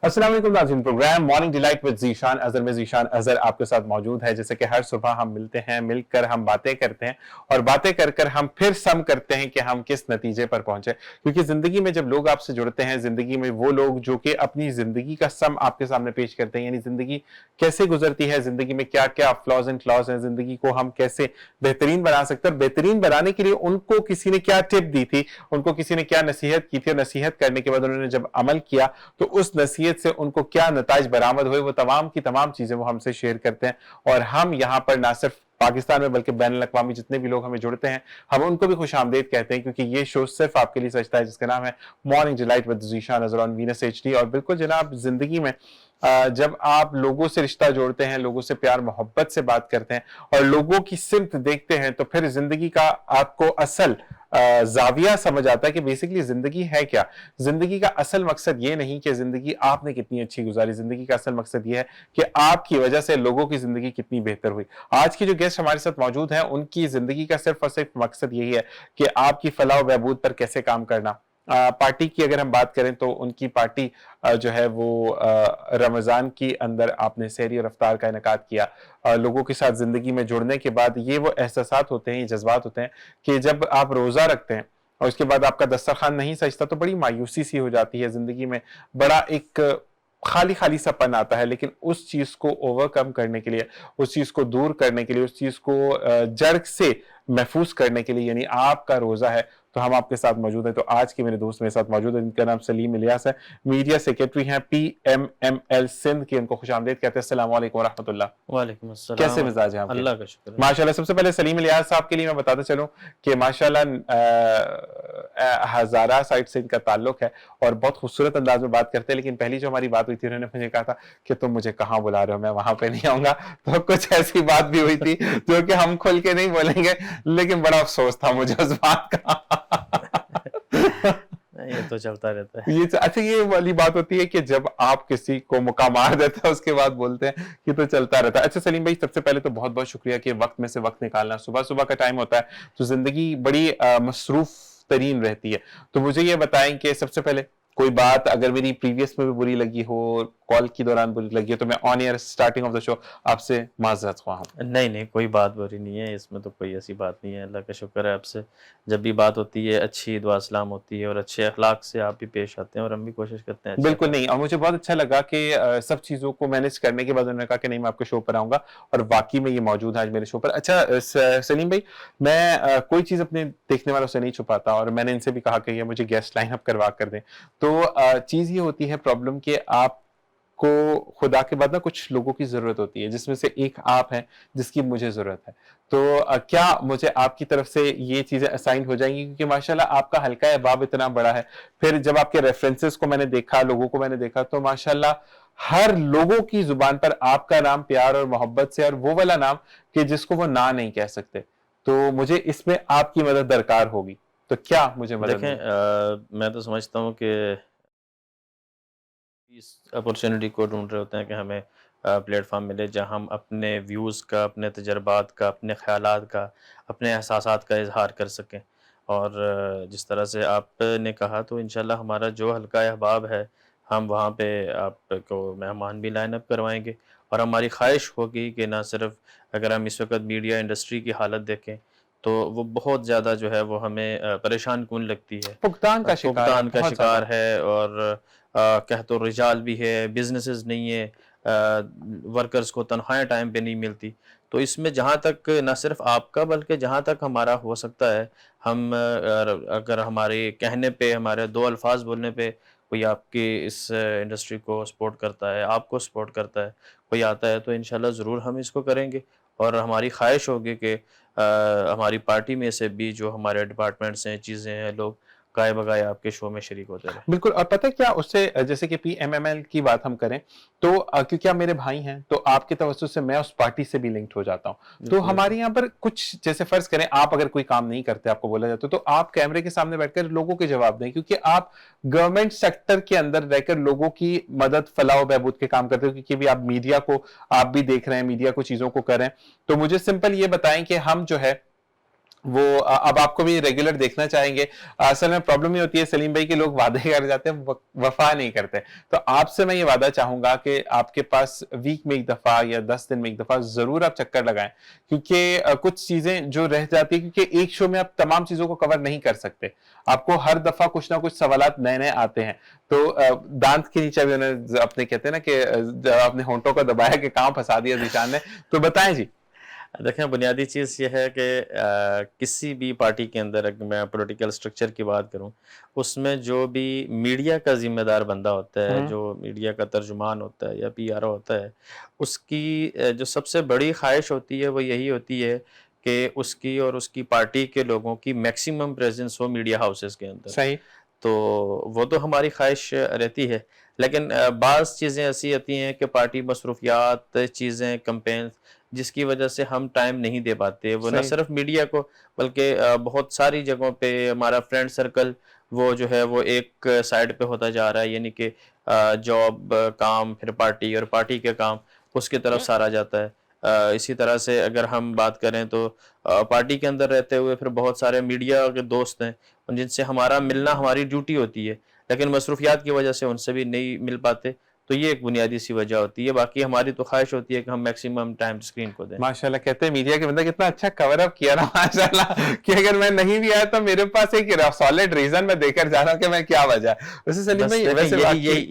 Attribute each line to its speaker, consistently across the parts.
Speaker 1: अस्सलाम वालेकुम नाज़रीन, program morning delight with Zeeshan Azhar में ज़ीशान अज़हर आपके साथ मौजूद है। जैसे कि हर सुबह हम मिलते हैं, मिलकर हम बातें करते हैं और बातें कर कर हम फिर सम करते हैं कि हम किस नतीजे पर पहुंचे। क्योंकि ज़िंदगी में जब लोग आपसे जुड़ते हैं, ज़िंदगी में वो लोग जो कि अपनी ज़िंदगी का सम आपके सामने पेश करते हैं, यानी ज़िंदगी कैसे गुजरती है, ज़िंदगी में क्या-क्या फ्लॉज़ एंड क्लॉज़ हैं, ज़िंदगी को हम कैसे बेहतरीन बना सकते हैं और बेहतरीन बनाने के लिए उनको किसी ने क्या टिप दी थी, उनको किसी ने क्या नसीहत की थी और नसीहत करने के बाद उन्होंने जब अमल किया तो उस नसीहत से उनको क्या नताइज बरामद हुए, वो तमाम की तमाम चीजें वो हमसे शेयर करते हैं। और हम यहाँ पर ना सिर्फ पाकिस्तान में बल्कि बैन अवी जितने भी लोग हमें जुड़ते हैं, हम उनको भी खुश आमदेद कहते हैं, क्योंकि ये शो सिर्फ आपके लिए सजता है जिसका नाम है morning delight with Zeeshan Azhar on Venus HD। और बिल्कुल जनाब, जिंदगी में जब आप लोगों से रिश्ता जोड़ते हैं, लोगों से प्यार मोहब्बत से बात करते हैं और लोगों की सिमत देखते हैं, तो फिर जिंदगी का आपको असल जाविया समझ आता है कि बेसिकली जिंदगी है क्या। जिंदगी का असल मकसद ये नहीं कि जिंदगी आपने कितनी अच्छी गुजारी, जिंदगी का असल मकसद ये है कि आपकी वजह से लोगों की जिंदगी कितनी बेहतर हुई। आज की जो गेस्ट हमारे साथ मौजूद हैं, उनकी जिंदगी का सिर्फ और सिर्फ मकसद यही है कि आपकी फलाह बहबूद पर कैसे काम करना। पार्टी की अगर हम बात करें तो उनकी पार्टी जो है वो रमजान की अंदर आपने सहरी और अफ्तार का इनेकाद किया। लोगों के साथ जिंदगी में जुड़ने के बाद ये वो एहसासात होते हैं, ये जज्बात होते हैं कि जब आप रोजा रखते हैं और उसके बाद आपका दस्तरखान नहीं सजता तो बड़ी मायूसी सी हो जाती है जिंदगी में। बड़ा एक खाली खाली सा पन आता है। लेकिन उस चीज को ओवरकम करने के लिए, उस चीज को दूर करने के लिए, उस चीज को जड़ से महफूज करने के लिए, यानी आपका रोजा है, तो हम आपके साथ मौजूद हैं। तो आज के मेरे दोस्त मेरे साथ मौजूद है, इनका नाम सलीम इलियास है, मीडिया सेक्रेटरी हैं PMML सिंध के। इनको खुशामदीद कहते हैं। अस्सलाम वालेकुम रहमतुल्लाह।
Speaker 2: वालेकुम अस्सलाम।
Speaker 1: कैसे मिजाज है आपके?
Speaker 2: अल्लाह का शुक्र है।
Speaker 1: माशाल्लाह। सबसे पहले सलीम इलियास साहब के लिए मैं बताता चलूं कि माशाल्लाह हजारा साइड से इनका ताल्लुक है और बहुत खूबसूरत अंदाज में बात करते हैं। लेकिन पहली जो हमारी बात हुई थी, उन्होंने मुझे कहा था कि तुम मुझे कहाँ बुला रहे हो, मैं वहां पे नहीं आऊंगा। तो कुछ ऐसी बात भी हुई थी जो कि हम खुल के नहीं बोलेंगे, लेकिन बड़ा अफसोस था मुझे उस बात का।
Speaker 2: ये तो चलता रहता है।
Speaker 1: ये अच्छा, ये वाली बात होती है कि जब आप किसी को मुक्का मार देते हैं उसके बाद बोलते हैं कि तो चलता रहता है। अच्छा सलीम भाई, सबसे पहले तो बहुत बहुत शुक्रिया कि वक्त में से वक्त निकालना। सुबह सुबह का टाइम होता है तो जिंदगी बड़ी मसरूफ तरीन रहती है। तो मुझे ये बताएं कि सबसे पहले कोई बात अगर मेरी प्रीवियस में भी बुरी लगी हो, कॉल के दौरान बुरी लगी हो, तो मैं on air starting of the show आपसे माजरत ख्वाह हूं।
Speaker 2: नहीं नहीं, कोई बात बुरी नहीं है इसमें, तो कोई ऐसी बात नहीं है। अल्लाह का शुक्र है, आपसे जब भी बात होती है अच्छी दुआ सलाम होती है और अच्छे अखलाक से आप भी पेश आते हैं और हम भी कोशिश करते हैं अच्छा
Speaker 1: बिल्कुल
Speaker 2: करें।
Speaker 1: नहीं, और मुझे बहुत अच्छा लगा कि सब चीज़ों को मैनेज करने के बाद उन्होंने कहा कि नहीं, मैं आपके शो पर आऊँगा और वाक़ई में ये मौजूद है आज मेरे शो पर। अच्छा सलीम भाई, मैं कोई चीज़ अपने देखने वालों से नहीं छुपाता और मैंने इनसे भी कहा कि ये मुझे गेस्ट लाइन अप करवा कर दें। तो चीज़ ये होती है प्रॉब्लम कि आप को खुदा के बाद ना कुछ लोगों की ज़रूरत होती है, जिसमें से एक आप हैं जिसकी मुझे ज़रूरत है। तो क्या मुझे आपकी तरफ से ये चीज़ें असाइन हो जाएँगी? क्योंकि माशाल्लाह आपका हल्का अहबाब इतना बड़ा है। फिर जब आपके रेफरेंसेस को मैंने देखा, लोगों को मैंने देखा, तो माशाल्लाह हर लोगों की जुबान पर आपका नाम प्यार और मोहब्बत से, और वो वाला नाम कि जिसको वो ना नहीं कह सकते। तो मुझे इसमें आपकी मदद दरकार होगी। तो क्या मुझे मदद
Speaker 2: देखें,
Speaker 1: मिले?
Speaker 2: मैं तो समझता हूँ कि इस अपॉर्चुनिटी को ढूंढ रहे होते हैं कि हमें प्लेटफॉर्म मिले जहां हम अपने व्यूज़ का, अपने तजर्बात का, अपने ख़यालात का, अपने एहसासात का इजहार कर सकें। और जिस तरह से आपने कहा, तो इंशाल्लाह हमारा जो हल्का अहबाब है, हम वहाँ पे आपको मेहमान भी लाइन अप करवाएंगे। और हमारी ख्वाहिश होगी कि ना सिर्फ अगर हम इस वक्त मीडिया इंडस्ट्री की हालत देखें तो वो बहुत ज़्यादा जो है वो हमें परेशान कौन लगती है,
Speaker 1: फुकदान का शिकार है
Speaker 2: फुकदान का
Speaker 1: बहुत ज़्यादा।
Speaker 2: शिकार है। और कह तो रिजाल भी है, बिजनेसेस नहीं है, वर्कर्स को तनख्वाहें टाइम पे नहीं मिलती। तो इसमें जहाँ तक न सिर्फ आपका बल्कि जहाँ तक हमारा हो सकता है, हम अगर हमारे कहने पे, हमारे दो अल्फाज बोलने पे कोई आपकी इस इंडस्ट्री को सपोर्ट करता है, आपको सपोर्ट करता है, कोई आता है, तो इंशाल्लाह ज़रूर हम इसको करेंगे। और हमारी ख्वाहिश होगी कि हमारी पार्टी में से भी जो हमारे डिपार्टमेंट्स हैं, चीज़ें हैं, लोग गाए बगाए आपके शो में शरीक होते रहें।
Speaker 1: बिल्कुल। और पता है क्या, उससे जैसे कि PMML की बात हम करें तो क्योंकि आप मेरे भाई हैं तो आपके तवज्जुह से मैं उस पार्टी से भी लिंक्ड हो जाता हूँ। तो
Speaker 2: बिल्कुल, बिल्कुल।
Speaker 1: हमारे यहाँ पर कुछ, जैसे फर्ज करें आप अगर कोई काम नहीं करते, आपको बोला जाता है, तो आप कैमरे के सामने बैठकर लोगों के जवाब दें, क्योंकि आप गवर्नमेंट सेक्टर के अंदर रहकर लोगों की मदद, फलाह बहबूद के काम करते हो, क्योंकि भी आप मीडिया को आप भी देख रहे हैं, मीडिया को चीजों को कर रहे हैं। तो मुझे सिंपल ये बताएं कि हम जो है वो अब आपको भी रेगुलर देखना चाहेंगे। असल में प्रॉब्लम ये होती है सलीम भाई कि लोग वादे कर जाते हैं, वफा नहीं करते। तो आपसे मैं ये वादा चाहूंगा कि आपके पास वीक में एक दफा या 10 दिन में एक दफा जरूर आप चक्कर लगाएं, क्योंकि कुछ चीजें जो रह जाती है, क्योंकि एक शो में आप तमाम चीजों को कवर नहीं कर सकते, आपको हर दफा कुछ ना कुछ सवालात नए नए आते हैं। तो दांत के नीचे भी उन्होंने अपने कहते हैं ना कि अपने होंठों को दबाया कि कहां फंसा दिया जीशान ने। तो बताएं जी।
Speaker 2: देखें, बुनियादी चीज़ ये है कि किसी भी पार्टी के अंदर अगर मैं पॉलिटिकल स्ट्रक्चर की बात करूं, उसमें जो भी मीडिया का ज़िम्मेदार बंदा होता है, जो मीडिया का तर्जुमान होता है या पीआरओ होता है, उसकी जो सबसे बड़ी ख्वाहिश होती है वो यही होती है कि उसकी और उसकी पार्टी के लोगों की मैक्सिमम प्रेजेंस हो मीडिया हाउसेस के अंदर।
Speaker 1: सही।
Speaker 2: तो वो तो हमारी ख्वाहिश रहती है, लेकिन बाज़ चीज़ें ऐसी होती हैं कि पार्टी मसरूफियात, चीज़ें, कैंपेन्स, जिसकी वजह से हम टाइम नहीं दे पाते। वो न
Speaker 1: सही।
Speaker 2: सिर्फ मीडिया को, बल्कि बहुत सारी जगहों पे हमारा फ्रेंड सर्कल वो जो है वो एक साइड पे होता जा रहा है, यानी कि जॉब, काम, फिर पार्टी, और पार्टी के काम उसकी तरफ सारा जाता है। इसी तरह से अगर हम बात करें तो पार्टी के अंदर रहते हुए फिर बहुत सारे मीडिया के दोस्त हैं जिनसे हमारा मिलना हमारी ड्यूटी होती है, लेकिन मसरूफियात की वजह से उनसे भी नहीं मिल पाते। तो ये एक बुनियादी सी वजह होती है। बाकी हमारी तो ख्वाहिश होती है कि हम मैक्सिमम टाइम स्क्रीन को दें।
Speaker 1: माशाल्लाह, कहते हैं मीडिया के बंदा कितना अच्छा कवर अप किया ना माशाल्लाह, कि अगर मैं नहीं भी आया तो मेरे पास एक सॉलिड रीजन मैं देकर जा रहा हूँ कि मैं क्या वजह। वैसे सलीम
Speaker 2: बस
Speaker 1: भाई,
Speaker 2: देखें,
Speaker 1: वैसे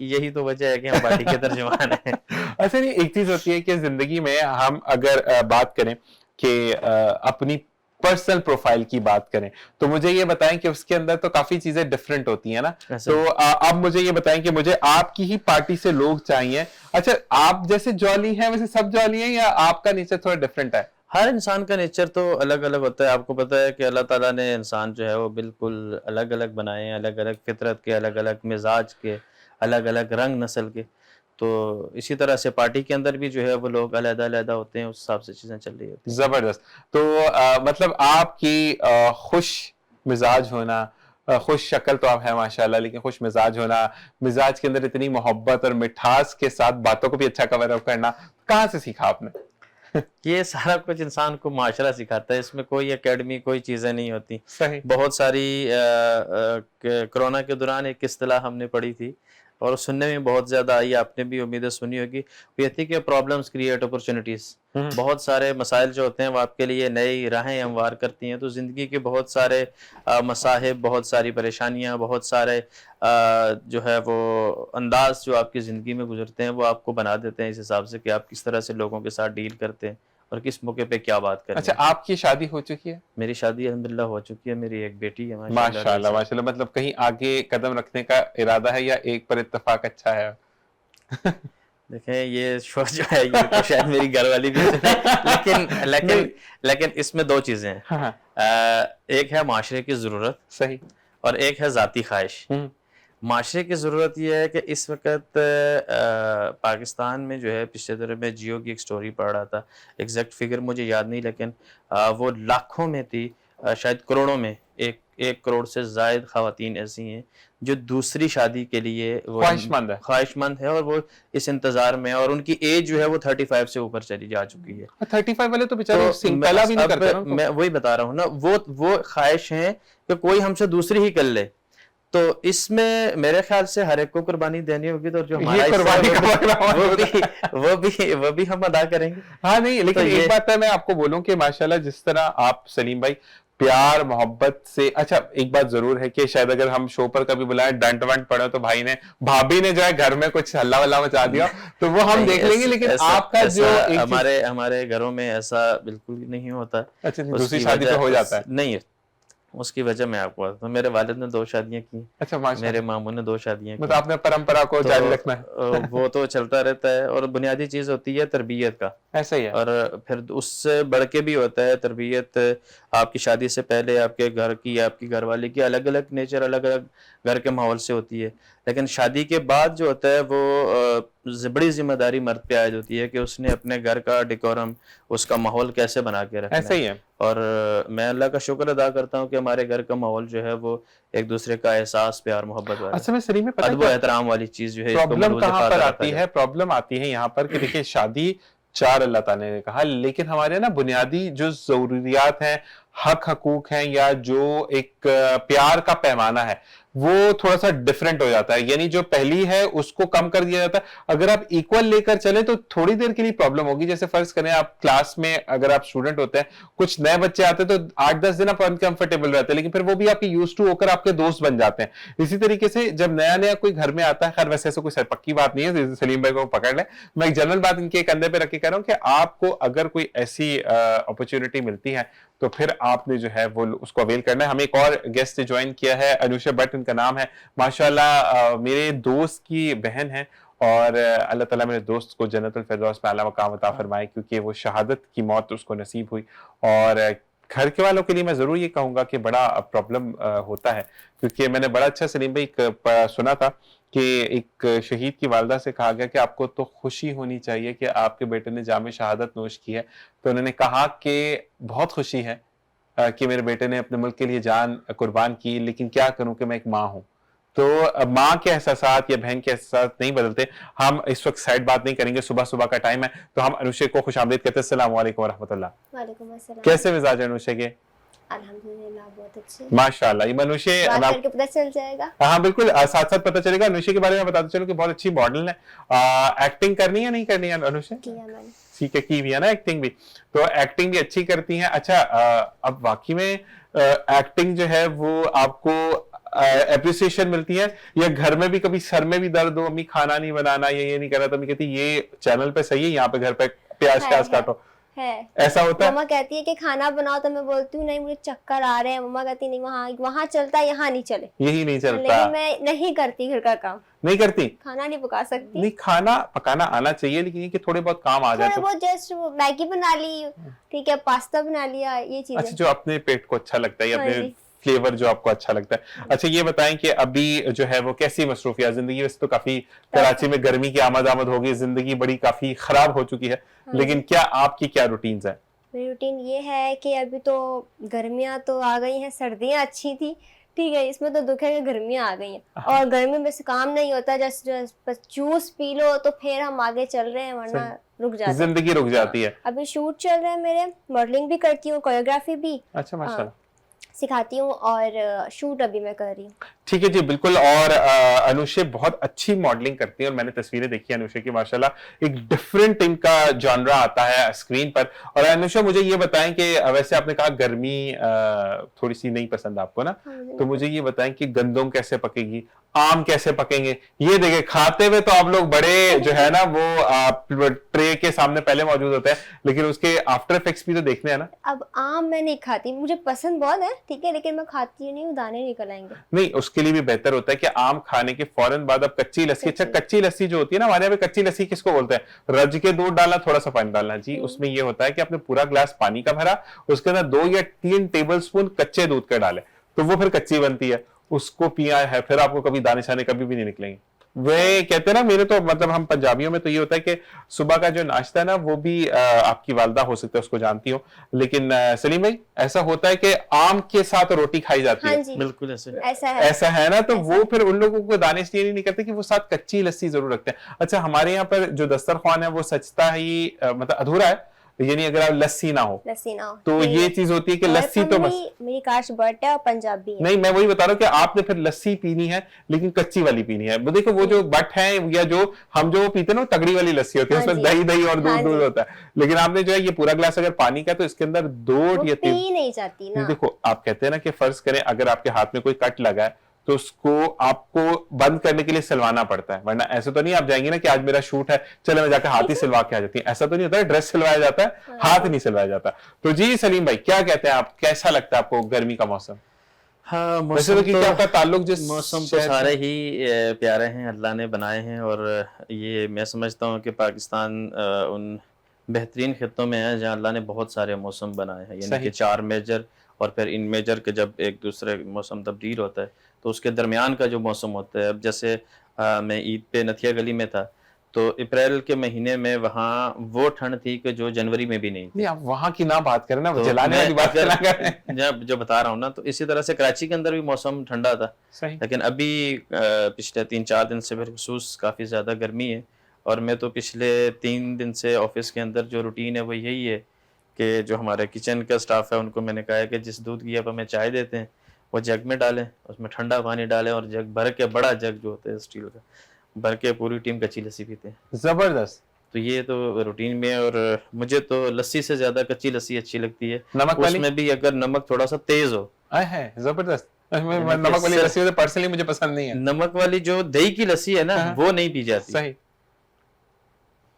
Speaker 2: यही तो वजह है कि हम पार्टी के तर्जुमान हैं।
Speaker 1: अच्छा, नहीं, एक चीज होती है कि जिंदगी में हम अगर बात करें कि अपनी पर्सनल प्रोफाइल की बात करें, तो मुझे ये बताएं कि उसके अंदर तो काफी चीजें डिफरेंट होती हैं ना।
Speaker 2: ऐसा
Speaker 1: तो अब मुझे ये बताएं कि मुझे आपकी ही पार्टी से लोग चाहिए। अच्छा, आप जैसे जॉली हैं वैसे सब जॉली हैं, या आपका नेचर थोड़ा डिफरेंट है?
Speaker 2: हर इंसान का नेचर तो अलग अलग होता है। आपको पता है कि अल्लाह ताला ने इंसान जो है वो बिल्कुल अलग अलग बनाए हैं, अलग अलग फितरत के, अलग अलग मिजाज के, अलग अलग रंग नस्ल के। तो इसी तरह से पार्टी के अंदर भी जो है वो लोग अलग-अलग होते हैं, उस हिसाब से चीज़ें चल रही होती हैं।
Speaker 1: जबरदस्त। तो मतलब आपकी खुश मिजाज होना, खुश शक्ल तो आप है माशाल्लाह, लेकिन खुश मिजाज होना, मिजाज के अंदर इतनी मोहब्बत और मिठास के साथ बातों को भी अच्छा कवर अप करना, कहाँ से सीखा आपने?
Speaker 2: ये सारा कुछ इंसान को माशरा सिखाता है, इसमें कोई एकेडमी, कोई चीज़ें नहीं होती।
Speaker 1: सही।
Speaker 2: बहुत सारी कोरोना के दौरान एक इस्तिलाह हमने पढ़ी थी और सुनने में बहुत ज़्यादा आई, आपने भी उम्मीदें सुनी होगी। वो ये थी कि प्रॉब्लम्स क्रिएट अपॉर्चुनिटीज़। बहुत सारे मसाइल जो होते हैं वो आपके लिए नई राहें हमवार करती हैं। तो ज़िंदगी के बहुत सारे मसाहिब, बहुत सारी परेशानियाँ, बहुत सारे जो है वो अंदाज जो आपकी ज़िंदगी में गुजरते हैं वो आपको बना देते हैं इस हिसाब से कि आप किस तरह से लोगों के साथ डील करते हैं और किस मौके पे क्या बात करें।
Speaker 1: अच्छा, आपकी शादी हो चुकी है?
Speaker 2: मेरी शादी अल्हम्दुलिल्लाह हो चुकी है, मेरी एक बेटी है
Speaker 1: माशाल्लाह माशाल्लाह। मतलब कहीं आगे कदम रखने का इरादा है या एक पर इत्तेफाक अच्छा है?
Speaker 2: देखें, ये शो जो है ये तो शायद मेरी घरवाली भी सुने, लेकिन लेकिन लेकिन इसमें दो चीज़ें हैं।
Speaker 1: हाँ।
Speaker 2: एक है माशरे की ज़रूरत
Speaker 1: सही।
Speaker 2: और एक है ज़ाती ख्वाहिश। माशरे की ज़रूरत यह है कि इस वक्त पाकिस्तान में जो है, पिछले दिनों में जियो की एक स्टोरी पढ़ रहा था, एग्जैक्ट फिगर मुझे याद नहीं, लेकिन वो लाखों में थी, शायद करोड़ों में, एक करोड़ से ज़ायद ख़वातीन ऐसी हैं जो दूसरी शादी के लिए ख्वाहिशमंद है और वो इस इंतज़ार में है, और उनकी एज जो है वो 35 से ऊपर चली जा चुकी है।
Speaker 1: 35 वाले तो बेचारे पहला भी नहीं करते ना।
Speaker 2: मैं वही बता रहा हूँ ना, वो ख्वाहिश है कि कोई हमसे दूसरी ही कर ले। तो इसमें मेरे ख्याल से हर एक को कुर्बानी देनी होगी, तो जो हमारा वो भी हम अदा करेंगे।
Speaker 1: हाँ, नहीं, लेकिन एक बात है, मैं आपको बोलूं कि माशाल्लाह जिस तरह आप सलीम भाई प्यार मोहब्बत से, अच्छा एक बात जरूर है कि शायद अगर हम शो पर कभी बुलाए, डंट वंट पड़े तो भाभी ने जो है घर में कुछ हल्ला वल्ला मचा दिया तो वो हम देख लेंगे, लेकिन आपका जो
Speaker 2: हमारे घरों में ऐसा बिल्कुल नहीं होता।
Speaker 1: अच्छा, दूसरी शादी तो हो जाता है?
Speaker 2: नहीं, उसकी वजह मैं आपको बताता हूँ। मेरे वालिद ने 2 शादियां की।
Speaker 1: अच्छा,
Speaker 2: मेरे मामू ने 2 शादियां की।
Speaker 1: मतलब आपने परंपरा को जारी रखना है।
Speaker 2: वो तो चलता रहता है, और बुनियादी चीज होती है तरबियत का।
Speaker 1: ऐसा ही है।
Speaker 2: और फिर उससे बढ़ के भी होता है तरबियत। आपकी शादी से पहले आपके घर की, आपकी घरवाली की अलग अलग नेचर, अलग अलग घर के माहौल से होती है, लेकिन शादी के बाद जो होता है वो बड़ी जिम्मेदारी मर्द पे आयद होती है कि उसने अपने घर का डेकोरम, उसका माहौल कैसे बना के रखना है।
Speaker 1: ऐसा ही है।
Speaker 2: और मैं अल्लाह का शुक्र अदा करता हूँ कि हमारे घर का माहौल जो है वो एक दूसरे का एहसास, प्यार, मोहब्बत वाला,
Speaker 1: अच्छा, मैं सही में पता
Speaker 2: अदब एहतराम वाली चीज जो है।
Speaker 1: प्रॉब्लम कहाँ पर आती है? प्रॉब्लम आती है यहाँ पर कि देखिए, शादी 4 अल्लाह ताला ने कहा, लेकिन हमारे ना बुनियादी जो ज़रूरियात हैं, हक हकूक हैं, या जो एक प्यार का पैमाना है, वो थोड़ा-सा डिफरेंट हो जाता है। यानी जो पहली है उसको कम कर दिया जाता है। अगर आप इक्वल लेकर चलें तो थोड़ी देर के लिए प्रॉब्लम होगी। जैसे फर्ज करें आप क्लास में अगर आप स्टूडेंट होते हैं, कुछ नए बच्चे आते हैं तो 8-10 दिन आप अनकंफर्टेबल रहते हैं, लेकिन फिर वो भी आपके यूज्ड टू होकर आपके दोस्त बन जाते हैं। इसी तरीके से जब नया-नया कोई घर में आता है, खैर वैसे ऐसा कोई पक्की बात नहीं है, सलीम भाई को पकड़ लें, मैं एक जनरल बात इनके कंधे पे रख के कह रहा हूं कि आपको अगर कोई ऐसी अपॉर्चुनिटी मिलती है तो फिर आपने जो है वो उसको अवेल करना है। हमें एक और गेस्ट ज्वाइन किया है, अनुषा भट्ट इनका नाम है। माशाल्लाह मेरे दोस्त की बहन है, और अल्लाह ताला मेरे दोस्त को जन्नतुल फिरदौस में आला मकाम अता फरमाए, क्योंकि वो शहादत की मौत उसको नसीब हुई। और घर के वालों के लिए मैं जरूर ये कहूंगा कि बड़ा प्रॉब्लम होता है, क्योंकि मैंने बड़ा अच्छा सलीम भाई सुना था कि एक शहीद की वालदा से कहा गया कि आपको तो खुशी होनी चाहिए कि आपके बेटे ने जामे शहादत नोश की है, तो उन्होंने कहा कि बहुत खुशी है कि मेरे बेटे ने अपने मुल्क के लिए जान कुर्बान की, लेकिन क्या करूं कि मैं एक माँ हूं। तो माँ के एहसासात या बहन के एहसासात नहीं बदलते। हम इस वक्त साइड बात नहीं करेंगे, सुबह सुबह का टाइम है, तो हम अनुषे को खुशामदीद कहते हैं। अस्सलाम वालेकुम वरहमतुल्लाह।
Speaker 3: वालेकुम अस्सलाम।
Speaker 1: कैसे मिजाज है अनुषे के?
Speaker 3: अल्हम्दुलिल्लाह बहुत अच्छे।
Speaker 1: माशाल्लाह। ये अनुषे
Speaker 3: बात करके पता चल जाएगा।
Speaker 1: हाँ बिल्कुल, साथ साथ पता चलेगा। अनुषे के बारे में बताते चलो कि बहुत अच्छी मॉडल है। एक्टिंग करनी है नहीं करनी है अनुषे?
Speaker 3: किया मैंने।
Speaker 1: ठीक है, की भी है ना एक्टिंग भी, तो एक्टिंग भी अच्छी करती हैं। अच्छा, अब वाकई में एक्टिंग जो है वो आपको एप्रिसिएशन मिलती है, या घर में भी कभी सर में भी दर्द हो, अम्मी खाना नहीं बनाना, ये नहीं करना, तो अम्मी कहती ये चैनल पे सही है, यहाँ पे घर पे प्याज प्याज काटो,
Speaker 3: है
Speaker 1: ऐसा होता है?
Speaker 3: मम्मा कहती है कि खाना बनाओ, तो मैं बोलती हूँ नहीं मुझे चक्कर आ रहे हैं। मम्मा कहती नहीं, वहाँ वहाँ चलता है, यहाँ नहीं चले।
Speaker 1: यही नहीं चलता।
Speaker 3: लेकिन मैं नहीं करती घर का काम।
Speaker 1: नहीं करती?
Speaker 3: खाना नहीं पका सकती।
Speaker 1: नहीं, खाना पकाना आना चाहिए, लेकिन ये कि थोड़े बहुत काम आ जाए
Speaker 3: थोड़े
Speaker 1: तो।
Speaker 3: बहुत जस्ट मैगी बना ली, ठीक है, पास्ता बना लिया, ये चीजें।
Speaker 1: अच्छा, जो अपने पेट को अच्छा लगता है, या
Speaker 3: हाँ
Speaker 1: अपने
Speaker 3: जी।
Speaker 1: फ्लेवर जो आपको अच्छा लगता है। अच्छा, ये बताएं कि अभी जो है वो कैसी मसरूफियत जिंदगी? वैसे तो काफी कराची में गर्मी की आमद होगी, जिंदगी बड़ी काफी खराब हो चुकी है, लेकिन क्या आपकी क्या रूटीन्स है?
Speaker 3: मेरी रूटीन ये है कि अभी तो गर्मियां तो आ गई हैं, सर्दियां अच्छी थी, ठीक है, इसमें तो दुख है कि गर्मियां आ गई हैं, और गर्मी में से काम नहीं होता, जस्ट बस जूस पी लो तो फिर हम आगे चल रहे हैं, वरना रुक जाते हैं,
Speaker 1: जिंदगी रुक जाती है।
Speaker 3: अभी शूट चल रहे हैं मेरे, मॉडलिंग भी करती हूँ, कोरियोग्राफी भी
Speaker 1: अच्छा, माशाल्लाह
Speaker 3: सिखाती हूँ, और शूट अभी मैं कर रही हूँ।
Speaker 1: ठीक है जी, बिल्कुल। और अनुषे बहुत अच्छी मॉडलिंग करती है, और मैंने तस्वीरें देखी अनुषे की, माशाल्लाह एक डिफरेंट इनका जॉनरा आता है स्क्रीन पर। और अनुषा, मुझे ये बताएं कि वैसे आपने कहा गर्मी थोड़ी सी नहीं पसंद आपको ना, तो मुझे ये बताएं कि गंदम कैसे पकेगी, आम कैसे पकेंगे? ये देखे खाते हुए तो आप लोग बड़े जो है ना वो ट्रे के सामने पहले मौजूद होते हैं, लेकिन उसके आफ्टर इफेक्ट्स भी तो देखने हैं ना।
Speaker 3: अब आम मैं नहीं खाती, मुझे पसंद बहुत है, ठीक है, लेकिन मैं खाती नहीं हूँ, दाने निकल आएंगे।
Speaker 1: नहीं, उसके लिए भी बेहतर होता है कि आम खाने के फौरन बाद आप कच्ची लस्सी, अच्छा कच्ची लस्सी जो होती है ना, हमारे यहाँ पे कच्ची लस्सी किसको बोलते हैं? रज के दूध डालना, थोड़ा सा पानी डालना जी। उसमें ये होता है कि आपने पूरा ग्लास पानी का भरा, उसके अंदर 2 या 3 टेबलस्पून कच्चे दूध का डाले, तो वो फिर कच्ची बनती है, उसको पिया है, फिर आपको कभी दाने शाने कभी भी नहीं निकलेंगे। वे कहते हैं ना, मेरे तो मतलब हम पंजाबियों में तो ये होता है कि सुबह का जो नाश्ता है ना, वो भी आपकी वालदा हो सकता है उसको जानती हो, लेकिन सलीम भाई ऐसा होता है कि आम के साथ रोटी खाई जाती
Speaker 3: हाँ
Speaker 1: है।
Speaker 3: जी,
Speaker 2: बिल्कुल ऐसे
Speaker 3: ऐसा है
Speaker 1: ना, तो वो फिर उन लोगों को दाने इसलिए नहीं करते कि वो साथ कच्ची लस्सी जरूर रखते हैं। अच्छा, हमारे यहाँ पर जो दस्तरख्वान है वो सचता ही मतलब अधूरा है, यानी अगर आप लस्सी ना हो तो ये चीज होती है कि लस्सी तो बस।
Speaker 3: मेरी कास्ट बट है और पंजाबी है।
Speaker 1: नहीं, मैं वही बता रहा हूँ कि आपने फिर लस्सी पीनी है, लेकिन कच्ची वाली पीनी है। वो देखो, वो जो बट है या जो हम जो पीते हैं ना, तगड़ी वाली लस्सी होती है, उसमें दही दही और दूध दूध होता है, लेकिन आपने जो है ये पूरा ग्लास अगर पानी का, तो इसके अंदर 2 या 3
Speaker 3: पी नहीं जाती ना।
Speaker 1: देखो, आप कहते हैं ना कि फर्ज करें अगर आपके हाथ में कोई कट लगा है, तो उसको आपको बंद करने के लिए सिलवाना पड़ता है, वरना ऐसे तो नहीं आप जाएंगे ना कि आज मेरा शूट है, चलो मैं जाकर हाथ ही सिलवा के आ जाती है, ऐसा तो नहीं होता है। ड्रेस सिलवाया जाता है, हाथ नहीं सिलवाया जाता। तो जी सलीम भाई, क्या कहते हैं आप, कैसा लगता है आपको गर्मी का मौसम?
Speaker 2: हाँ,
Speaker 1: वैसे तो क्या आपका ताल्लुक जिस
Speaker 2: मौसम तो सारे ही प्यारे हैं, अल्लाह ने बनाए हैं, और ये मैं समझता हूँ कि पाकिस्तान उन बेहतरीन खित्तों में है जहाँ अल्लाह ने बहुत सारे मौसम बनाए हैं, यानी कि 4 मेजर, और फिर इन मेजर के जब एक दूसरे मौसम तब्दील होता है तो उसके दरमियान का जो मौसम होता है। अब जैसे मैं ईद पे नथिया गली में था, तो अप्रैल के महीने में वहाँ वो ठंड थी कि जो जनवरी में भी नहीं थी।
Speaker 1: नहीं, आप वहाँ की ना बात करें ना,
Speaker 2: तो
Speaker 1: जलाने वाली बात
Speaker 2: जब जो बता रहा हूँ ना, तो इसी तरह से कराची के अंदर भी मौसम ठंडा था,
Speaker 1: सही।
Speaker 2: लेकिन अभी पिछले 3-4 दिन से फिर खसूस काफ़ी ज़्यादा गर्मी है, और मैं तो पिछले 3 दिन से ऑफिस के अंदर जो रूटीन है वो यही है कि जो हमारे किचन का स्टाफ है उनको मैंने कहा है कि जिस दूध की आप हमें चाय देते हैं वो जग में डालें, उसमें ठंडा पानी डालें और जग भर के, बड़ा जग जो होता है स्टील का, भर के पूरी टीम कच्ची लस्सी पीते हैं।
Speaker 1: जबरदस्त।
Speaker 2: तो ये तो रूटीन में है। और मुझे तो लस्सी से ज्यादा कच्ची लस्सी अच्छी लगती है,
Speaker 1: नमक वाली?
Speaker 2: उसमें भी अगर नमक थोड़ा सा तेज हो।
Speaker 1: आए है जबरदस्त।
Speaker 2: यानी
Speaker 1: नमक वाली
Speaker 2: कि
Speaker 1: लस्सी तो पर्सनली मुझे पसंद नहीं है।
Speaker 2: नमक वाली जो दही की लस्सी है ना
Speaker 1: हाँ।
Speaker 2: वो नहीं पी जाती।
Speaker 1: सही।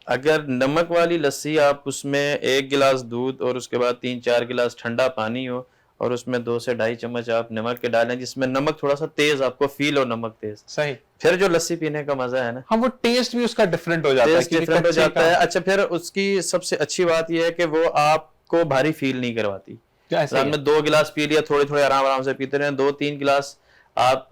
Speaker 2: अगर नमक वाली लस्सी आप उसमें 1 गिलास दूध और उसके बाद 3-4 गिलास ठंडा पानी हो और उसमें 2 से ढाई चम्मच आप नमक के डालें, जिसमें नमक थोड़ा सा तेज आपको फील हो, नमक तेज,
Speaker 1: सही।
Speaker 2: फिर जो लस्सी पीने का मजा है ना,
Speaker 1: हाँ वो टेस्ट भी उसका डिफरेंट हो जाता है,
Speaker 2: टेस्ट
Speaker 1: क्योंकि
Speaker 2: डिफरेंट हो
Speaker 1: कच्चे
Speaker 2: जाता
Speaker 1: का-
Speaker 2: है। अच्छा, फिर उसकी सबसे अच्छी बात यह है कि वो आपको भारी फील नहीं करवाती।
Speaker 1: ऐसे ही
Speaker 2: रात
Speaker 1: है।
Speaker 2: में 2 गिलास पी लिया, थोड़े थोड़े आराम आराम से पीते रहे, 2-3 गिलास आप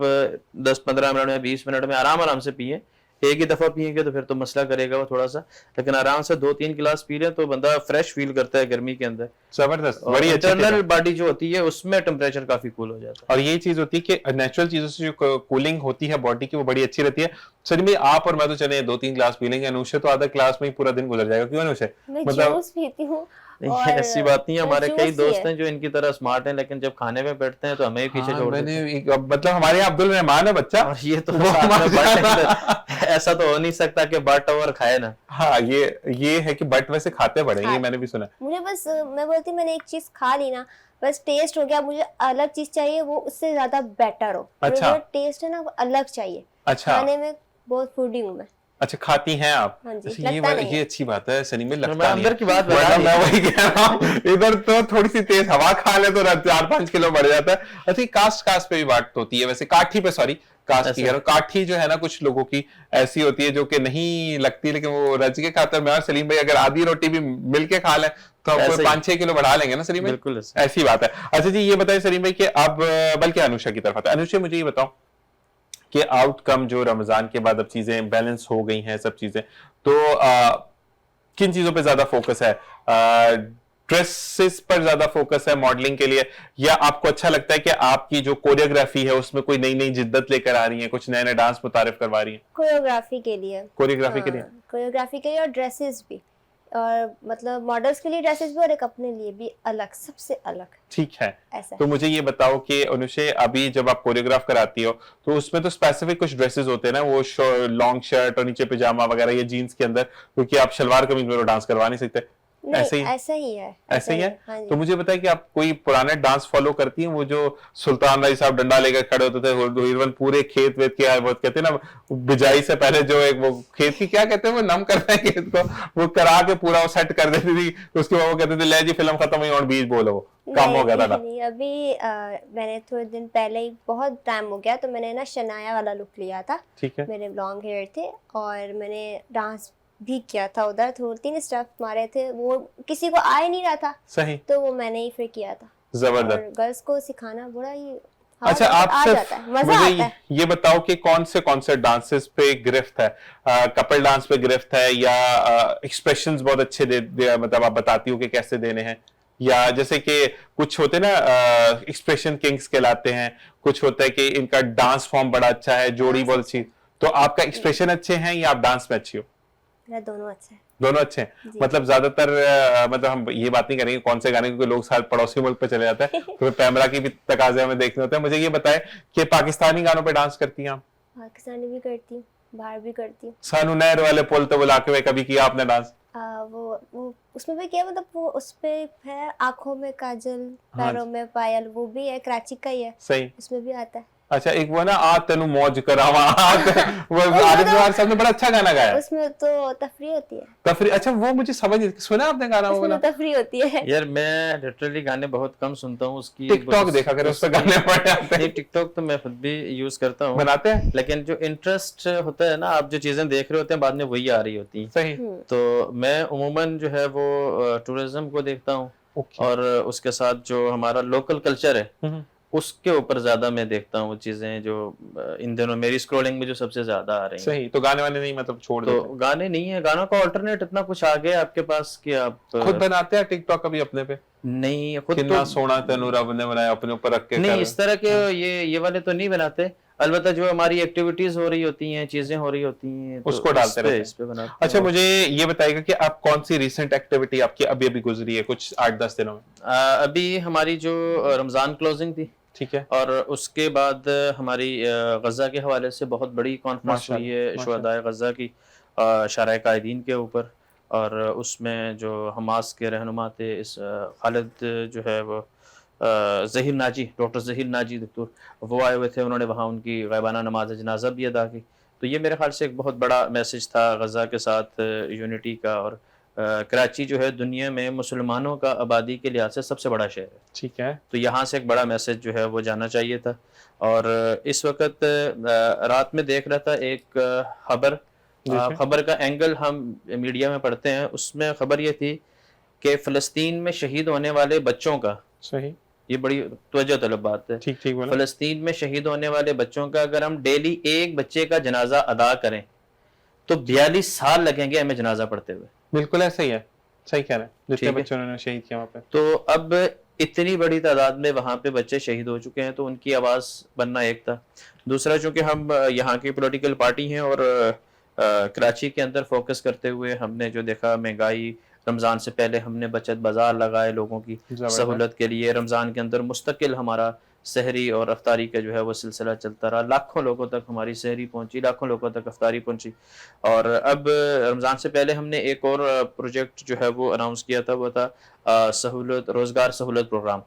Speaker 2: 10-15 मिनट में, 20 मिनट में आराम आराम से पिए। एक ही दफा पिएंगे तो फिर तो मसला करेगा वो थोड़ा सा, लेकिन आराम से 2-3 गिलास पी लें तो बंदा फ्रेश फील करता है गर्मी के अंदर।
Speaker 1: जबरदस्त,
Speaker 2: और
Speaker 1: बड़ी अच्छी चीज़
Speaker 2: इंटरनल
Speaker 1: है।
Speaker 2: बॉडी जो होती है उसमें टेम्परेचर काफी कूल हो जाता है।
Speaker 1: और ये चीज होती है कि नेचुरल चीजों से जो कूलिंग होती है बॉडी की वो बड़ी अच्छी रहती है। सच में आप और मैं तो चले 2-3 ग्लास पी लेंगे, अनुषे तो आधा ग्लास में ही पूरा दिन गुजर जाएगा। क्यों अनुषे?
Speaker 3: मैं
Speaker 1: मतलब
Speaker 3: जूस पीती हूँ।
Speaker 2: नहीं,
Speaker 3: और
Speaker 2: ऐसी बात नहीं है, हमारे
Speaker 3: जूस
Speaker 2: कई
Speaker 3: ही
Speaker 2: दोस्त
Speaker 3: है।
Speaker 2: हैं जो इनकी तरह स्मार्ट हैं, लेकिन जब खाने में बैठते हैं तो हमें ही पीछे
Speaker 1: हाँ,
Speaker 2: छोड़
Speaker 1: मैंने
Speaker 2: देते हैं।
Speaker 1: मतलब हमारे यहाँ अब्दुल रहमान है बच्चा।
Speaker 2: और ये तो
Speaker 1: वो
Speaker 2: साथ में
Speaker 1: मजा-
Speaker 2: बट है, ऐसा तो हो नहीं सकता कि बट और खाए ना।
Speaker 1: हाँ ये है कि बट वैसे खाते बड़े हैं, ये मैंने भी सुना है।
Speaker 3: मुझे बस मैं बोलती मैंने एक चीज खा ली ना, बस टेस्ट हो गया, मुझे अलग चीज चाहिए वो उससे ज्यादा बेटर हो।
Speaker 1: अच्छा।
Speaker 3: मुझे जो टेस्ट है ना वो अलग चाहिए।
Speaker 1: अच्छा।
Speaker 3: खाने में बहुत फूडी हूँ मैं।
Speaker 1: अच्छा, खाती हैं आप?
Speaker 3: हाँ जी,
Speaker 1: अच्छा,
Speaker 3: लगता नहीं
Speaker 1: ये
Speaker 3: है।
Speaker 1: अच्छी बात है सनी में, लगता
Speaker 2: मैं
Speaker 1: नहीं
Speaker 2: अंदर
Speaker 1: है।
Speaker 2: की बात बता
Speaker 1: वरना
Speaker 2: रही
Speaker 1: मैं
Speaker 2: हूँ।
Speaker 1: वही कह रहा हूँ, इधर तो थोड़ी सी तेज हवा खा ले तो 4-5 किलो बढ़ जाता है। अच्छा, कास्ट पे भी बात होती है वैसे, काठी पे, सॉरी कास्ट की कह रहा हूं। काठी जो है ना कुछ लोगों की ऐसी होती है जो कि नहीं लगती, लेकिन वो रज के खातर मैं और सलीम भाई अगर आधी रोटी भी मिल के खा लें तो
Speaker 2: ऐसे
Speaker 1: आप
Speaker 2: ही।
Speaker 1: 5-6 किलो बढ़ा लेंगे ना सलीम भाई?
Speaker 2: बिल्कुल ऐसे।
Speaker 1: ऐसी बात है। अच्छा जी, ये बताइए सलीम भाई कि अब बल्कि अनुषा की तरफ आता है। अनुषा, मुझे ये बताओ कि आउटकम जो रमजान के बाद अब चीजें बैलेंस हो गई हैं सब चीजें, तो किन चीजों पे ज्यादा फोकस है? ड्रेसेस पर ज्यादा फोकस है मॉडलिंग के लिए, या आपको अच्छा लगता है कि आपकी जो कोरियोग्राफी है उसमें कोई नई नई जिद्दत लेकर आ रही है, कुछ नए नए डांस मुतारिफ करवा रही है?
Speaker 3: कोरियोग्राफी के लिए।
Speaker 1: कोरियोग्राफी के लिए।
Speaker 3: कोरियोग्राफी के लिए और ड्रेसेस भी, और मतलब मॉडल्स के लिए ड्रेसेस भी और एक अपने लिए भी अलग, सबसे अलग
Speaker 1: ठीक है।
Speaker 3: ऐसा।
Speaker 1: तो मुझे ये बताओ कि अनुषे, अभी जब आप कोरियोग्राफ कराती हो तो उसमें तो स्पेसिफिक कुछ ड्रेसेस होते हैं ना, वो लॉन्ग शर्ट और नीचे पजामा वगैरह, ये जीन्स के अंदर, क्योंकि आप शलवार कमीज में तो डांस करवा नहीं सकते। ऐसे ही
Speaker 3: ऐसा ही है।
Speaker 1: ऐसे ही है।
Speaker 3: हाँ जी।
Speaker 1: तो मुझे बताइए कि आप कोई पुराने डांस फॉलो करती हैं? वो जो सुल्तान राय साहब डंडा लेकर खड़े होते थे, हीरवन पूरे खेत वेत के, बहुत कहते हैं ना बिजाई से पहले जो एक वो खेत की क्या कहते हैं, वो नम करते हैं खेत को, वो करा के पूरा वो सेट कर देती थी, उसके बाद वो कहते थे ले जी फिल्म खत्म हुई और बीज बोलो, काम हो गया था।
Speaker 3: नहीं, अभी मैंने थोड़े दिन पहले ही, बहुत टाइम हो गया, तो मैंने ना शनाया वाला लुक लिया था।
Speaker 1: ठीक है।
Speaker 3: मेरे लॉन्ग हेयर थे और मैंने डांस भी किया था उधर, 2-3 स्टेप मारे थे, वो किसी को आ ही नहीं रहा था,
Speaker 1: सही।
Speaker 3: तो वो मैंने ही फिर किया था।
Speaker 1: जबरदस्त।
Speaker 3: और गर्ल्स को सिखाना बड़ा ही
Speaker 1: अच्छा, आप
Speaker 3: आ
Speaker 1: सिर्फ
Speaker 3: जाता है, मजा
Speaker 1: मुझे
Speaker 3: आता है।
Speaker 1: ये बताओ कि कौन से डांसेस पे गिरफ्त है? कपल डांस पे गिरफ्त है, या एक्सप्रेशंस बहुत अच्छे मतलब आप बताती हो कि कैसे देने हैं, या जैसे कि कुछ होते हैं ना एक्सप्रेशन किंग्स कहलाते हैं, कुछ होता है कि इनका डांस फॉर्म बड़ा अच्छा है, जोड़ी बहुत अच्छी, तो आपका एक्सप्रेशन अच्छे हैं या आप डांस में अच्छी हो?
Speaker 3: मेरा दोनों अच्छा है।
Speaker 1: दोनों अच्छे हैं।
Speaker 3: जी।
Speaker 1: मतलब ज्यादातर मतलब हम ये बात नहीं करेंगे कौन से गाने, क्योंकि लोग साथ पड़ोसी मुल्क पे चले जाते हैं तो कैमरा की भी तकाजे हमें देखने होते हैं। मुझे ये बताएं कि पाकिस्तानी गानों पे डांस करती हैं आप?
Speaker 3: पाकिस्तानी भी करती हूँ, बाहर भी करती हूँ।
Speaker 1: सानू नहर वाले पुल तो बुला के कभी किया आपने डांस?
Speaker 3: वो उसमें भी किया, मतलब वो उसपे है आंखों में काजल,
Speaker 1: हाँ
Speaker 3: पैरों में पायल, वो भी है, कराची का ही है,
Speaker 1: सही।
Speaker 3: उसमें भी आता है।
Speaker 1: अच्छा, एक वो ना आ तेनू मौज करावा, वो आरिफ जवाहर साहब ने बड़ा अच्छा गाना गाया।
Speaker 3: उसमें तो तफरी होती है।
Speaker 1: तफरी, अच्छा वो मुझे समझ नहीं, सुना आपने गाना वो
Speaker 3: उसमें
Speaker 1: वाला?
Speaker 3: तो तफरी होती है।
Speaker 2: यार मैं लिटरली गाने बहुत कम सुनता हूँ, उसकी
Speaker 1: टिकटॉक देखा करे, उस पे गाने पड़ जाते हैं।
Speaker 2: टिकटॉक तो मैं खुद भी यूज करता हूँ,
Speaker 1: बनाते हैं।
Speaker 2: लेकिन जो इंटरेस्ट होता है ना, आप जो चीजें देख रहे होते हैं बाद में वही आ रही होती हैं।
Speaker 1: सही।
Speaker 2: तो मैं उमूमन जो है वो टूरिज्म को देखता हूँ,
Speaker 1: ओके।
Speaker 2: और उसके साथ जो हमारा लोकल कल्चर है
Speaker 1: हम्म।
Speaker 2: उसके ऊपर ज्यादा मैं देखता हूँ वो चीजें जो इन दिनों मेरी स्क्रॉलिंग में जो सबसे ज्यादा आ रही हैं।
Speaker 1: सही। तो गाने वाने नहीं, मतलब छोड़
Speaker 2: तो
Speaker 1: देते?
Speaker 2: गाने नहीं है, गानों का ऑल्टरनेट इतना कुछ आ गया आपके पास कि आप
Speaker 1: खुद बनाते हैं टिकटॉक कभी अपने पे?
Speaker 2: नहीं, खुद
Speaker 1: कितना
Speaker 2: तो
Speaker 1: सोना तेनू रब ने बनाया अपने ऊपर रख के
Speaker 2: नहीं,
Speaker 1: कर।
Speaker 2: इस तरह के ये वाले तो नहीं बनाते। अलबत्ता जो हमारी एक्टिविटीज हो रही होती हैं, चीजें हो रही होती हैं, तो
Speaker 1: उसको डालते रहते हैं।
Speaker 2: इस पे बनाते हैं।
Speaker 1: अच्छा, मुझे ये बताइएगा कि आप कौन सी रिसेंट एक्टिविटी आपकी अभी अभी गुजरी है कुछ 8-10 दिनों में?
Speaker 2: अभी हमारी जो रमजान क्लोजिंग थी,
Speaker 1: ठीक है।
Speaker 2: और उसके बाद हमारी गजा के हवाले से बहुत बड़ी कॉन्फ्रेंस हुई है
Speaker 1: माशाल्लाह।
Speaker 2: शुहदाए गजा की, शरह कायदीन के ऊपर। और उसमें जो हमास के रहनुमा थे, इस खालिद जो है वो ज़हीर नाजी, डॉक्टर ज़हीर नाजी दक्तूर, वो आए हुए थे। उन्होंने वहाँ उनकी ग़ैबाना नमाज जनाजा भी अदा की। तो ये मेरे ख्याल से एक बहुत बड़ा मैसेज था गजा के साथ यूनिटी का। और कराची जो है दुनिया में मुसलमानों का आबादी के लिहाज से सबसे बड़ा शहर है,
Speaker 1: ठीक है।
Speaker 2: तो यहाँ से एक बड़ा मैसेज जो है वो जाना चाहिए था। और इस वक्त रात में देख रहा था एक खबर का एंगल हम मीडिया में पढ़ते हैं, उसमें खबर ये थी कि फ़लस्तीन में शहीद होने वाले बच्चों का,
Speaker 1: सही,
Speaker 2: ये बड़ी तवज्जो तलब बात है,
Speaker 1: ठीक ठीक बोला।
Speaker 2: फ़लस्तीन में शहीद होने वाले बच्चों का अगर हम डेली एक बच्चे का जनाजा अदा करें तो 42 साल लगेंगे हमें जनाजा पढ़ते हुए।
Speaker 1: बिल्कुल ऐसा ही है, सही कह रहे हैं, जितने
Speaker 2: ठीक है।
Speaker 1: बच्चों ने शहीद किया वहाँ पे।
Speaker 2: तो अब इतनी बड़ी तादाद में वहाँ पे बच्चे शहीद हो चुके हैं, तो उनकी आवाज़ बनना एक था। दूसरा, चूँकि हम यहाँ की पॉलिटिकल पार्टी हैं और कराची के अंदर फोकस करते हुए हमने जो देखा, महंगाई, रमज़ान से पहले हमने बचत बाज़ार लगाए लोगों की
Speaker 1: जबरदस्त।
Speaker 2: सहूलत के लिए। रमज़ान के अंदर मुस्तकिल हमारा सहरी और अफ्तारी का जो है वो सिलसिला चलता रहा। लाखों लोगों तक हमारी सहरी पहुंची, लाखों लोगों तक अफ्तारी पहुंची। और अब रमज़ान से पहले हमने एक और प्रोजेक्ट जो है वो अनाउंस किया था, वो था सहूलत, रोज़गार सहूलत प्रोग्राम।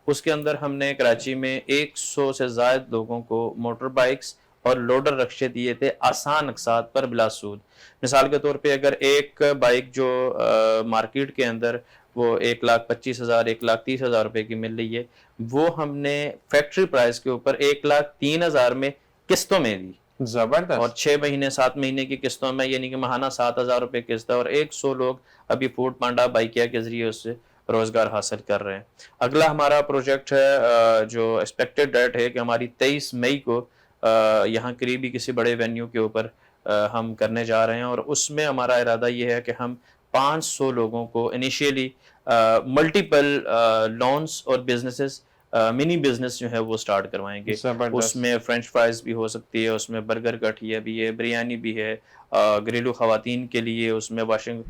Speaker 2: उसके अंदर हमने कराची में 100 से ज़ायद लोगों को मोटर बाइक्स और लोडर रक्शे दिए थे आसान अक़सात पर बिला सूद। मिसाल के तौर पे अगर एक बाइक जो मार्केट के अंदर वो 1,25,000 1,30,000 रुपए की मिल रही है, वो हमने फैक्ट्री प्राइस के ऊपर 1,03,000 में किस्तों में दी।
Speaker 1: जबरदस्त।
Speaker 2: और 6 महीने 7 महीने की किस्तों में, यानी कि महाना 7,000 रुपए किस्त है। और 100 लोग अभी फूड पांडा बाइकिया के जरिए उससे रोजगार हासिल कर रहे हैं। अगला हमारा प्रोजेक्ट है जो एक्सपेक्टेड डेट है कि हमारी 23 मई को यहाँ करीबी किसी बड़े वेन्यू के ऊपर हम करने जा रहे हैं। और उसमें हमारा इरादा ये है कि हम 500 लोगों को इनिशियली मल्टीपल लोन्स और बिजनेसेस, मिनी बिजनेस जो है वो स्टार्ट करवाएंगे। उसमें फ्रेंच फ्राइज भी हो सकती है, उसमें बर्गर कटिया भी है, बिरयानी भी है, घरेलू खवातीन के लिए उसमें वाशिंग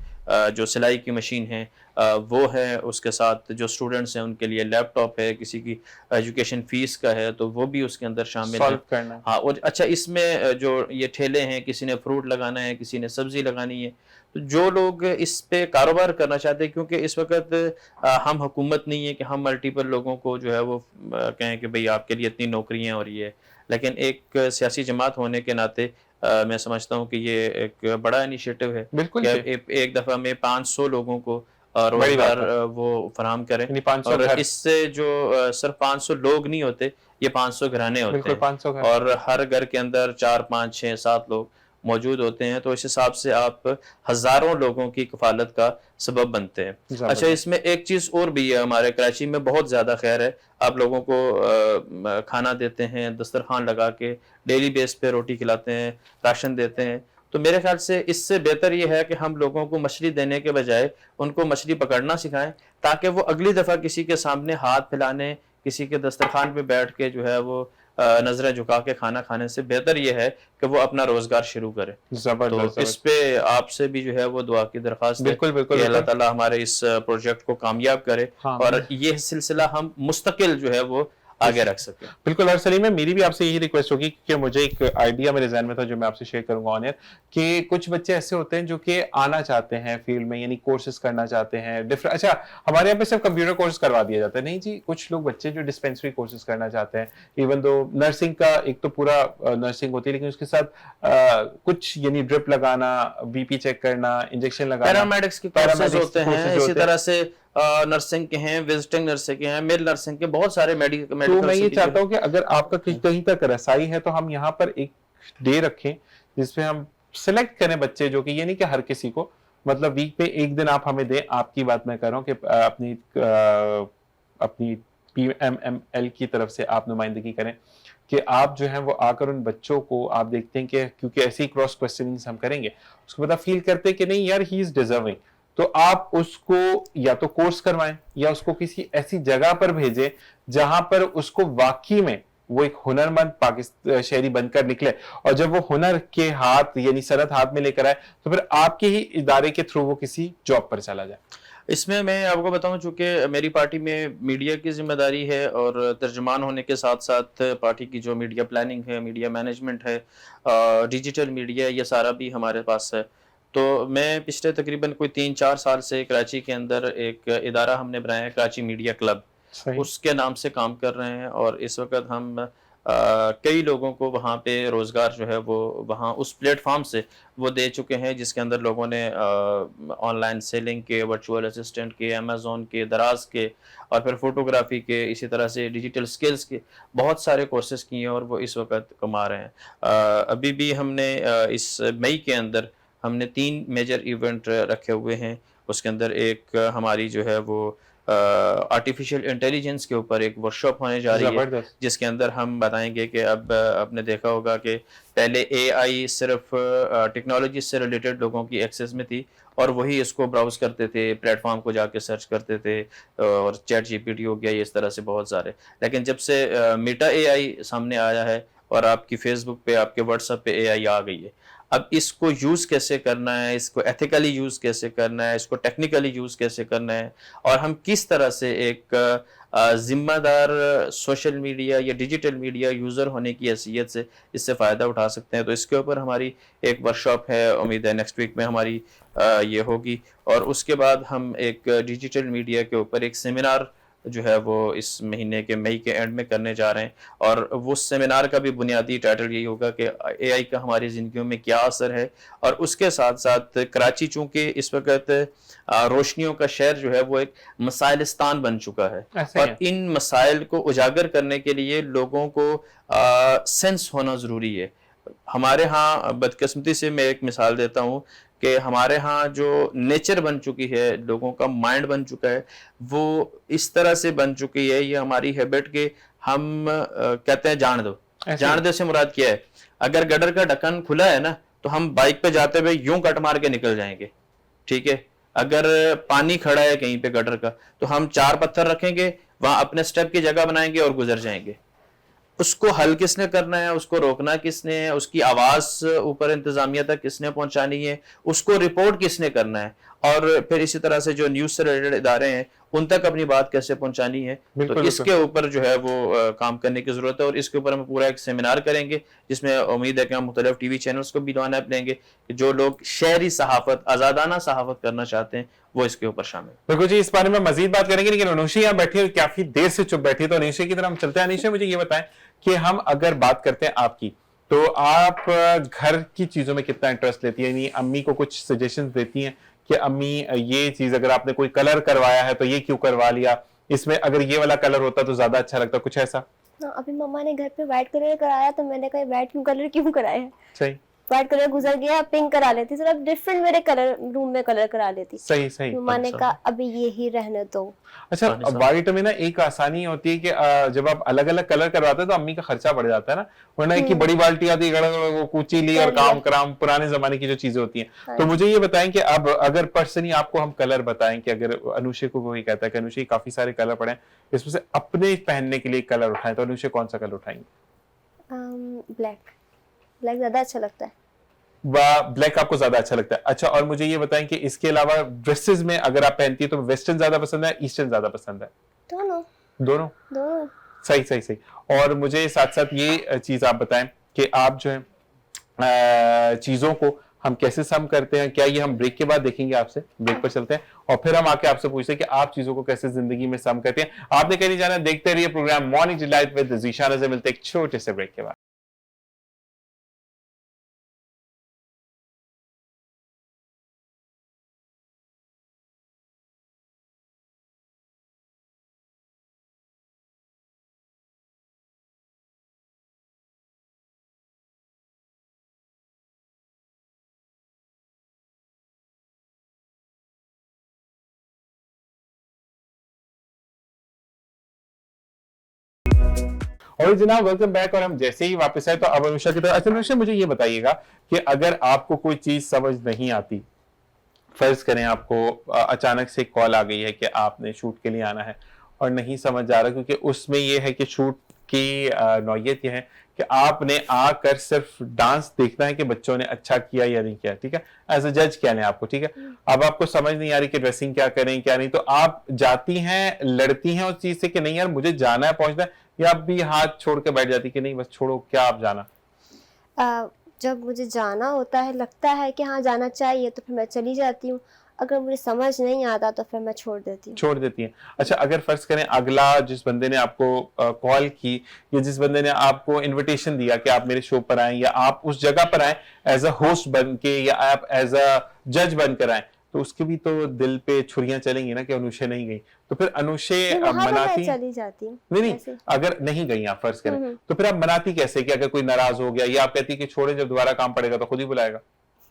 Speaker 2: जो सिलाई की मशीन है वो है, उसके साथ जो स्टूडेंट्स हैं उनके लिए लैपटॉप है, किसी की एजुकेशन फीस का है तो वो भी उसके अंदर शामिल है। हाँ, और अच्छा, इसमें जो ये ठेले हैं, किसी ने फ्रूट लगाना है, किसी ने सब्जी लगानी है, तो जो लोग इस पे कारोबार करना चाहते हैं, क्योंकि इस वक्त हम हुकूमत नहीं है कि हम मल्टीपल लोगों को जो है वो कहें कि भाई आपके लिए इतनी नौकरियां हो रही है, लेकिन एक सियासी जमात होने के नाते मैं समझता हूँ कि ये एक बड़ा इनिशिएटिव है।
Speaker 1: बिल्कुल,
Speaker 2: एक दफ़ा में 500 लोगों को रोजगार वो फराहम करें। और इससे जो सिर्फ 500 लोग नहीं होते, ये 500 घराने होते हैं, 500 और हर घर के अंदर 4, 5, 6, 7 लोग मौजूद होते हैं। तो इस हिसाब से आप हजारों लोगों की कफालत का सबब बनते हैं। अच्छा, इसमें एक चीज़ और भी है, हमारे कराची में बहुत ज़्यादा खैर है, आप लोगों को खाना देते हैं, दस्तरखान लगा के डेली बेस पे रोटी खिलाते हैं, राशन देते हैं। तो मेरे ख्याल से इससे बेहतर ये है कि हम लोगों को मछली देने के बजाय उनको मछली पकड़ना सिखाएं, ताकि वो अगली दफ़ा किसी के सामने हाथ फैलाने, किसी के दस्तरखान पे बैठ के जो है वो नजरें झुका के खाना खाने से बेहतर ये है कि वो अपना रोजगार शुरू करे। तो इस पे आपसे भी जो है वो दुआ की दरख्वास्त है कि अल्लाह ताला हमारे इस प्रोजेक्ट को कामयाब करे। हाँ, और ये सिलसिला हम मुस्तकिल जो है वो आगे रख सके।
Speaker 1: बिल्कुल। और सलीम, मेरी भी आपसे यही रिक्वेस्ट होगी कि मुझे एक आइडिया मेरे जहन में था जो मैं आपसे शेयर करूंगा ऑन एयर, कि कुछ बच्चे ऐसे होते हैं जो कि आना चाहते हैं फील्ड में, यानी कोर्सेज करना चाहते हैं डिफरेंट। अच्छा, हमारे यहाँ पे सिर्फ कंप्यूटर कोर्स करवा दिया जाता है, नहीं जी, कुछ लोग बच्चे जो डिस्पेंसरी कोर्सेज करना चाहते हैं, इवन दो नर्सिंग का एक तो पूरा नर्सिंग होती है, लेकिन उसके साथ कुछ यानी ड्रिप लगाना, बीपी चेक करना, इंजेक्शन लगाना,
Speaker 2: पैरामेडिक्स के कोर्सेज होते हैं। इसी तरह से नर्सिंग के हैं, विजिटिंग नर्सिंग के हैं, मेल नर्सिंग के बहुत सारे मेडिकल।
Speaker 1: तो मैं ये चाहता हूँ कि अगर आपका कहीं तक रसाई है तो हम यहाँ पर एक डे रखें जिसमें हम सिलेक्ट करें बच्चे, जो कि ये नहीं कि हर किसी को, मतलब वीक पे एक दिन आप हमें दें। आपकी बात मैं कर रहा हूँ कि अपनी PMML की तरफ से आप नुमाइंदगी करें कि आप जो है वो आकर उन बच्चों को आप देखते हैं कि क्योंकि ऐसी क्रॉस क्वेश्चनिंग हम करेंगे, उसको पता फील करते हैं कि नहीं यार ही इज डिजर्विंग, तो आप उसको या तो कोर्स करवाएं या उसको किसी ऐसी जगह पर भेजें जहां पर उसको वाकई में वो एक हुनरमंद पाकिस्तान शहरी बनकर निकले, और जब वो हुनर के हाथ यानी सनत हाथ में लेकर आए, तो फिर आपके ही इदारे के थ्रू वो किसी जॉब पर चला जाए?
Speaker 2: इसमें मैं आपको बताऊं, चूंकि मेरी पार्टी में मीडिया की जिम्मेदारी है और तर्जुमान होने के साथ साथ पार्टी की जो मीडिया प्लानिंग है, मीडिया मैनेजमेंट है, डिजिटल मीडिया, ये सारा भी हमारे पास है। तो मैं पिछले तकरीबन कोई 3-4 साल से कराची के अंदर एक इदारा हमने बनाया है, कराची मीडिया क्लब,
Speaker 1: सही।
Speaker 2: उसके नाम से काम कर रहे हैं। और इस वक्त हम कई लोगों को वहाँ पे रोज़गार जो है वो वहाँ उस प्लेटफॉर्म से वो दे चुके हैं, जिसके अंदर लोगों ने ऑनलाइन सेलिंग के, वर्चुअल असिस्टेंट के, अमेज़ॉन के, दराज के, और फिर फोटोग्राफी के, इसी तरह से डिजिटल स्किल्स के बहुत सारे कोर्सेज किए हैं और वो इस वक्त कमा रहे हैं। अभी भी हमने इस मई के अंदर हमने 3 मेजर इवेंट रखे हुए हैं। उसके अंदर एक हमारी जो है वो आर्टिफिशियल इंटेलिजेंस के ऊपर एक वर्कशॉप होने जा रही है,
Speaker 1: जबरदस्त।
Speaker 2: जिसके अंदर हम बताएंगे कि अब आपने देखा होगा कि पहले एआई सिर्फ टेक्नोलॉजी से रिलेटेड लोगों की एक्सेस में थी और वही इसको ब्राउज करते थे, प्लेटफॉर्म को जाके सर्च करते थे, और चैट जीपीटी हो गया, इस तरह से बहुत सारे। लेकिन जब से मेटा एआई सामने आया है और आपकी फेसबुक पे, आपके व्हाट्सएप पे एआई आ गई है, अब इसको यूज़ कैसे करना है, इसको एथिकली यूज़ कैसे करना है, इसको टेक्निकली यूज़ कैसे करना है, और हम किस तरह से एक जिम्मेदार सोशल मीडिया या डिजिटल मीडिया यूज़र होने की हैसियत से इससे फ़ायदा उठा सकते हैं। तो इसके ऊपर हमारी एक वर्कशॉप है, उम्मीद है नेक्स्ट वीक में हमारी ये होगी। और उसके बाद हम एक डिजिटल मीडिया के ऊपर एक सेमिनार जो है वो इस महीने के मई के एंड में करने जा रहे हैं, और वो सेमिनार का भी बुनियादी टाइटल यही होगा कि एआई का हमारी ज़िंदगियों में क्या असर है। और उसके साथ साथ कराची चूँकि इस वक्त रोशनियों का शहर जो है वो एक मसाइलिस्तान बन चुका है,
Speaker 1: ऐसे
Speaker 2: और
Speaker 1: है।
Speaker 2: इन मसाइल को उजागर करने के लिए लोगों को सेंस होना ज़रूरी है। हमारे यहाँ बदकिस्मती से मैं एक मिसाल देता हूँ कि हमारे यहाँ जो नेचर बन चुकी है, लोगों का माइंड बन चुका है, वो इस तरह से बन चुकी है, ये हमारी हैबिट के हम कहते हैं जान दो।
Speaker 1: ऐसे
Speaker 2: जान दो से मुराद क्या है? अगर गटर का ढक्कन खुला है ना, तो हम बाइक पे जाते हुए यूं कट मार के निकल जाएंगे, ठीक है। अगर पानी खड़ा है कहीं पे गटर का, तो हम 4 पत्थर रखेंगे, वहां अपने स्टेप की जगह बनाएंगे और गुजर जाएंगे। उसको हल किसने करना है, उसको रोकना किसने है, उसकी आवाज ऊपर इंतजामिया तक किसने पहुंचानी है, उसको रिपोर्ट किसने करना है, और फिर इसी तरह से जो न्यूज से रिलेटेड इदारे हैं उन तक अपनी बात कैसे पहुंचानी है। तो इसके ऊपर जो है वो काम करने की जरूरत है, और इसके ऊपर हम पूरा एक सेमिनार करेंगे, जिसमें उम्मीद है कि हम मुख्तलिफ टीवी चैनल्स को भी लाइनअप लेंगे कि जो लोग शहरी सहाफत, आजादाना सहाफत करना चाहते हैं, वो इसके ऊपर शामिल।
Speaker 1: बिल्कुल जी, इस बारे में मजीद बात करेंगे, लेकिन अनुषी यहाँ बैठी है, काफी देर से चुप बैठी है, तो अनीशा की तरफ हम चलते हैं। अनीशा, मुझे ये बताएं कि हम अगर बात करते हैं आपकी, तो आप घर की चीजों में कितना इंटरेस्ट लेती है? यानी अम्मी को कुछ सजेशंस देती हैं कि अम्मी ये चीज अगर आपने कोई कलर करवाया है तो ये क्यों करवा लिया, इसमें अगर ये वाला कलर होता तो ज्यादा अच्छा लगता, कुछ ऐसा?
Speaker 3: अभी मम्मा ने घर पे व्हाइट कलर कराया तो मैंने कहा व्हाइट कलर क्यों कराया है,
Speaker 1: सही।
Speaker 3: व्हाइट कलर गुजर गया, पिंक करा लेती, सिर्फ डिफरेंट मेरे कलर रूम में कलर करा लेती।
Speaker 1: सही सही।
Speaker 3: मम्मा ने कहा अभी यही रहने दो।
Speaker 1: अच्छा, व्हाइट में ना एक आसानी होती है कि जब आप अलग अलग कलर करवाते हैं तो अम्मी का खर्चा बढ़ जाता है ना, वरना एक बड़ी बाल्टी आती है, वो कूची ली और काम कराम, पुराने जमाने की जो चीजें होती हैं। तो मुझे ये बताएं कि अब अगर पर्सनली आपको हम कलर बताएं कि अगर अनुषे को कोई कहता है कि अनुषे काफी सारे कलर पड़े हैं, इसमें से अपने पहनने के लिए कलर उठाएं, तो अनुषे कौन सा कलर उठाएंगे?
Speaker 3: ब्लैक, ब्लैक ज्यादा अच्छा लगता है।
Speaker 1: ब्लैक आपको ज्यादा अच्छा लगता है? अच्छा, और मुझे ये बताएं कि इसके अलावा ड्रेसेस में अगर आप पहनती है तो वेस्टर्न ज्यादा पसंद है, ईस्टर्न ज्यादा पसंद है?
Speaker 3: दोनों।
Speaker 1: दोनों?
Speaker 3: दोनों।
Speaker 1: सही सही सही। और मुझे साथ साथ ये चीज आप बताएं कि आप जो है चीजों को हम कैसे सम करते हैं, क्या ये हम ब्रेक के बाद देखेंगे? आपसे ब्रेक पर चलते हैं और फिर हम आके आपसे पूछते हैं कि आप चीजों को कैसे जिंदगी में सम करते हैं। आपने कहीं नहीं जाना, देखते रहिए program morning delight with Zeeshan. से मिलते हैं एक छोटे से ब्रेक के बाद। और जनाब, वेलकम बैक। और हम जैसे ही वापस आए तो अब अनुषा की तरफ। अच्छा अनुषा, मुझे ये बताइएगा कि अगर आपको कोई चीज समझ नहीं आती, फर्ज करें आपको अचानक से कॉल आ गई है कि आपने शूट के लिए आना है और नहीं समझ आ रहा, क्योंकि उसमें ये है कि शूट की नौयत यह है कि आपने आकर सिर्फ डांस देखना है कि बच्चों ने अच्छा किया या नहीं किया, ठीक है, एज अ जज क्या लें आपको, ठीक है। अब आपको समझ नहीं आ रही कि ड्रेसिंग क्या करें क्या नहीं, तो आप जाती हैं, लड़ती हैं उस चीज से कि नहीं यार मुझे जाना है, पहुंचना है, या आप भी हाथ छोड़ के बैठ जाती कि नहीं बस छोड़ो, क्या आप जाना?
Speaker 3: जब मुझे जाना होता है, लगता है कि हाँ जाना चाहिए, तो फिर मैं चली जाती हूँ। अगर मुझे समझ नहीं आता तो फिर मैं छोड़ देती हूँ।
Speaker 1: छोड़ देती हैं। अच्छा, अगर फर्ज करें अगला जिस बंदे ने आपको कॉल की या जिस बंदे ने आपको इनविटेशन दिया कि आप मेरे शो पर आएं या आप उस जगह पर आएं एज अ होस्ट बन के या आप एज अ जज बनकर आएं, तो उसके भी तो दिल पे छुरियां चलेंगी ना कि अनुषे नहीं गई, तो फिर अनुषे
Speaker 3: फिर वहां पर मैं
Speaker 1: मनाती?
Speaker 3: चली जाती हूँ
Speaker 1: नहीं
Speaker 3: ऐसे।
Speaker 1: अगर नहीं गई आप फर्ज करें, तो फिर आप मनाती कैसे कि अगर कोई नाराज हो गया, या आप कहती कि छोड़े जब दोबारा काम पड़ेगा तो खुद ही बुलाएगा?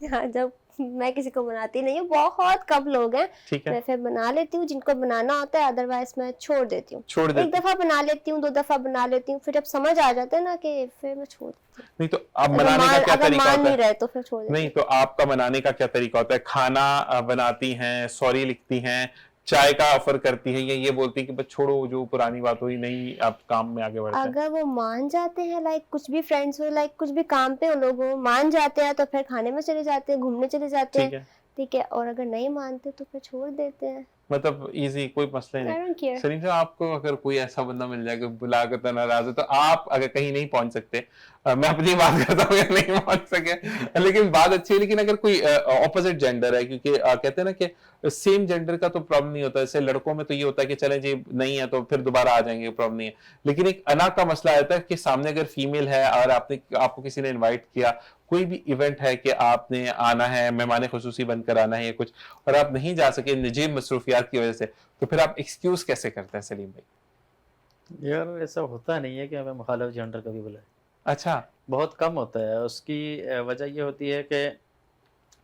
Speaker 3: हाँ, जब मैं किसी को मनाती नहीं हूँ, बहुत कम लोग हैं,
Speaker 1: ठीक है,
Speaker 3: मैं फिर बना लेती हूँ जिनको बनाना होता है, अदरवाइज मैं छोड़ देती हूँ।
Speaker 1: छोड़
Speaker 3: एक
Speaker 1: देती।
Speaker 3: दफा बना लेती हूँ, 2 दफा बना लेती हूँ, फिर जब समझ आ जाता है ना कि फिर मैं छोड़ देती हूँ।
Speaker 1: नहीं तो अब मनाने का क्या
Speaker 3: अगर
Speaker 1: तरीका
Speaker 3: मान
Speaker 1: होता
Speaker 3: नहीं
Speaker 1: है?
Speaker 3: रहे तो फिर छोड़ देती
Speaker 1: नहीं
Speaker 3: हूँ।
Speaker 1: तो आपका मनाने का क्या तरीका होता है? खाना बनाती हैं, सॉरी लिखती हैं, चाय का ऑफर करती हैं, या ये बोलती हैं कि बस छोड़ो जो पुरानी बात हुई, नहीं आप काम में आगे बढ़ते हैं?
Speaker 3: अगर वो मान जाते हैं, लाइक कुछ भी फ्रेंड्स हो, लाइक कुछ भी काम पे उन लोग हो, मान जाते हैं तो फिर खाने में चले जाते हैं, घूमने चले जाते
Speaker 1: ठीक
Speaker 3: हैं,
Speaker 1: है,
Speaker 3: ठीक है। और अगर नहीं मानते तो फिर छोड़ देते हैं।
Speaker 1: मतलब इजी, कोई मसला ही
Speaker 3: आई
Speaker 1: नहीं।
Speaker 3: Don't care.
Speaker 1: सलीम साहब, आपको अगर कोई ऐसा बंदा मिल जाए कि बुला कर तो नाराज है, तो आप अगर कहीं नहीं पहुंच सकते, मैं अपनी बात करता हूँ, नहीं पहुंच सके, लेकिन बात अच्छी है, लेकिन अगर कोई ऑपोजिट जेंडर है, क्योंकि कहते हैं ना कि सेम जेंडर का तो प्रॉब्लम नहीं होता, जैसे लड़कों में तो ये होता है कि चले जी नहीं है तो फिर दोबारा आ जाएंगे, प्रॉब्लम नहीं है, लेकिन एक अना का मसला आता है कि सामने अगर फीमेल है और आपको किसी ने इन्वाइट किया, कोई भी इवेंट है कि आपने आना है, मेहमान खुसूसी बनकर आना है या कुछ, और आप नहीं जा सके निजी मसरूफियात की वजह से, तो फिर आप एक्सक्यूज कैसे करते हैं सलीम भाई?
Speaker 2: यार ऐसा होता नहीं है कि हमें मुखालिफ जेंडर कभी बुलाए,
Speaker 1: अच्छा,
Speaker 2: बहुत कम होता है। उसकी वजह ये होती है कि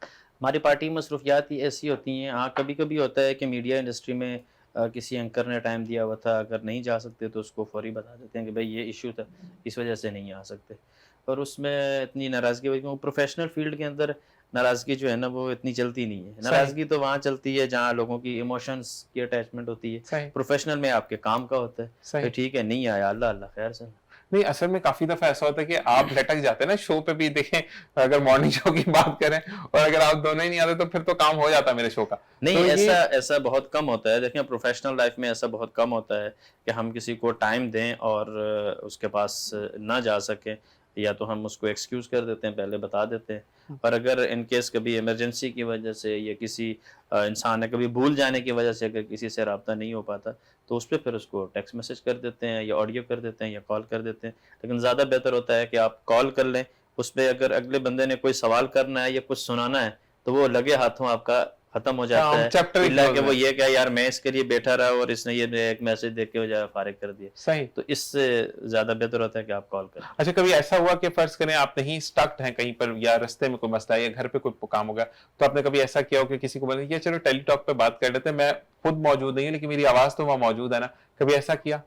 Speaker 2: हमारी पार्टी में मसरूफियात ही ऐसी होती हैं। हाँ, कभी कभी होता है कि मीडिया इंडस्ट्री में किसी एंकर ने टाइम दिया हुआ था, अगर नहीं जा सकते तो उसको फौरी बता देते हैं कि भाई ये इशू था, इस वजह से नहीं आ सकते। और उसमें इतनी नाराज़गी हुई, क्योंकि प्रोफेशनल फील्ड के अंदर नाराज़गी जो है ना वो इतनी चलती नहीं है। नाराज़गी तो वहाँ चलती है जहाँ लोगों की इमोशंस की अटैचमेंट होती है।
Speaker 1: सही
Speaker 2: प्रोफेशनल में आपके काम का होता है,
Speaker 1: सही।
Speaker 2: भाई ठीक है नहीं आया, अल्लाह अल्लाह खैर से।
Speaker 1: नहीं, असल में काफी दफा ऐसा होता है कि आप लटक जाते हैं ना शो पे भी, देखें अगर मॉर्निंग शो की बात करें और अगर आप दोनों ही नहीं आते तो फिर तो काम हो जाता है मेरे शो का।
Speaker 2: नहीं,
Speaker 1: तो
Speaker 2: ऐसा
Speaker 1: ये
Speaker 2: ऐसा बहुत कम होता है। देखें प्रोफेशनल लाइफ में ऐसा बहुत कम होता है कि हम किसी को टाइम दें और उसके पास ना जा सकें, या तो हम उसको एक्सक्यूज़ कर देते हैं, पहले बता देते हैं। और अगर इन केस कभी इमरजेंसी की वजह से या किसी इंसान ने कभी भूल जाने की वजह से अगर किसी से रब्ता नहीं हो पाता, तो उस पे फिर उसको टेक्स्ट मैसेज कर देते हैं या ऑडियो कर देते हैं या कॉल कर देते हैं। लेकिन ज़्यादा बेहतर होता है कि आप कॉल कर लें, उस पे अगर अगले बंदे ने कोई सवाल करना है या कुछ सुनाना है, तो वो लगे हाथों आपका खत्म हो जाता
Speaker 1: काम
Speaker 2: है।
Speaker 1: चैप्टर ही
Speaker 2: इल्ला
Speaker 1: क्लोज
Speaker 2: कि वो
Speaker 1: है।
Speaker 2: ये क्या यार मैं इसके लिए बैठा रहा और इसने ये एक मैसेज देख के वो जा फारिग कर दिया।
Speaker 1: सही।
Speaker 2: तो इससे ज़्यादा बेहतर होता है कि आप कॉल करें।
Speaker 1: अच्छा, कभी ऐसा हुआ कि फर्ज करें आप नहीं स्टक्ड हैं कहीं पर, या रास्ते में कोई मसला है या घर पे कोई काम हो गया, तो आपने कभी ऐसा किया हो कि किसी को बोला ये चलो टेलीटॉक पे बात कर लेते हैं, मैं खुद मौजूद नहीं हूँ लेकिन मेरी आवाज तो वहां मौजूद है ना, कभी ऐसा किया?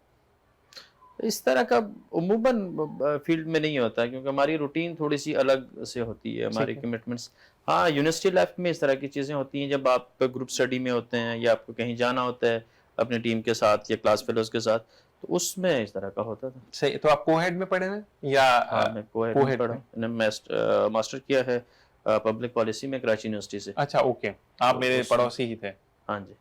Speaker 2: इस तरह का उमूमन फील्ड में नहीं होता, क्योंकि हमारी रूटीन थोड़ी सी अलग से होती है, हमारी
Speaker 1: ठीक है।
Speaker 2: कमिटमेंट्स। हाँ, यूनिवर्सिटी लाइफ में इस तरह की चीज़ें होती हैं, जब आप ग्रुप स्टडी में होते हैं या आपको कहीं जाना होता है अपनी टीम के साथ या क्लास फेलोज के साथ, तो उसमें इस तरह का होता था।
Speaker 1: सही। तो आप कोहेड में पढ़े हैं या
Speaker 2: हाँ, मैं कोहेड में
Speaker 1: कोहेड
Speaker 2: पढ़ा हूँ। मैंने मास्टर किया है पब्लिक पॉलिसी में कराची यूनिवर्सिटी से।
Speaker 1: अच्छा, ओके, आप
Speaker 2: तो
Speaker 1: मेरे
Speaker 2: उसमें-
Speaker 1: पड़ोसी ही थे।
Speaker 2: हाँ जी।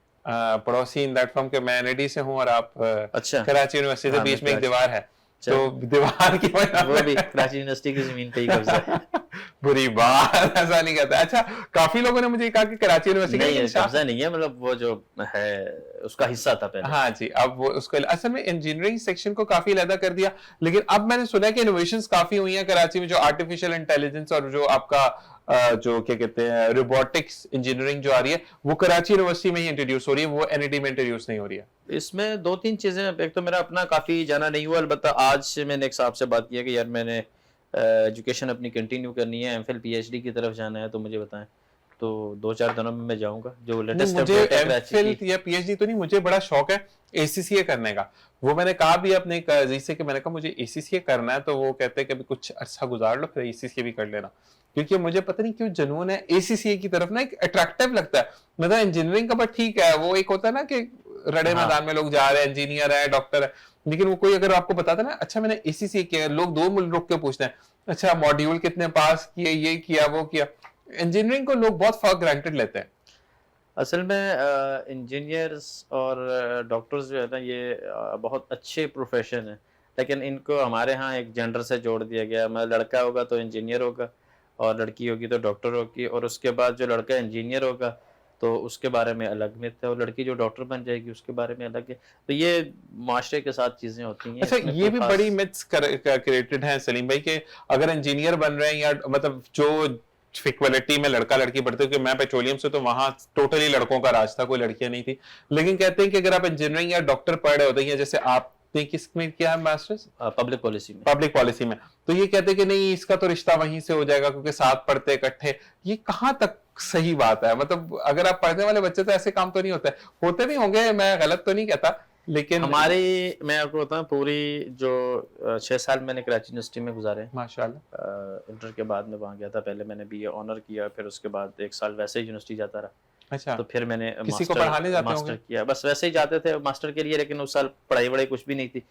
Speaker 1: पड़ोसी इन दैट फॉर्म के मैं एनआईटी से हूँ और आप
Speaker 2: अच्छा।
Speaker 1: कराची यूनिवर्सिटी से,
Speaker 2: हाँ,
Speaker 1: बीच
Speaker 2: मैं
Speaker 1: में एक
Speaker 2: कराची-
Speaker 1: दीवार है,
Speaker 2: चलो।
Speaker 1: तो दीवार की वजह
Speaker 2: वो भी
Speaker 1: से
Speaker 2: कराची यूनिवर्सिटी की जमीन पे ही कब्जा है।
Speaker 1: बुरी बात, ऐसा नहीं कहता। अच्छा, काफी लोगों ने मुझे कहा कि कराची यूनिवर्सिटी का
Speaker 2: नहीं,
Speaker 1: लेकिन शाह-
Speaker 2: कब्जा नहीं है, मतलब वो जो है उसका हिस्सा था पहले।
Speaker 1: हाँ जी, अब वो उसको असल में इंजीनियरिंग सेक्शन को काफी अलग कर दिया, लेकिन अब मैंने सुना है कि इनोवेशंस काफी हुई हैं कराची में, जो आर्टिफिशियल इंटेलिजेंस और जो आपका जो क्या कहते हैं रोबोटिक्स इंजीनियरिंग जो आ रही है, वो कराची यूनिवर्सिटी में ही इंट्रोड्यूस हो रही है, वो एनआईटी में इंट्रोड्यूस नहीं हो रही है।
Speaker 2: इसमें 2-3 चीजें, एक तो मेरा अपना काफी जाना नहीं हुआ, अलबत्ता आज मैंने एक साहब से बात किया कि यार मैंने एजुकेशन अपनी कंटिन्यू करनी है, एमफिल पीएचडी की तरफ जाना है, तो मुझे बताएं। तो 2-4 दिनों में मैं जाऊंगा। जो
Speaker 1: नहीं,
Speaker 2: लेटेस्ट
Speaker 1: मुझे
Speaker 2: अपडेट है कराची
Speaker 1: एमफिल
Speaker 2: की।
Speaker 1: या पीएचडी तो नहीं, मुझे बड़ा शौक है एसीसीए करने का। वो मैंने कहा भी अपने एक अजीज से कि मैंने कहा मुझे एसीसीए करना है, तो वो कहते हैं कि अभी कुछ अच्छा गुजार लो फिर एसीसीए भी कर लेना, क्योंकि मुझे पता नहीं क्यों जुनून है एसीसीए की तरफ ना, एक अट्रैक्टिव लगता है। मतलब इंजीनियरिंग का बट ठीक है, वो एक होता है ना कि रड़े
Speaker 2: हाँ।
Speaker 1: मैदान में लोग जा रहे हैं, इंजीनियर है, डॉक्टर है, लेकिन वो कोई अगर आपको बताता ना, अच्छा मैंने ACCA किया, लोग 2 मिनट रुक के पूछते हैं अच्छा मॉड्यूल कितने पास किए, ये किया वो किया। इंजीनियरिंग को लोग बहुत फॉर ग्रांटेड लेते हैं।
Speaker 2: असल में इंजीनियर्स और डॉक्टर्स जो है ना, ये बहुत अच्छे प्रोफेशन है, लेकिन इनको हमारे यहाँ एक जेंडर से जोड़ दिया गया। मतलब लड़का होगा तो इंजीनियर होगा, और लड़की होगी तो डॉक्टर होगी, और उसके बाद जो लड़का इंजीनियर होगा तो उसके बारे में अलग मिथ है, और लड़की जो डॉक्टर बन जाएगी उसके बारे में अलग है। तो ये माशरे के साथ चीज़ें होती हैं।
Speaker 1: अच्छा,
Speaker 2: इसमें
Speaker 1: ये
Speaker 2: कोई
Speaker 1: भी बड़ी मिथ्स क्रिएटेड है सलीम भाई कि अगर इंजीनियर बन रहे हैं या मतलब जो इक्वलिटी में लड़का लड़की बढ़ते, क्योंकि मैं पेट्रोलियम से, तो वहां टोटली लड़कों का राज था, कोई लड़कियां नहीं थी। लेकिन कहते हैं कि अगर आप इंजीनियरिंग या डॉक्टर पढ़ रहे होते हैं, जैसे आपने किस में किया है मास्टर्स?
Speaker 2: पब्लिक पॉलिसी में।
Speaker 1: पब्लिक पॉलिसी में। तो ये कहते हैं कि नहीं, इसका तो रिश्ता वहीं से हो जाएगा क्योंकि साथ पढ़ते इकट्ठे। ये कहाँ तक सही बात है? मतलब अगर आप पढ़ने वाले बच्चे, तो ऐसे काम तो नहीं होते भी होंगे, मैं गलत तो नहीं कहता, लेकिन
Speaker 2: हमारी, मैं आपको बताऊं, पूरी जो 6 साल मैंने कराची यूनिवर्सिटी में गुजारे,
Speaker 1: माशाल्लाह।
Speaker 2: इंटर के बाद मैं वहाँ गया था। पहले मैंने BA ऑनर किया, फिर उसके बाद 1 साल वैसे ही यूनिवर्सिटी जाता रहा।
Speaker 1: अच्छा,
Speaker 2: तो फिर मैंने
Speaker 1: किसी को पढ़ाने जाते
Speaker 2: मास्टर
Speaker 1: होंगे?
Speaker 2: किया, बस वैसे ही जाते थे मास्टर के लिए, लेकिन उस साल पढ़ाई वढ़ाई कुछ भी नहीं थी।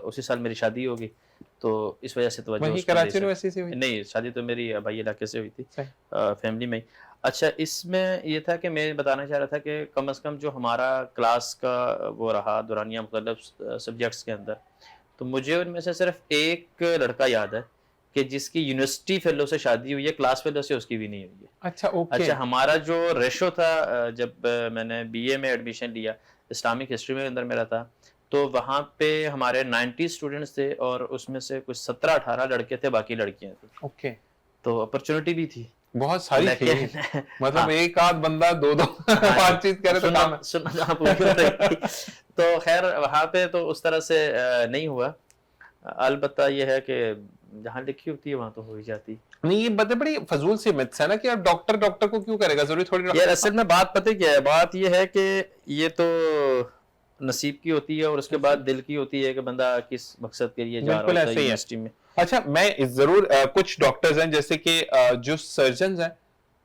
Speaker 2: उसी साल मेरी शादी हो गई, तो इस वजह से तवज्जो
Speaker 1: वही
Speaker 2: उस पर
Speaker 1: कराची यूनिवर्सिटी से हुई?
Speaker 2: नहीं, शादी तो मेरी भाई इलाके से हुई थी,
Speaker 1: सही।
Speaker 2: फैमिली में ही। अच्छा, इसमें ये था कि मैं बताना चाह रहा था कि कम से कम जो हमारा क्लास का वो रहा दुरानिया मुख्तलिफ सब्जेक्ट्स के अंदर, तो मुझे उनमें से सिर्फ एक लड़का याद है कि जिसकी यूनिवर्सिटी फेलो से शादी हुई है, क्लास फेलो से उसकी भी नहीं हुई है।
Speaker 1: अच्छा, ओके।
Speaker 2: अच्छा, हमारा जो रेशो था, जब मैंने BA में एडमिशन लिया, इस्लामिक हिस्ट्री में अंदर मेरा था, तो वहाँ पे हमारे 90 स्टूडेंट्स थे, और उसमें से कुछ 17-18 लड़के थे, बाकी लड़कियां थी।
Speaker 1: ओके,
Speaker 2: तो अपॉर्चुनिटी भी थी,
Speaker 1: बहुत सारी थी।
Speaker 2: लेकिन
Speaker 1: मतलब
Speaker 2: हाँ,
Speaker 1: एक आध बंदा दो
Speaker 2: हाँ,
Speaker 1: बातचीत करे तो काम है।
Speaker 2: सुना हाँ, पूरी हो रही थी। तो खैर वहाँ पे तो उस तरह से नहीं हुआ। अलबत्ता ये है कि जहाँ लिखी होती है वहाँ तो हो ही जाती।
Speaker 1: नहीं, ये बातें बड़ी फजूल सी मिथ्स है ना कि आप डॉक्टर को क्यों करेगा, जरूरी थोड़ी
Speaker 2: यार असल में बात पता क्या है, बात ये है कि ये तो नसीब की होती है, और उसके बाद दिल की होती है कि बंदा किस मकसद के लिए जा रहा
Speaker 1: बिल्कुल
Speaker 2: होता है
Speaker 1: ऐसे ही है।
Speaker 2: यूनिवर्सिटी में।
Speaker 1: अच्छा, मैं जरूर कुछ डॉक्टर्स हैं जैसे कि जो सर्जन हैं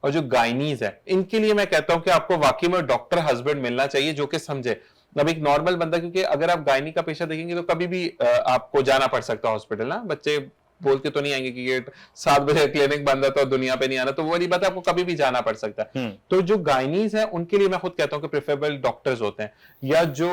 Speaker 1: और जो गायनीज हैं, इनके लिए मैं कहता हूं कि आपको वाकई में डॉक्टर हस्बैंड मिलना चाहिए जो कि समझे। अब एक नॉर्मल बंदा, क्योंकि अगर आप गायनी का पेशा देखेंगे तो कभी भी आपको जाना पड़ सकता है हॉस्पिटल ना, बच्चे बोल के तो नहीं आएंगे कि ये 7 बजे क्लिनिक बंद है तो दुनिया पे नहीं आना, तो वो वाली बात है, आपको कभी भी जाना पड़ सकता है। तो जो गायनीज है उनके लिए मैं खुद कहता हूं कि प्रेफरेबल डॉक्टर्स होते हैं, या जो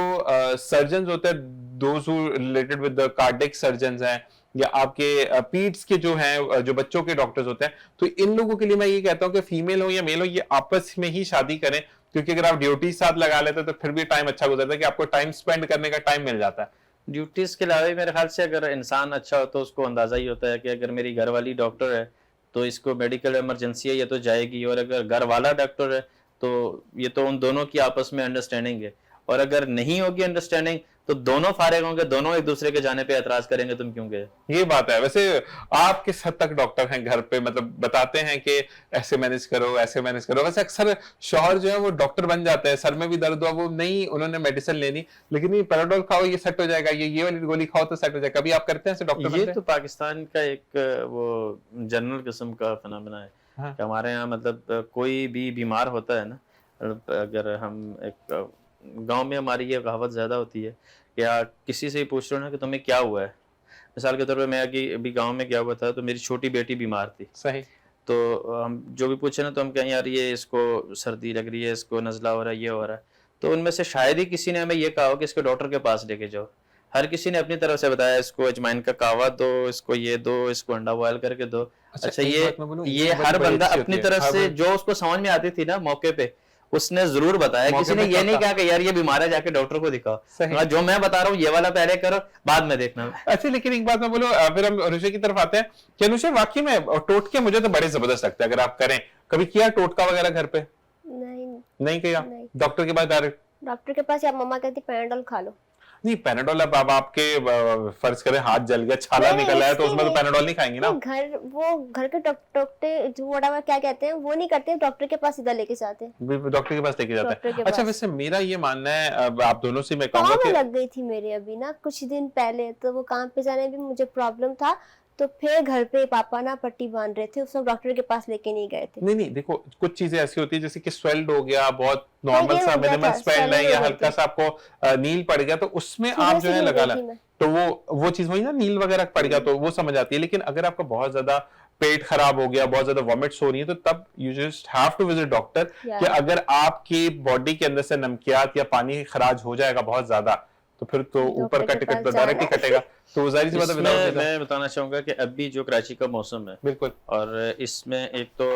Speaker 1: सर्जन होते हैं, those who related with the cardiac surgeon हैं, या आपके पीड्स के जो हैं, जो बच्चों के डॉक्टर्स होते हैं, तो इन लोगों के लिए मैं ये कहता हूं कि फीमेल हो या मेल हो, ये आपस में ही शादी करें, क्योंकि अगर आप ड्यूटी साथ लगा लेते तो फिर भी टाइम अच्छा गुजरता है कि आपको टाइम स्पेंड करने का टाइम मिल जाता है।
Speaker 2: ड्यूटीज के अलावा मेरे ख्याल से अगर इंसान अच्छा हो तो उसको अंदाजा ही होता है कि अगर मेरी घर वाली डॉक्टर है तो इसको मेडिकल इमरजेंसी है, ये तो जाएगी, और अगर घर वाला डॉक्टर है तो ये तो उन दोनों की आपस में अंडरस्टैंडिंग है, और अगर नहीं होगी अंडरस्टैंडिंग तो दोनों फारिग होंगे, दोनों एक दूसरे के जाने पे एतराज करेंगे तुम क्यों गए।
Speaker 1: ये बात है। वैसे आप किस हद तक डॉक्टर हैं घर पे, मतलब बताते हैं कि ऐसे मैनेज करो, ऐसे मैनेज करो? वैसे अक्सर शौहर जो है वो डॉक्टर बन जाते हैं, सर में भी दर्द हुआ, वो नहीं, उन्होंने मेडिसिन लेनी, लेकिन ये पैराडोल खाओ ये सेट हो जाएगा, ये वाली गोली खाओ तो सेट हो जाएगा। कभी आप करते हैं ऐसे डॉक्टर?
Speaker 2: ये तो पाकिस्तान का एक वो जनरल किस्म का फिनोमेना है।
Speaker 1: हाँ।
Speaker 2: कि हमारे यहाँ मतलब कोई भी बीमार होता है ना, अगर हम एक गांव में हमारी ये कहावत ज्यादा होती है, या किसी से ही पूछ रहे हो ना कि तुम्हें क्या हुआ है। मिसाल के तौर पे मैं अभी गांव में गया हुआ था, तो मेरी छोटी बेटी बीमार थी।
Speaker 1: सही।
Speaker 2: तो हम जो भी पूछे ना, तो हम कहें यार ये इसको सर्दी लग रही है, इसको नज़ला हो रहा है, ये हो रहा है, तो उनमें से शायद ही किसी ने हमें ये कहा हो कि इसको डॉक्टर के पास लेके जाओ। हर किसी ने अपनी तरफ से बताया, इसको अजमाइन का कावा दो, इसको ये दो, इसको अंडा बॉयल करके दो। अच्छा, ये हर बंदा अपनी तरफ से जो उसको समझ में आती थी ना मौके पे, उसने जरूर बताया। किसी ने ये नहीं कहा कि यार ये बीमार है जाके डॉक्टर को दिखाओ, जो मैं बता रहा हूँ ये वाला पहले करो बाद में देखना।
Speaker 1: अच्छा, लेकिन एक बात मैं बोलूं, फिर हम अनुषा की तरफ आते हैं कि अनुषा वाकई में टोटके मुझे तो बड़े जबरदस्त लगते हैं, अगर आप करें कभी किया टोटका वगैरह घर पे? नहीं किया? डॉक्टर के पास डायरेक्ट?
Speaker 3: डॉक्टर के पास, या मम्मा कहती पैराडोल खा लो।
Speaker 1: नहीं, पैनाडोल अब आपके फर्ज करें हाथ जल गया, छाला निकल आया, तो उसमें तो पैनाडोल नहीं खाएंगे ना।
Speaker 3: घर के डॉक्टर जो वड़ा क्या कहते हैं वो नहीं करते, डॉक्टर के पास सीधा लेके जाते हैं,
Speaker 1: डॉक्टर के पास लेके जाते हैं। अच्छा, वैसे मेरा ये मानना है, आप दोनों से मैं कहूंगा
Speaker 3: कि लग गई थी मेरे अभी ना कुछ दिन पहले, तो वो काम पे जाने भी मुझे प्रॉब्लम था, तो फिर घर पे पापा ना पट्टी बांध रहे थे, उस वक्त डॉक्टर के पास लेके नहीं गए थे।
Speaker 1: नहीं नहीं, देखो कुछ चीजें ऐसी होती है जैसे कि स्वेल्ड हो गया, बहुत
Speaker 3: हाँ,
Speaker 1: नॉर्मल
Speaker 3: ये
Speaker 1: सा
Speaker 3: हो गया
Speaker 1: मिनिमल
Speaker 3: था,
Speaker 1: स्वेल्ड है,
Speaker 3: swelling
Speaker 1: या
Speaker 3: हो गई
Speaker 1: हल्का
Speaker 3: थी।
Speaker 1: सा आपको नील पड़ गया, तो उसमें
Speaker 3: सीधे
Speaker 1: आप जो है
Speaker 3: सीधे हो
Speaker 1: लगा
Speaker 3: गई
Speaker 1: ला,
Speaker 3: थी मैं।
Speaker 1: तो वो चीज वही ना, नील वगैरह पड़ गया तो वो समझ आती है। लेकिन अगर आपका बहुत ज्यादा पेट खराब हो गया, बहुत ज्यादा वॉमिट्स हो रही है, तो तब you just have to visit doctor. कि अगर आपकी बॉडी के अंदर से नमकियात या पानी खराज हो जाएगा बहुत ज्यादा, तो फिर तो ऊपर
Speaker 3: डॉक्टर के
Speaker 1: कट
Speaker 3: पास
Speaker 1: तो डायरेक्ट ही
Speaker 3: जाना है।
Speaker 1: कटेगा। तो जाहिर सी बात है विदाउट
Speaker 2: इसमें मैं बताना चाहूँगा कि अभी जो कराची का मौसम है,
Speaker 1: बिल्कुल
Speaker 2: और इसमें एक तो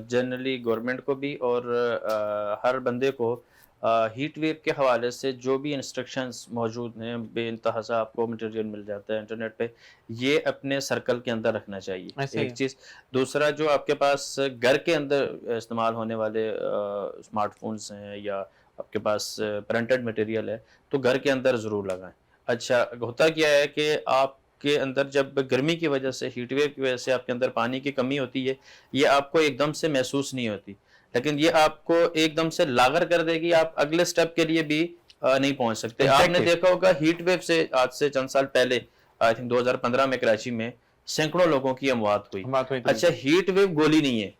Speaker 2: जनरली गवर्नमेंट को भी और हर बंदे को हीट वेव के हवाले से जो भी इंस्ट्रक्शंस मौजूद हैं, बेइंतहा सा आपको मटेरियल मिल जाता है इंटरनेट पे, ये अपने सर्कल के अंदर रखना चाहिए,
Speaker 1: ऐसे ही
Speaker 2: एक
Speaker 1: है।
Speaker 2: चीज़। दूसरा, जो आपके पास घर के अंदर इस्तेमाल होने वाले स्मार्टफोन्स हैं या आपके पास प्रिंटेड मटेरियल है, तो घर के अंदर ज़रूर लगाएं। अच्छा, होता क्या है कि आपके अंदर जब गर्मी की वजह से, हीट वेव की वजह से आपके अंदर पानी की कमी होती है, ये आपको एकदम से महसूस नहीं होती, लेकिन ये आपको एकदम से लागर कर देगी, आप अगले स्टेप के लिए भी नहीं पहुंच सकते। आपने
Speaker 1: Exactly.
Speaker 2: देखा होगा हीट वेव से आज से चंद साल पहले, आई थिंक 2015 में कराची में सैकड़ों लोगों की अमवात हुई।
Speaker 1: बात हुई थी।
Speaker 2: अच्छा, हीट वेव गोली नहीं है,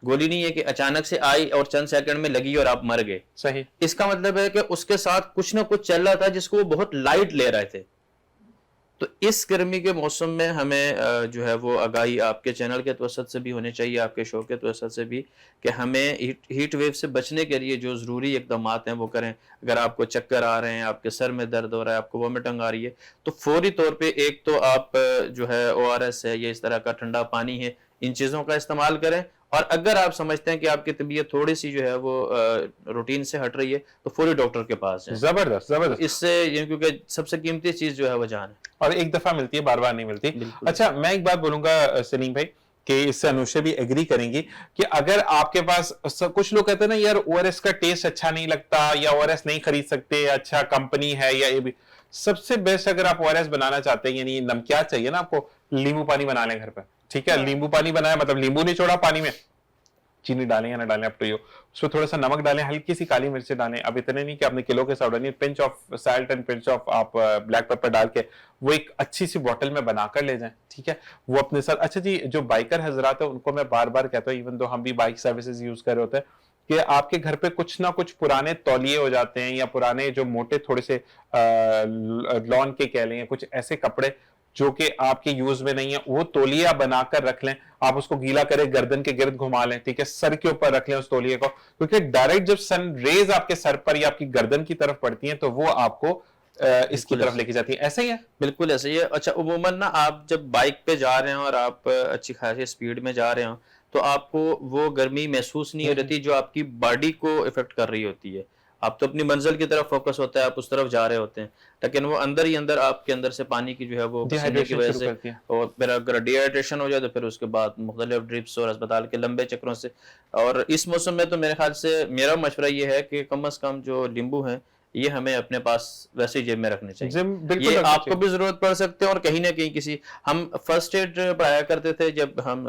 Speaker 2: गोली नहीं है कि अचानक से आई और चंद सेकंड में लगी और आप मर गए।
Speaker 1: सही।
Speaker 2: इसका मतलब है कि उसके साथ कुछ ना कुछ चल रहा था जिसको वो बहुत लाइट ले रहे थे। तो इस गर्मी के मौसम में हमें जो है वो आगाही आपके चैनल के तवसत से भी होनी चाहिए, आपके शो के तवसत से भी, कि हमें हीट वेव से बचने के लिए जो ज़रूरी इकदाम हैं वो करें। अगर आपको चक्कर आ रहे हैं, आपके सर में दर्द हो रहा है, आपको वोमिटिंग आ रही है, तो फौरी तौर पे एक तो आप जो है ORS है या इस तरह का ठंडा पानी है, इन चीज़ों का इस्तेमाल करें। और अगर आप समझते हैं कि आपकी तबीयत थोड़ी सी जो है वो रूटीन से हट रही है, तो फौरी डॉक्टर के पास जाएं।
Speaker 1: जबरदस्त जबरदस्त।
Speaker 2: इससे क्योंकि सबसे कीमती चीज़ जो है वो जान है।
Speaker 1: और एक दफा मिलती है, बार बार नहीं मिलती।
Speaker 2: बिल्कुल।
Speaker 1: अच्छा, मैं एक बात बोलूंगा सलीम भाई, कि इससे अनुषा भी एग्री करेंगी कि अगर आपके पास कुछ लोग कहते हैं ना यार ओआरएस का टेस्ट अच्छा नहीं लगता, या ओआरएस नहीं खरीद सकते, अच्छा कंपनी है या ये भी, सबसे बेस्ट अगर आप ओआरएस बनाना चाहते हैं, यानी नमकियात चाहिए ना आपको, नींबू पानी बना लें घर पर। ठीक है, नींबू पानी बनाया मतलब नींबू नहीं छोड़ा पानी में, चीनी डालें या ना डालें, अप टू यू। उसमें थोड़ा सा नमक डालें, हल्की सी काली मिर्च डालें। अब इतने नहीं कि आपने किलो के हिसाब डालिए, pinch of salt and pinch of आप ब्लैक पेपर डाल के वो एक अच्छी सी बॉटल में बनाकर ले जाएं। ठीक है, वो अपने साथ। अच्छा जी, जो बाइकर हजरात है उनको मैं बार बार कहता हूँ, इवन दो हम भी बाइक सर्विसेज यूज कर रहे होते हैं, कि आपके घर पे कुछ ना कुछ पुराने तौलिए हो जाते हैं, या पुराने जो मोटे थोड़े से लॉन के कह लें, कुछ ऐसे कपड़े जो कि आपके यूज में नहीं है, वो तौलिया बनाकर रख लें। आप उसको गीला करें, गर्दन के गिर्द घुमा लें, ठीक है, सर के ऊपर रख लें उस तौलिए को, क्योंकि डायरेक्ट जब सन रेज आपके सर पर या आपकी गर्दन की तरफ पड़ती हैं, तो वो आपको इसकी तरफ लेके जाती है। ऐसा ही है,
Speaker 2: बिल्कुल ऐसे ही है। अच्छा, उमूमन ना आप जब बाइक पे जा रहे हैं और आप अच्छी खासी स्पीड में जा रहे हो, तो आपको वो गर्मी महसूस नहीं हो रही जो आपकी बॉडी को इफेक्ट कर रही होती है। आप तो अपनी मंजिल की तरफ फोकस होता है, आप उस तरफ जा रहे होते हैं, लेकिन वो अंदर ही अंदर आपके अंदर से पानी की जो है वो पसीने की वजह से, और फिर अगर डिहाइड्रेशन हो जाए तो फिर उसके बाद मुख्तलिफ ड्रिप्स और अस्पताल के लंबे चक्रों से। और इस मौसम में तो मेरे ख्याल से मेरा मशवरा ये है कि कम अज कम जो नींबू हैं ये हमें अपने पास वैसे ही जेब में रखने चाहिए। ये आपको भी जरूरत पड़ सकते हैं, और कहीं ना कहीं किसी, हम फर्स्ट एड पढ़ाया करते थे जब हम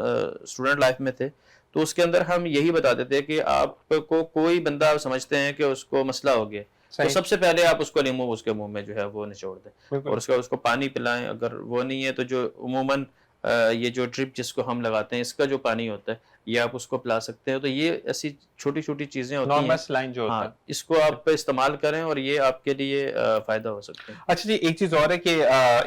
Speaker 2: स्टूडेंट लाइफ में थे, तो उसके अंदर हम यही बताते थे कि आपको कोई बंदा आप समझते हैं कि उसको मसला हो गया, तो सबसे पहले आप उसको नींबू उसके मुंह में जो है वो निचोड़ दें, और उसको पानी पिलाएं। अगर वो नहीं है तो जो उमूमन ये जो ड्रिप जिसको हम लगाते हैं, इसका जो पानी होता है, ये आप उसको पिला सकते हैं। तो ये ऐसी छोटी छोटी चीजें होती हैं,
Speaker 1: लाइन जो होता है,
Speaker 2: इसको आप इस्तेमाल करें और ये आपके लिए फायदा हो सकता है।
Speaker 1: अच्छा जी, एक चीज और है कि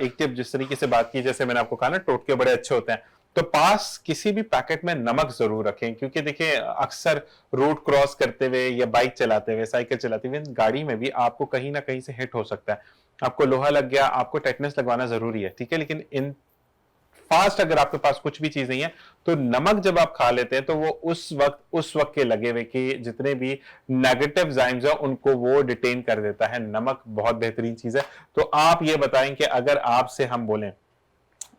Speaker 1: एक टिप जिस तरीके से बात की, जैसे मैंने आपको कहा ना टोटके बड़े अच्छे होते हैं, तो पास किसी भी पैकेट में नमक जरूर रखें, क्योंकि देखिए अक्सर रोड क्रॉस करते हुए या बाइक चलाते हुए, साइकिल चलाते हुए, गाड़ी में भी आपको कहीं ना कहीं से हिट हो सकता है, आपको लोहा लग गया, आपको टेटनस लगवाना जरूरी है। ठीक है, लेकिन इन फास्ट अगर आपके पास कुछ भी चीज नहीं है, तो नमक जब आप खा लेते हैं तो वो उस वक्त के लगे हुए कि जितने भी नेगेटिव जाइम्स हैं उनको वो डिटेन कर देता है। नमक बहुत बेहतरीन चीज है। तो आप ये बताएं कि अगर आपसे हम बोलें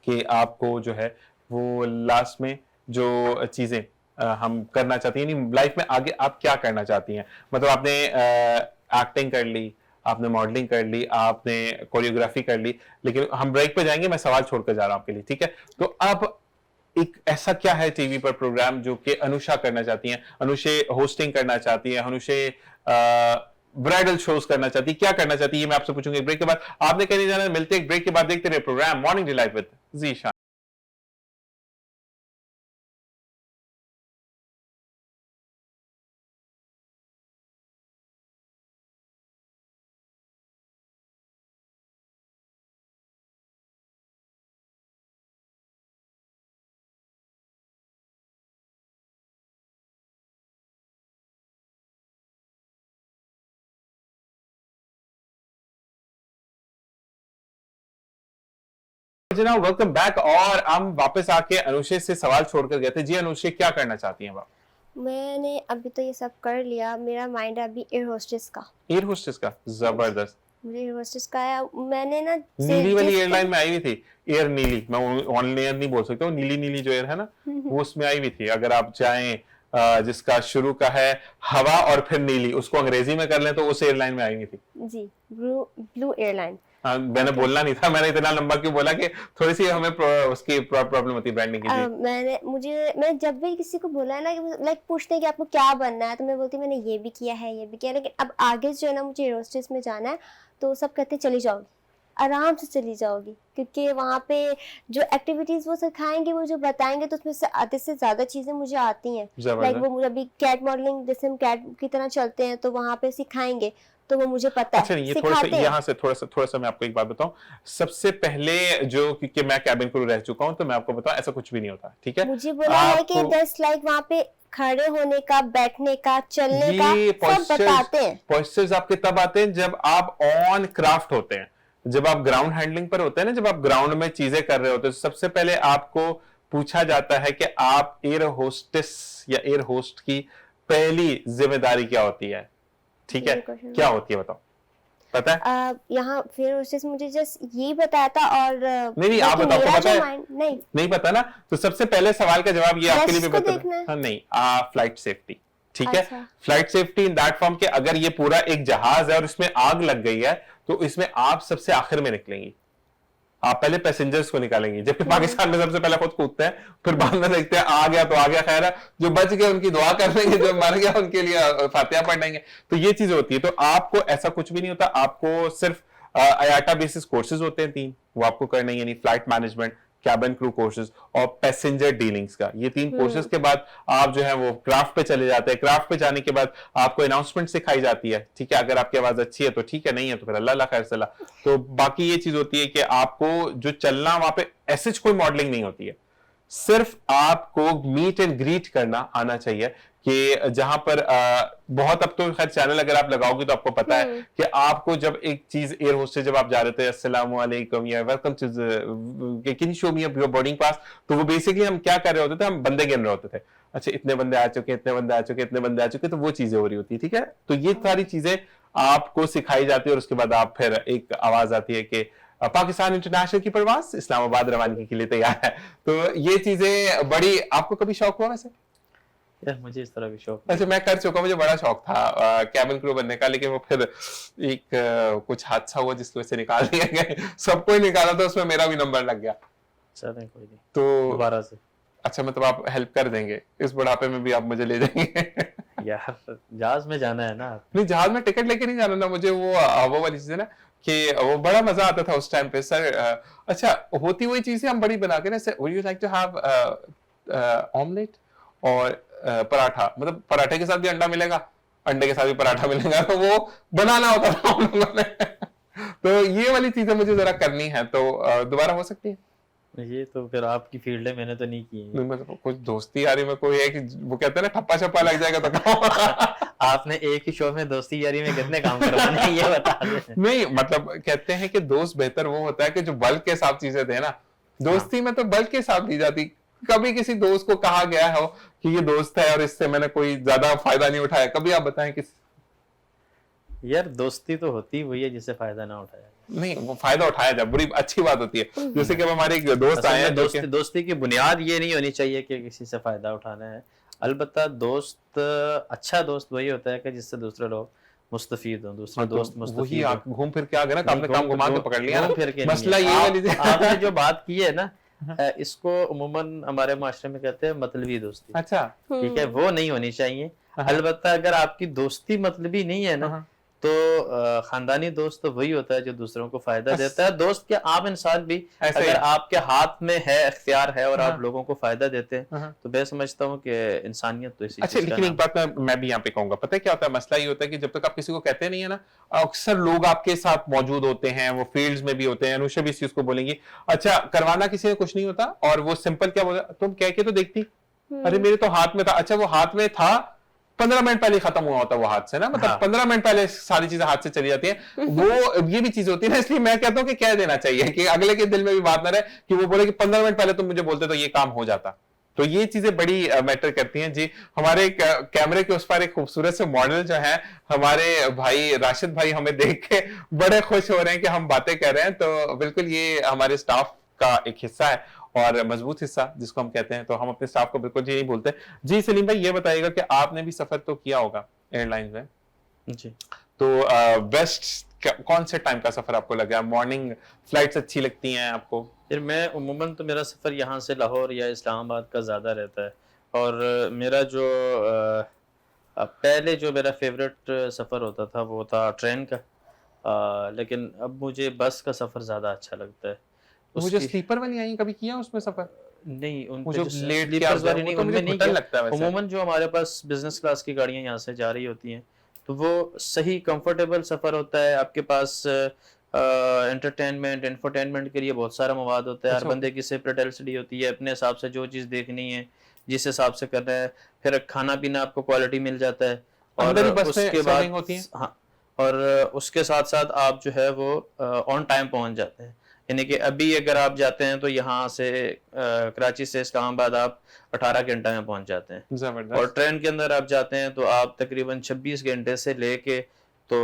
Speaker 1: कि आपको जो है वो लास्ट में जो चीजें हम करना चाहती हैं, यानी लाइफ में आगे आप क्या करना चाहती हैं, मतलब आपने एक्टिंग कर ली, आपने मॉडलिंग कर ली, आपने कोरियोग्राफी कर ली, लेकिन हम ब्रेक पे जाएंगे, मैं सवाल छोड़कर जा रहा हूं आपके लिए। ठीक है, तो अब एक ऐसा क्या है टीवी पर प्रोग्राम जो कि अनुषा करना चाहती हैं, अनुषे होस्टिंग करना चाहती हैं, अनुषे ब्राइडल शोज करना चाहती है, क्या करना चाहती है, ये मैं आपसे पूछूंगा एक ब्रेक के बाद। आपने कहीं नहीं जाना, मिलते एक ब्रेक के बाद, देखते रहे program morning delight with Zeeshan. जनाब वेलकम बैक। और हम वापस आके अनुषे से सवाल छोड़कर गए थे। जी अनुषे, क्या करना चाहती हैं आप?
Speaker 3: मैंने अभी तो ये सब कर लिया, मेरा माइंड अभी एयर होस्टेस का।
Speaker 1: एयर होस्टेस का, जबरदस्त।
Speaker 3: मुझे एयर होस्टेस का है। मैंने ना
Speaker 1: नीली वाली एयरलाइन में आई हुई थी, एयर नीली, मैं ऑन एयर नहीं बोल सकता हूँ, नीली नीली जो एयर है ना, वो उसमें आई हुई थी। अगर आप चाहें जिसका शुरू का है हवा और फिर नीली, उसको अंग्रेजी में कर लें तो उस एयरलाइन में आई हुई थी
Speaker 3: जी, ब्लू एयरलाइन।
Speaker 1: हाँ, मैंने बोलना नहीं था, मैंने इतना लंबा क्यों बोला कि थोड़ी सी हमें उसकी प्रॉब्लम होती है ब्रांडिंग की।
Speaker 3: मैं जब भी किसी को बोला है ना कि लाइक पूछते हैं कि आपको क्या बनना है, तो मैं बोलती हूँ मैंने ये भी किया है, ये भी किया है, लेकिन अब आगे जो है ना मुझे एरोस्टेस में जाना है, तो सब कहते हैं चली जाओगी, आराम से चली जाओगी, क्योंकि वहाँ पे जो एक्टिविटीज वो सिखाएंगे, वो जो बताएंगे, तो उसमें से आधे से ज्यादा चीजें मुझे आती हैं। लाइक वो मुझे अभी कैट मॉडलिंग, जैसे हम कैट की तरह चलते हैं, तो वहाँ पे सिखाएंगे, तो वो मुझे पता है।
Speaker 1: अच्छा, ये थोड़ा सा यहाँ से थोड़ा सा मैं आपको एक बात बताऊं। सबसे पहले जो, क्योंकि मैं कैबिन क्रू रह चुका हूं, तो मैं आपको बताऊं ऐसा कुछ भी नहीं होता, ठीक है।
Speaker 3: मुझे बोला है कि जस्ट लाइक वहाँ पे खड़े होने का, बैठने का, चलने का सब बताते हैं।
Speaker 1: पोस्चर्स आपके तब आते हैं जब आप ऑन क्राफ्ट होते हैं, जब आप ग्राउंड हैंडलिंग पर होते हैं ना, जब आप ग्राउंड में चीजें कर रहे होते हैं, तो सबसे पहले आपको पूछा जाता है कि आप एयर होस्टेस या एयर होस्ट की पहली जिम्मेदारी क्या होती है, ठीक है, क्या होती है बताओ, पता है?
Speaker 3: यहाँ फिर उससे मुझे जस्ट ये बताया था। और
Speaker 1: नहीं आप बताओ, पता है? नहीं पता ना, तो सबसे पहले सवाल का जवाब ये आपके लिए भी बता। हाँ नहीं, फ्लाइट सेफ्टी, ठीक है। Flight safety in that form के अगर ये पूरा एक जहाज है और इसमें आग लग गई है, तो इसमें आप सबसे आखिर में निकलेंगी, आप पहले पैसेंजर्स को निकालेंगे, जबकि पाकिस्तान में सबसे पहले खुद कूदते हैं, फिर बाद में देखते हैं आ गया तो आ गया, खैर है, जो बच गए उनकी दुआ कर लेंगे, जो मर गया उनके लिए फातिहा पढ़ लेंगे। तो ये चीज होती है। तो आपको ऐसा कुछ भी नहीं होता, आपको सिर्फ आईआटा बेसिस कोर्सेज होते हैं 3, वो आपको करने, यानी flight management, cabin crew courses और पैसेंजर डीलिंग्स का। ये 3 कोर्सेज के बाद आप जो है वो क्राफ्ट पे चले जाते हैं। क्राफ्ट पे जाने के बाद आपको अनाउंसमेंट सिखाई जाती है, ठीक है। अगर आपकी आवाज अच्छी है तो ठीक है, नहीं है तो फिर अल्लाह खैर सला। तो बाकी ये चीज होती है कि आपको जो चलना, वहां पे ऐसे कोई मॉडलिंग नहीं होती है, सिर्फ आपको मीट एंड ग्रीट करना आना चाहिए। कि जहां पर बहुत, अब तो खैर चैनल अगर आप लगाओगे तो आपको पता है कि आपको जब एक चीज एयर होस्टेस, जब आप जा रहे थे अस्सलाम वालेकुम या welcome to can you show me your boarding pass, तो वो बेसिकली हम क्या कर रहे होते थे, हम बंदे गिन रहे होते थे। अच्छा इतने बंदे आ चुके, इतने बंदे आ चुके, इतने बंदे आ चुके, तो वो चीजें हो रही होती है, ठीक है। तो ये सारी चीजें आपको सिखाई जाती है और उसके बाद आप फिर एक आवाज आती है कि पाकिस्तान इंटरनेशनल की परवाज इस्लामाबाद रवानगी के लिए तैयार है। तो ये चीजें बड़ी, आपको कभी शौक हुआ वैसे?
Speaker 2: यार मुझे इस तरह भी शौक,
Speaker 1: अच्छा मैं कर चुका, मुझे बड़ा शौक था कैबिन क्रू बनने का, लेकिन वो फिर एक कुछ हादसा हुआ जिसकी वजह से निकाल दिया गया। सबको ही निकाला था, उसमें मेरा भी नंबर लग गया।
Speaker 2: चलें कोई नहीं,
Speaker 1: तो
Speaker 2: दोबारा से। अच्छा
Speaker 1: मतलब आप हेल्प कर देंगे, इस बुढ़ापे में भी आप मुझे ले जाएंगे?
Speaker 2: यार जहाज में जाना है ना।
Speaker 1: नहीं जहाज में टिकट लेके नहीं जाना ना मुझे, वो वाली चीज है ना कि वो बड़ा मजा आता था उस टाइम पे सर। अच्छा होती हुई चीजें हम बड़ी बना के ना, would you like to have omelette और पराठा, मतलब पराठे के साथ भी अंडा मिलेगा, अंडे के साथ भी पराठा मिलेगा, तो वो बनाना होता था उन लोगों ने। तो ये वाली चीजें मुझे जरा करनी है, तो दोबारा हो सकती है?
Speaker 2: ये तो फिर आपकी फील्ड है, मैंने तो नहीं की है।
Speaker 1: मतलब कुछ दोस्ती यारी में कोई है कि वो कहते हैं ना ठप्पा छप्पा लग जाएगा तो
Speaker 2: आपने एक ही शो में दोस्ती यारी में कितने काम करवाने ये बता दें।
Speaker 1: नहीं मतलब कहते हैं कि दोस्त बेहतर वो होता है कि जो बल के साथ चीजें थे ना, दोस्ती में तो बल के साथ दी जाती। कभी किसी दोस्त को कहा गया हो कि ये दोस्त है और इससे मैंने कोई ज्यादा फायदा नहीं उठाया, कभी आप बताएं किसी?
Speaker 2: यार दोस्ती तो होती वही है जिससे फायदा ना उठाया।
Speaker 1: नहीं वो फायदा उठाया जाए, बड़ी अच्छी बात होती है। जैसे कि हमारे एक दोस्त आए हैं,
Speaker 2: दोस्ती की बुनियाद ये नहीं होनी चाहिए कि किसी से फायदा उठाना है। अलबत्ता दोस्त, अच्छा दोस्त वही होता है कि जिससे दूसरे लोग मुस्तफीद हों, दूसरे दोस्त मुस्तफीद हों।
Speaker 1: आप घूम फिर के आ गए ना, आपने काम घुमा के पकड़ लिया।
Speaker 2: घूम फिर के
Speaker 1: मसला ये वाली
Speaker 2: आपने जो बात की है ना, इसको उम्मूमन हमारे माशरे में कहते हैं मतलबी दोस्ती।
Speaker 1: अच्छा
Speaker 2: ठीक है, वो नहीं होनी चाहिए। अलबत्ता अगर आपकी दोस्ती मतलबी नहीं है ना, तो खानदानी दोस्त तो वही होता है जो दूसरों को फायदा
Speaker 1: बस-
Speaker 2: देता है। दोस्त क्या, आम इंसान भी
Speaker 1: ऐसा ही
Speaker 2: अगर
Speaker 1: है।
Speaker 2: आपके हाथ में है, इख्तियार है और
Speaker 1: हाँ।
Speaker 2: आप लोगों को फायदा देते हैं,
Speaker 1: हाँ।
Speaker 2: तो मैं समझता हूँ कि इंसानियत तो इसी
Speaker 1: अच्छा,
Speaker 2: चीज का
Speaker 1: लेकिन एक
Speaker 2: नाम
Speaker 1: बात मैं भी यहाँ पे कहूंगा, पता है क्या होता है, मसला ये होता है कि जब तक आप किसी को कहते नहीं है ना, अक्सर लोग आपके साथ मौजूद होते हैं, वो फील्ड्स में भी होते हैं, अनुषा भी इस चीज को बोलेंगी, अच्छा करवाना किसी ने कुछ नहीं होता, और वो सिंपल क्या बोला, तुम कह के तो देखती, अरे मेरे तो हाथ में था, अच्छा वो हाथ में था 15 मिनट पहले खत्म हुआ होता है वो हाथ से ना, मतलब
Speaker 2: हाँ।
Speaker 1: 15 मिनट पहले सारी चीजें हाथ से चली जाती हैं, वो ये भी चीज होती है ना, इसलिए मैं कहता हूँ कि कह देना चाहिए कि अगले के दिल में भी बात ना रहे कि वो बोले कि 15 मिनट पहले तुम मुझे बोलते तो ये काम हो जाता। तो ये चीजें बड़ी मैटर करती हैं जी। हमारे कैमरे के उस पर एक खूबसूरत से मॉडल जो है हमारे भाई राशिद भाई, हमें देख के बड़े खुश हो रहे हैं कि हम बातें कर रहे हैं, तो बिल्कुल ये हमारे स्टाफ का एक हिस्सा है और मजबूत हिस्सा जिसको हम कहते हैं, तो हम अपने स्टाफ को बिल्कुल जी नहीं भूलते। जी सलीम भाई, ये बताइएगा कि आपने भी सफर तो किया होगा एयरलाइंस में,
Speaker 2: जी।
Speaker 1: तो बेस्ट कौन से टाइम का सफर आपको लगा? मॉर्निंग फ्लाइट्स अच्छी लगती हैं आपको?
Speaker 2: फिर मैं उमूमन तो मेरा सफ़र यहाँ से लाहौर या इस्लामाबाद का ज़्यादा रहता है, और मेरा जो पहले जो मेरा फेवरेट सफ़र होता था वो था ट्रेन का, लेकिन अब मुझे बस का सफ़र ज़्यादा अच्छा लगता है।
Speaker 1: वो जो
Speaker 2: उसकी
Speaker 1: स्लीपर वाली आई कभी किया उसमें सफर?
Speaker 2: नहीं, उन
Speaker 1: वो
Speaker 2: पे
Speaker 1: जो
Speaker 2: जो
Speaker 1: लेट के
Speaker 2: स्लीपर्स
Speaker 1: आते हैं,
Speaker 2: वाली
Speaker 1: वो
Speaker 2: नहीं,
Speaker 1: तो मुझे
Speaker 2: उनमें नहीं
Speaker 1: घुटन
Speaker 2: किया।
Speaker 1: लगता है वैसे।
Speaker 2: उमूमन जो हमारे पास बिजनेस क्लास की गाड़ियाँ यहाँ से जा रही होती हैं, तो वो सही कंफर्टेबल सफ़र होता है। आपके पास एंटरटेनमेंट इंफोटेनमेंट के लिए बहुत सारा मवाद होता है, हर
Speaker 1: अच्छा,
Speaker 2: बंदे की सेपरेट एलसीडी होती है, अपने हिसाब से जो चीज़ देखनी है जिस हिसाब से करना है, फिर खाना पीना आपको क्वालिटी मिल जाता है, और
Speaker 1: अंदर ही बस में
Speaker 2: उसके
Speaker 1: सर्विंग
Speaker 2: बाद
Speaker 1: होती है?
Speaker 2: हाँ, और उसके साथ साथ आप जो है वो ऑन टाइम पहुंच जाते हैं। यानी कि अभी अगर आप जाते हैं तो यहाँ से कराची से इस्लामाबाद आप 18 घंटा में पहुंच जाते हैं, और
Speaker 1: जबरदस्त।
Speaker 2: ट्रेन के अंदर आप जाते हैं तो आप तकरीबन 26 घंटे से लेके तो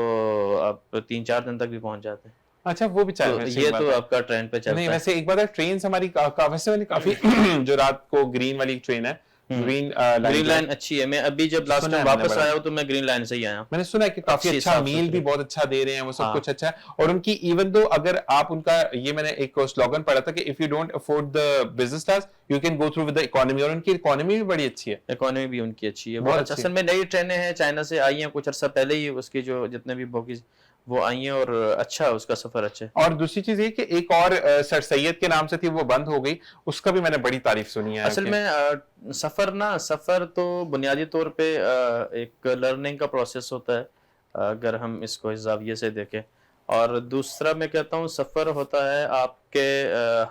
Speaker 2: आप 3-4 दिन तक भी पहुंच जाते हैं।
Speaker 1: अच्छा, वो भी
Speaker 2: तो
Speaker 1: वैसे
Speaker 2: ये
Speaker 1: एक बात
Speaker 2: तो
Speaker 1: है।
Speaker 2: आपका ट्रेन पे
Speaker 1: नहीं
Speaker 2: चलता है।
Speaker 1: वैसे एक बात है, ट्रेन हमारी वैसे वाली काफी जो रात को ग्रीन वाली ट्रेन है, ग्रीन
Speaker 2: ग्रीन
Speaker 1: लाइन,
Speaker 2: लाइन अच्छी है। मैं अभी जब लास्ट
Speaker 1: सुना है
Speaker 2: टाइम
Speaker 1: मैंने
Speaker 2: वापस
Speaker 1: बड़ा।
Speaker 2: आया हूँ तो मैं ग्रीन लाइन से ही आया हूँ।
Speaker 1: मैंने सुना है कि काफी
Speaker 2: अच्छी,
Speaker 1: अच्छा
Speaker 2: साफ
Speaker 1: मील भी
Speaker 2: सुथरी।
Speaker 1: बहुत अच्छा दे रहे हैं, वो सब
Speaker 2: हाँ।
Speaker 1: कुछ अच्छा है, और उनकी इवन दो अगर आप उनका, ये मैंने एक स्लोगन पढ़ा था कि if you don't afford the business class you can go through with the economy, और उनकी इकोनॉमी भी बड़ी अच्छी है।
Speaker 2: इकोनॉमी भी उनकी अच्छी है,
Speaker 1: बहुत
Speaker 2: बहुत अच्छा।
Speaker 1: अच्छी
Speaker 2: असल में नई ट्रेनें हैं, चाइना से आई हैं कुछ अर्सा पहले ही, उसकी जो जितने भी बोगीज वो आई हैं, और अच्छा है उसका सफर अच्छा है।
Speaker 1: और दूसरी चीज ये कि एक और सर सैयद के नाम से थी, वो बंद हो गई, उसका भी मैंने बड़ी तारीफ सुनी है
Speaker 2: असल
Speaker 1: कि-
Speaker 2: में सफर तो बुनियादी तौर पे एक लर्निंग का प्रोसेस होता है, अगर हम इसको इस जाविये से देखें। और दूसरा मैं कहता हूँ सफर होता है आपके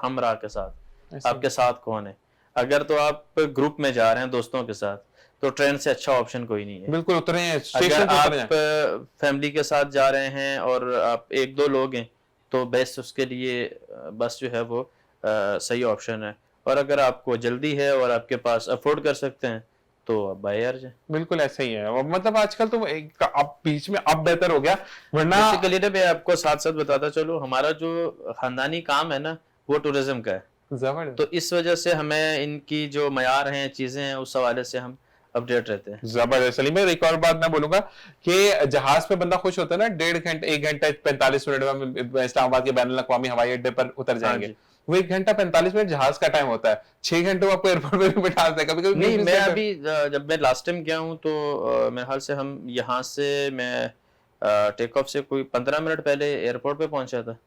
Speaker 2: हमराह के साथ।
Speaker 1: ऐसे।
Speaker 2: आपके साथ कौन है? अगर तो आप ग्रुप में जा रहे हैं दोस्तों के साथ, तो ट्रेन से अच्छा ऑप्शन कोई नहीं है।
Speaker 1: बिल्कुल उतरे हैं
Speaker 2: अगर
Speaker 1: स्टेशन पे
Speaker 2: आप
Speaker 1: उतरे हैं।
Speaker 2: फैमिली के साथ जा रहे हैं और आप 1-2 लोग हैं, तो बेस्ट उसके लिए बस जो है वो सही ऑप्शन है। और अगर आपको जल्दी है और आपके पास अफोर्ड कर सकते हैं तो आप बाय एयर जाएं।
Speaker 1: बिल्कुल ऐसा ही है, और मतलब आजकल तो एक अब बीच में अब बेहतर हो गया, वरना
Speaker 2: बेसिकली ना मैं आपको साथ साथ बताता चलूं, हमारा जो खानदानी काम है ना वो टूरिज्म का है,
Speaker 1: जबरदस्त।
Speaker 2: तो इस वजह से हमें इनकी जो मयार हैं चीजें हैं उस हवाले से हम अपडेट रहते हैं।
Speaker 1: जबरदस्त। सलीम भाई, एक और बात मैं बोलूंगा कि जहाज पे बंदा खुश होता है ना, 1.5 घंटे 1 घंटा 45 मिनट में इस्लामाबाद के बैनुल अक़वामी हवाई अड्डे पर उतर जाएंगे,
Speaker 2: जी।
Speaker 1: वो 1 घंटा 45 मिनट जहाज का टाइम होता है, 6 घंटे वो आपको एयरपोर्ट पे भी बिठा देते हैं कभी कभी।
Speaker 2: नहीं, मैं अभी जब मैं लास्ट टाइम गया हूँ तो मेरे ख्याल से हम यहाँ से मैं टेक ऑफ से कोई 15 मिनट पहले एयरपोर्ट पे पहुंचा था,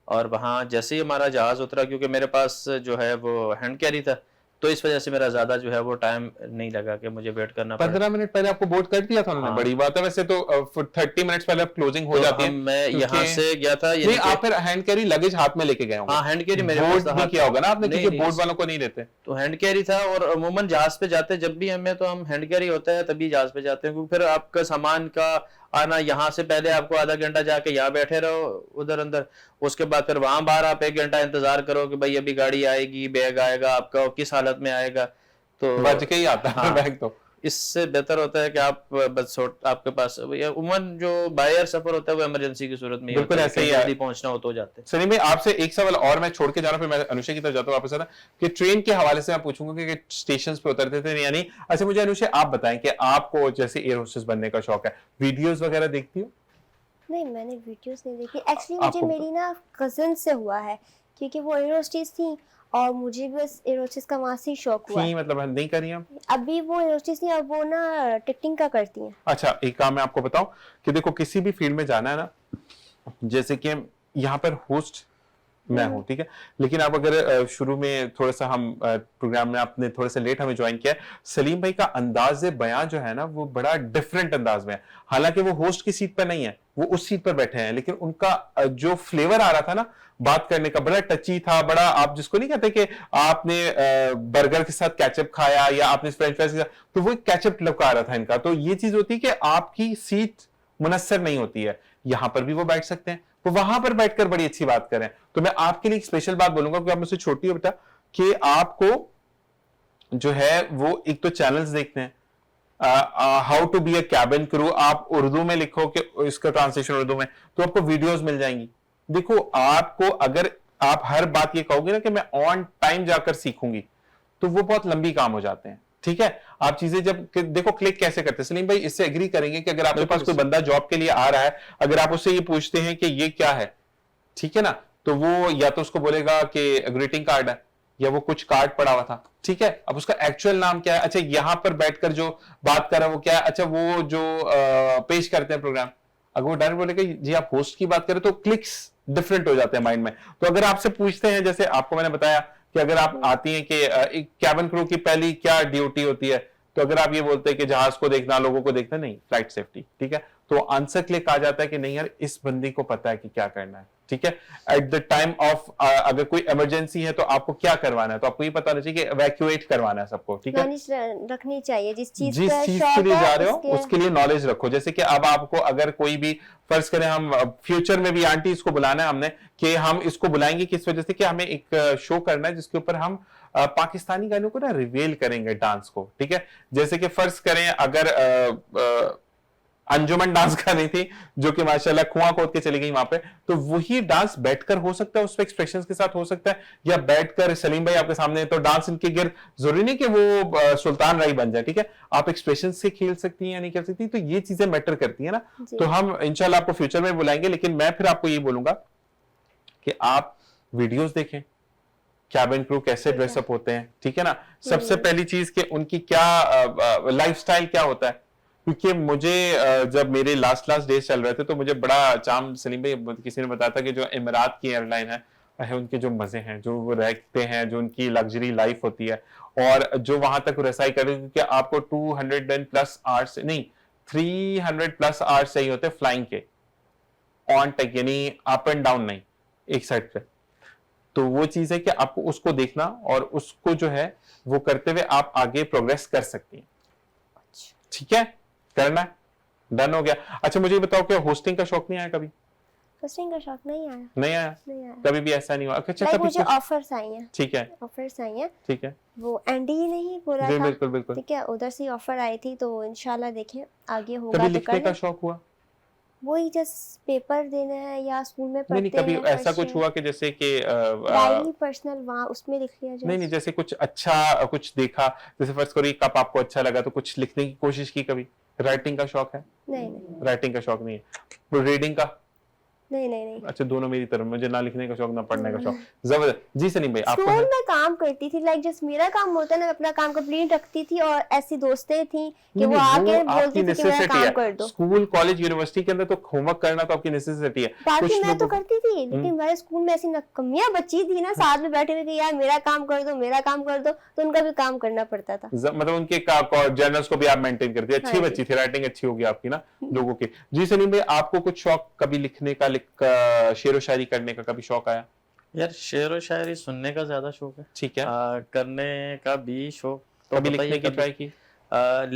Speaker 2: और वहाँ जैसे ही हमारा जहाज उतरा, क्योंकि मेरे पास जो है वो हैंड कैरी था, तो इस वजह से मेरा ज्यादा जो है वो टाइम नहीं लगा कि मुझे वेट करना पड़ा।
Speaker 1: 15 मिनट पहले आपको बोर्ड कर दिया था उन्होंने?
Speaker 2: हाँ।
Speaker 1: बड़ी बात है वैसे तो 30 मिनट्स पहले अब क्लोजिंग हो
Speaker 2: तो
Speaker 1: जाती है।
Speaker 2: मैं यहाँ
Speaker 1: क्योंकि-
Speaker 2: से गया था,
Speaker 1: नहीं,
Speaker 2: यानी
Speaker 1: आप फिर हैंड कैरी लगेज हाथ में लेके गए होंगे।
Speaker 2: हाँ हैंड कैरी मेरे
Speaker 1: बोर्ड
Speaker 2: पास
Speaker 1: नहीं
Speaker 2: था।
Speaker 1: किया होगा ना आपने,
Speaker 2: नहीं,
Speaker 1: क्योंकि
Speaker 2: नहीं,
Speaker 1: बोर्ड वालों को नहीं देते।
Speaker 2: तो हैंड कैरी था, और अमूमन जहाज पे जाते जब भी हमें, तो हम हैंड कैरी होता है तभी जहाज पे जाते हैं, क्योंकि फिर आपका सामान का आना, यहाँ से पहले आपको आधा घंटा जाके यहाँ बैठे रहो उधर अंदर, उसके बाद फिर वहां बाहर आप 1 घंटा इंतजार करो कि भाई अभी गाड़ी आएगी, बैग आएगा आपका, और किस हालत में आएगा, तो
Speaker 1: बच के ही आता है
Speaker 2: हाँ।
Speaker 1: बैग तो।
Speaker 2: इससे बेहतर होता है कि आप बस आपके पास उमूमन जो बाय एयर सफर होता है वो इमरजेंसी की सूरत में ही
Speaker 1: बिल्कुल
Speaker 2: होता है,
Speaker 1: ऐसे ही
Speaker 2: कहीं
Speaker 1: है।
Speaker 2: जल्दी पहुंचना हो तो जाते हैं।
Speaker 1: सलीम भाई, आपसे एक सवाल और मैं छोड़ के जा रहा हूं, फिर मैं अनुषा की तरफ जाता हूं वापस आना, कि ट्रेन के हवाले से मैं पूछूंगा कि स्टेशन पे उतरते थे यानी। अच्छा मुझे अनुषा आप बताएं कि आपको जैसे एयर होस्टेस बनने का शौक है, वीडियोस वगैरह देखती हो?
Speaker 3: नहीं, मैंने वीडियोस नहीं देखी एक्चुअली। मुझे
Speaker 1: आपको-
Speaker 3: मेरी ना कजन से हुआ है, क्योंकि वो एयर होस्टेस थी और मुझे भी बस एरोसिस का वहां से ही शौक हुआ
Speaker 1: थी
Speaker 3: है।
Speaker 1: मतलब नहीं करी हम?
Speaker 3: अभी वो एरोसिस नहीं, अब वो ना टिकटिंग का करती हैं।
Speaker 1: अच्छा, एक काम मैं आपको बताऊं कि देखो किसी भी फील्ड में जाना है ना, जैसे कि यहाँ पर होस्ट मैं हूँ, ठीक है, लेकिन आप अगर शुरू में थोड़ा सा हम प्रोग्राम में आपने थोड़े से लेट हमें ज्वाइन किया है, सलीम भाई का अंदाज बयां जो है ना वो बड़ा डिफरेंट अंदाज में है। हालांकि वो होस्ट की सीट पर नहीं है, वो उस सीट पर बैठे हैं, लेकिन उनका जो फ्लेवर आ रहा था ना बात करने का बड़ा टची था, बड़ा, आप जिसको नहीं कहते कि आपने बर्गर के साथ केचप खाया या आपने फ्रेंच फ्राइज के साथ, तो वो केचप लगा रहा था इनका। तो ये चीज होती है कि आपकी सीट मुनस्सर नहीं होती है, यहां पर भी वो बैठ सकते हैं, वो वहां पर बैठकर बड़ी अच्छी बात करें। तो मैं आपके लिए एक स्पेशल बात बोलूंगा क्योंकि आप मुझसे छोटी हो बेटा, कि आपको जो है वो एक तो चैनल्स देखते हैं, how to be a cabin crew, आप उर्दू में लिखो कि इसका ट्रांसलेशन उर्दू में, तो आपको वीडियोस मिल जाएंगी। देखो आपको अगर आप हर बात ये कहोगे ना कि मैं ऑन टाइम जाकर सीखूंगी, तो वो बहुत लंबी काम हो जाते हैं, ठीक है। आप चीजें जब देखो क्लिक कैसे करते हैं, सलीम भाई इससे एग्री करेंगे कि अगर आपके पास कोई बंदा जॉब के लिए आ रहा है, अगर आप उससे ये पूछते हैं कि ये क्या है, ठीक है ना, तो वो या तो उसको बोलेगा कि ग्रीटिंग कार्ड है, या वो कुछ कार्ड पड़ा हुआ था, ठीक है, अब उसका एक्चुअल नाम क्या है, अच्छा यहां पर बैठकर जो बात कर रहा है वो क्या है, अच्छा वो जो पेश करते हैं प्रोग्राम, अगर वो डायरेक्ट बोलेगा जी आप होस्ट की बात करें, तो क्लिक्स डिफरेंट हो जाते हैं माइंड में। तो अगर आपसे पूछते हैं, जैसे आपको मैंने बताया कि अगर आप आती हैं कि एक कैबिन क्रू की पहली क्या ड्यूटी होती है, तो अगर आप ये बोलते हैं कि जहाज को देखना, लोगों को देखना, नहीं, फ्लाइट सेफ्टी, ठीक है, तो आंसर क्लिक आ जाता है कि नहीं यार इस बंदी को पता है कि क्या करना है, ठीक है। एट द टाइम ऑफ अगर कोई इमरजेंसी है तो आपको क्या करवाना है, तो आपको ये पता होना चाहिए कि इवैक्यूएट करवाना है सबको, ठीक है।
Speaker 3: नॉलेज रखनी चाहिए जिस चीज
Speaker 1: जिस
Speaker 3: का
Speaker 1: चीज
Speaker 3: शौक
Speaker 1: के लिए
Speaker 3: है,
Speaker 1: जा रहे हो
Speaker 3: उसके-
Speaker 1: उसके लिए नॉलेज रखो। जैसे कि अब आपको अगर कोई भी फर्ज करें, हम फ्यूचर में भी आंटी इसको बुलाना है हमने, कि हम इसको बुलाएंगे किस वजह से कि हमें एक शो करना है जिसके ऊपर हम पाकिस्तानी गानों को ना रिवेल करेंगे, डांस को, ठीक है। जैसे कि फर्ज करें अगर अंजुमन डांस कर रही थी जो कि माशाल्लाह कुआं खोद के चली गई वहां पे, तो वही डांस बैठकर हो सकता है, उस पे एक्सप्रेशंस के साथ हो सकता है, या बैठकर सलीम भाई आपके सामने तो डांस इनके गिर, जरूरी नहीं कि वो सुल्तान राई बन जाए, ठीक है, आप एक्सप्रेशन से खेल सकती हैं या नहीं खेल सकती, तो ये चीजें मैटर करती है ना।
Speaker 3: जी।
Speaker 1: तो हम इंशाल्लाह आपको फ्यूचर में बुलाएंगे, लेकिन मैं फिर आपको ये बोलूंगा कि आप वीडियोस देखें, कैबिन क्रू कैसे ड्रेसअप होते हैं, ठीक है ना। सबसे पहली चीज कि उनकी क्या लाइफस्टाइल क्या होता है, क्योंकि मुझे जब मेरे लास्ट डेज चल रहे थे तो मुझे बड़ा चाम, सलीम भाई किसी ने बताया था कि जो इमरात की एयरलाइन है उनके जो मजे हैं, जो वो रहते हैं, जो उनकी लग्जरी लाइफ होती है, और जो वहां तक रसाई कर रही है, क्योंकि आपको 200+ आवर्स नहीं 300+ आवर्स चाहिए होते हैं फ्लाइंग के, ऑन टेक, यानी अप एंड डाउन नहीं, एक साइड पे। तो वो चीज है कि आपको उसको देखना और उसको जो है वो करते हुए आप आगे प्रोग्रेस कर सकती हैं, ठीक है, करना है, डन हो गया। अच्छा मुझे बताओ कि होस्टिंग का शौक नहीं आया कभी?
Speaker 3: होस्टिंग का शौक नहीं आया,
Speaker 1: नहीं आया,
Speaker 3: नहीं आया।
Speaker 1: कभी भी ऐसा नहीं हुआ? अच्छा
Speaker 3: लाइक
Speaker 1: कभी
Speaker 3: मुझे
Speaker 1: कुछ,
Speaker 3: ऑफर्स आई हैं,
Speaker 1: ठीक है,
Speaker 3: ऑफर्स आई हैं,
Speaker 1: ठीक है,
Speaker 3: वो एंडी ही नहीं बोला
Speaker 1: जी
Speaker 3: था,
Speaker 1: बिल्कुल बिल्कुल।
Speaker 3: ठीक है, उधर से ऑफर आई थी, तो इंशाल्लाह देखें आगे होगा
Speaker 1: कभी
Speaker 3: तो
Speaker 1: लिखने का
Speaker 3: कर
Speaker 1: शौक हुआ?
Speaker 3: वही जस्ट पेपर देना है या स्कूल में
Speaker 1: नहीं नहीं,
Speaker 3: पढ़ते
Speaker 1: कभी
Speaker 3: हैं
Speaker 1: ऐसा कुछ हुआ कि जैसे कि
Speaker 3: डायरी पर्सनल वहाँ उसमें लिख लिया जाए।
Speaker 1: नहीं नहीं, जैसे कुछ अच्छा कुछ देखा, जैसे फर्स्ट करो कप आपको अच्छा लगा तो कुछ लिखने की कोशिश की कभी? राइटिंग का शौक है?
Speaker 3: नहीं नहीं
Speaker 1: राइटिंग का शौक नहीं है। रीडिंग का?
Speaker 3: नहीं नहीं नहीं।
Speaker 1: अच्छा, दोनों मेरी तरफ, मुझे ना लिखने का शौक ना पढ़ने का शौक। जबरदस्त। जी सलीम भाई आपको
Speaker 3: स्कूल
Speaker 1: है?
Speaker 3: में काम करती थी, लाइक जस्ट मेरा काम होता है ना, मैं अपना काम कंप्लीट रखती थी और ऐसी दोस्तें थी कि
Speaker 1: नहीं,
Speaker 3: वो
Speaker 1: नहीं,
Speaker 3: आके
Speaker 1: वो आपकी
Speaker 3: बोलती थी कि मेरा
Speaker 1: necessity
Speaker 3: काम
Speaker 1: है।
Speaker 3: कर दो।
Speaker 1: स्कूल कॉलेज यूनिवर्सिटी के अंदर तो होमवर्क करना तो आपकी नेसेसिटी है।
Speaker 3: बाकी
Speaker 1: कुछ
Speaker 3: मैं तो
Speaker 1: लोगों
Speaker 3: करती थी, लेकिन मेरे स्कूल में ऐसी नकमियां बच्ची थी ना, साथ में बैठे हुए कि यार मेरा काम कर दो, मेरा काम कर दो, तो उनका भी काम करना पड़ता था।
Speaker 1: मतलब उनके जर्नल्स को भी आप मेंटेन करती है। अच्छी
Speaker 3: हाँ जी।
Speaker 1: बच्ची थी, राइटिंग अच्छी होगी आपकी ना लोगों की। जी सलीम भाई आपको कुछ शौक कभी लिखने का, शेर व शायरी करने का कभी शौक आया?
Speaker 2: यार शेर व शायरी सुनने का ज्यादा शौक है,
Speaker 1: ठीक है,
Speaker 2: करने का भी शौक तो
Speaker 1: कभी
Speaker 2: बताइए,
Speaker 1: लिखने की
Speaker 2: कभी
Speaker 1: ट्राई की?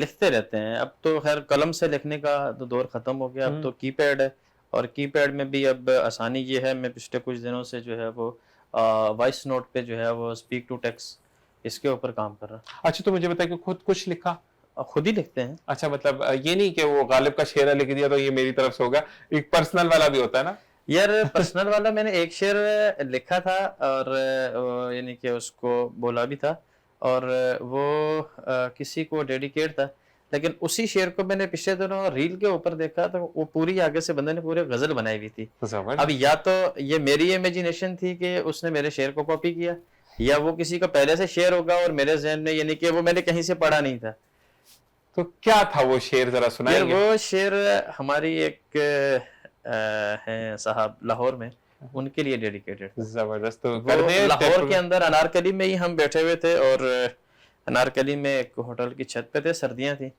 Speaker 2: लिखते रहते हैं। अब तो खैर कलम से लिखने का तो दौर खत्म हो गया, अब तो कीपैड है, और कीपैड में भी अब आसानी ये है, मैं पिछले कुछ दिनों से जो है वो वॉइस नोट पे जो है वो स्पीक टू टेक्स्ट इसके ऊपर काम कर रहा
Speaker 1: अच्छा तो मुझे बताइए कि खुद कुछ लिखा?
Speaker 2: हूं। खुद ही लिखते हैं।
Speaker 1: अच्छा, मतलब ये नहीं कि वो गालिब का शेर लिख दिया तो ये मेरी तरफ से होगा, एक पर्सनल वाला भी होता है ना?
Speaker 2: यार पर्सनल वाला मैंने एक शेर लिखा था, और यानी कि उसको बोला भी था, और वो किसी को डेडिकेट था, लेकिन उसी शेर को मैंने पिछले दिनों रील के ऊपर देखा तो वो पूरी आगे से बंदे ने पूरी गजल बनाई हुई थी।
Speaker 1: जबरदस्त।
Speaker 2: अब या तो ये मेरी इमेजिनेशन थी कि उसने मेरे शेर को कॉपी किया, या वो किसी का पहले से शेर होगा और मेरे जहन में, यानी कि वो मैंने कहीं से पढ़ा नहीं था।
Speaker 1: तो क्या था वो शेर, जरा
Speaker 2: यार
Speaker 1: सुनाएंगे?
Speaker 2: वो शेर हमारी एक हैं साहब लाहौर में, उनके लिए डेडिकेटेड।
Speaker 1: जबरदस्त, तो
Speaker 2: वो
Speaker 1: कर दे
Speaker 2: लाहौर के अंदर अनारकली में ही हम बैठे हुए थे, और अनारकली में एक होटल की छत पे थे, सर्दियां थी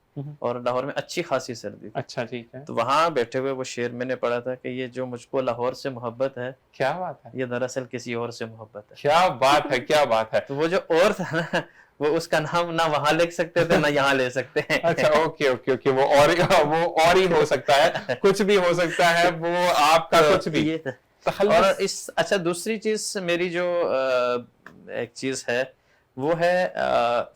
Speaker 2: और लाहौर में अच्छी खासी सर्दी थी।
Speaker 1: अच्छा ठीक है,
Speaker 2: तो वहां बैठे हुए वो शेर मैंने पढ़ा था कि ये जो मुझको लाहौर से मोहब्बत है,
Speaker 1: क्या बात है,
Speaker 2: ये दरअसल किसी और से मोहब्बत है।
Speaker 1: क्या बात है, क्या बात है।
Speaker 2: तो वो जो और था ना, वो उसका नाम ना वहां लिख सकते थे ना यहाँ ले सकते हैं।
Speaker 1: अच्छा ओके ओके ओके, वो और ही हो सकता है, कुछ भी हो सकता है, वो आपका
Speaker 2: तो
Speaker 1: कुछ भी।
Speaker 2: ये था।
Speaker 1: तखल्लुस।
Speaker 2: और इस अच्छा दूसरी चीज मेरी जो एक चीज है वो है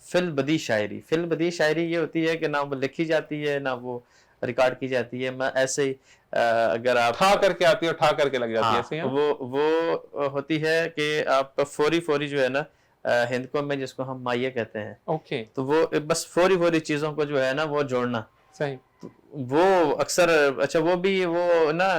Speaker 2: फिल बदी शायरी। फिल बदी शायरी ये होती है कि ना वो लिखी जाती है ना वो रिकॉर्ड की जाती है। मैं ऐसे ही अगर आप
Speaker 1: ठा करके आती है और ठा करके लग जाती है,
Speaker 2: हाँ,
Speaker 1: ऐसे ही, हाँ?
Speaker 2: वो होती है कि आप फौरी फौरी जो है ना, हिंदको में जिसको हम माइये कहते हैं,
Speaker 1: ओके,
Speaker 2: तो वो बस फौरी फौरी चीजों को जो है ना वो जोड़ना,
Speaker 1: सही।
Speaker 2: वो अक्सर अच्छा वो भी वो ना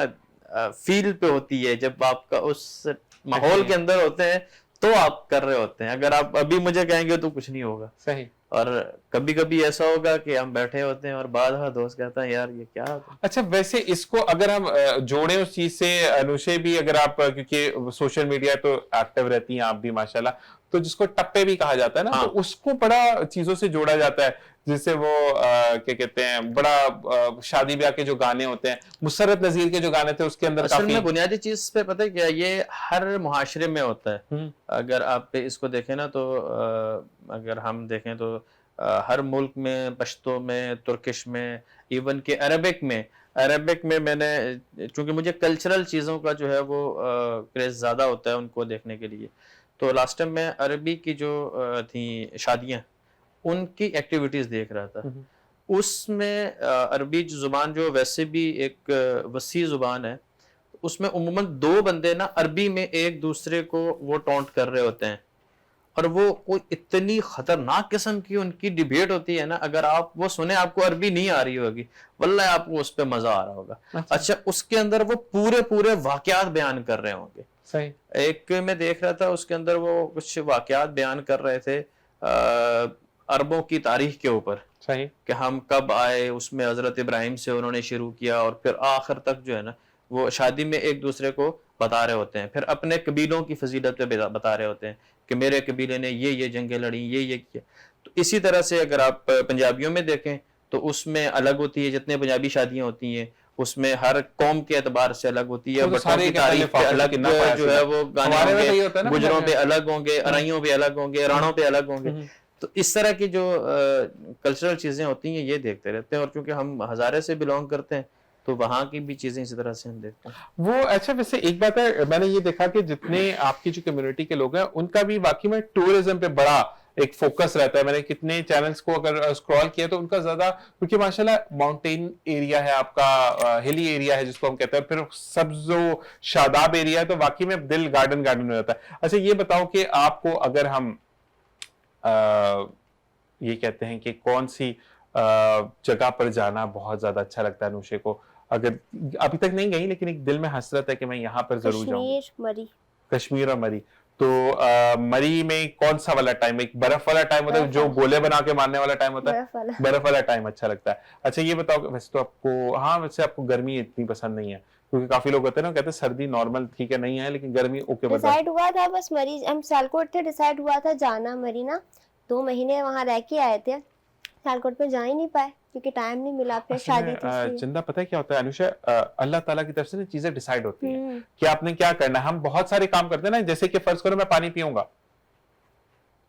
Speaker 2: फील पे होती है, जब आपका उस माहौल के अंदर होते हैं तो आप कर रहे होते हैं। अगर आप अभी मुझे कहेंगे तो कुछ नहीं होगा।
Speaker 1: सही।
Speaker 2: और कभी कभी ऐसा होगा कि हम बैठे होते हैं और बाद में दोस्त कहता है यार ये क्या होता
Speaker 1: अच्छा, वैसे इसको अगर हम जोड़ें उस चीज से, अनुषे भी अगर आप, क्योंकि सोशल मीडिया तो एक्टिव रहती हैं आप भी माशाल्लाह, तो जिसको टप्पे भी कहा जाता है ना,
Speaker 2: हाँ।
Speaker 1: तो उसको बड़ा चीजों से जोड़ा जाता है, जिससे वो क्या कहते हैं, बड़ा शादी ब्याह के जो गाने होते हैं, मुसर्रत नजीर के जो गाने थे उसके अंदर
Speaker 2: असल
Speaker 1: काफी।
Speaker 2: में बुनियादी चीज पे पता है क्या, ये हर मुहाशरे में होता है। अगर आप इसको देखें ना तो अगर हम देखें तो हर मुल्क में, पश्तो में, तुर्किश में, इवन के अरबिक में मैंने, चूंकि मुझे कल्चरल चीज़ों का जो है वो क्रेज ज़्यादा होता है उनको देखने के लिए, तो लास्ट टाइम मैं अरबी की जो थी शादियाँ, उनकी एक्टिविटीज़ देख रहा था। उसमें अरबी ज़ुबान जो वैसे भी एक वसी ज़ुबान है, उसमें उम्मन दो बंदे ना अरबी में एक दूसरे को वो टॉन्ट कर रहे होते हैं, और वो कोई इतनी खतरनाक किस्म की उनकी डिबेट होती है ना, अगर आप वो सुने, आपको अरबी नहीं आ रही होगी, वल्लाह आपको उस पर मजा आ रहा होगा। अच्छा, उसके अंदर वो पूरे वाकयात बयान कर रहे होंगे।
Speaker 1: सही।
Speaker 2: एक मैं देख रहा था उसके अंदर वो कुछ वाकयात बयान कर रहे थे अरबों की तारीख के ऊपर,
Speaker 1: सही।
Speaker 2: कि हम कब आए, उसमें हजरत इब्राहिम से उन्होंने शुरू किया और फिर आखिर तक जो है ना वो शादी में एक दूसरे को बता रहे होते हैं, फिर अपने कबीलों की फजीलत पे बता रहे होते हैं कि मेरे कबीले ने ये जंगें लड़ी, ये किया। तो इसी तरह से अगर आप पंजाबियों में देखें तो उसमें अलग होती है, जितने पंजाबी शादियां होती हैं उसमें हर कौम के एतबार से अलग होती है, बटों की तारीख पे अलग जो है वो गाने होंगे, गुजरों पे अलग होंगे, अराइयों पे अलग होंगे, राणों पे अलग होंगे। तो इस तरह की जो कल्चरल चीजें होती हैं ये देखते रहते हैं, और क्योंकि हम हजारे से बिलोंग करते हैं तो वहां की भी चीजें इसी तरह से हम देखते हैं
Speaker 1: वो। अच्छा, वैसे एक बात है, मैंने ये देखा कि जितने आपकी जो कम्युनिटी के लोग हैं उनका भी वाकई में टूरिज्म पे बड़ा एक फोकस रहता है। मैंने कितने चैनल्स को अगर स्क्रॉल किया तो उनका ज्यादा, क्योंकि माशाल्लाह माउंटेन एरिया है आपका, हिली एरिया है जिसको हम कहते हैं, फिर सब्जो शादाब एरिया है, तो वाकई में दिल गार्डन गार्डन में रहता है। अच्छा, ये बताओ कि आपको अगर हम ये कहते हैं कि कौन सी जगह पर जाना बहुत ज्यादा अच्छा लगता है अनुषे को, अगर अभी तक नहीं गई लेकिन एक दिल में हसरत है कि मैं यहाँ पर जरूर जाऊंगी?
Speaker 3: मरी।
Speaker 1: कश्मीर और मरी। तो मरी में कौन सा वाला टाइम, एक बर्फ वाला टाइम होता है, जो गोले बना के मारने वाला टाइम होता है, बर्फ वाला टाइम अच्छा लगता है। अच्छा, ये बताओ, वैसे तो आपको, हाँ वैसे आपको गर्मी इतनी पसंद नहीं है, क्योंकि काफी लोग होते हैं ना, कहते हैं सर्दी नॉर्मल ठीक है नहीं है, लेकिन गर्मी ओके।
Speaker 3: डिसाइड हुआ था बस मरी, हम सियालकोट थे, डिसाइड हुआ था जाना मरी ना, 2 महीने वहां रह के आए थे, सियालकोट में जा ही नहीं पाए क्योंकि टाइम नहीं मिला, फिर शादी थी।
Speaker 1: चंदा, पता है क्या होता है अनुषा, अल्लाह ताला की तरफ से चीजें डिसाइड होती हैं कि आपने क्या करना है। हम बहुत सारे काम करते हैं ना, जैसे कि फर्ज करो मैं पानी पीऊंगा,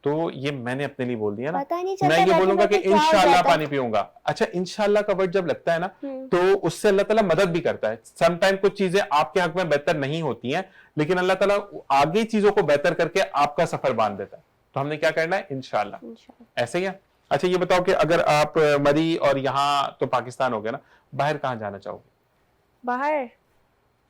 Speaker 1: तो ये मैंने अपने लिए बोल दिया ना, मैं ये बोलूंगा कि इंशाल्लाह पानी पीऊंगा। अच्छा, इंशाल्लाह का वर्ड जब लगता है ना तो उससे अल्लाह ताला मदद भी करता है। समटाइम कुछ चीजें आपके हक में बेहतर नहीं होती हैं, लेकिन अल्लाह ताला आगे चीजों को बेहतर करके आपका सफर बांध देता है। तो हमने क्या करना है, इंशाल्लाह, ऐसे ही है। अच्छा, ये बताओ कि अगर आप मरी और यहाँ तो पाकिस्तान हो गया ना, बाहर कहाँ जाना चाहोगे?
Speaker 3: बाहर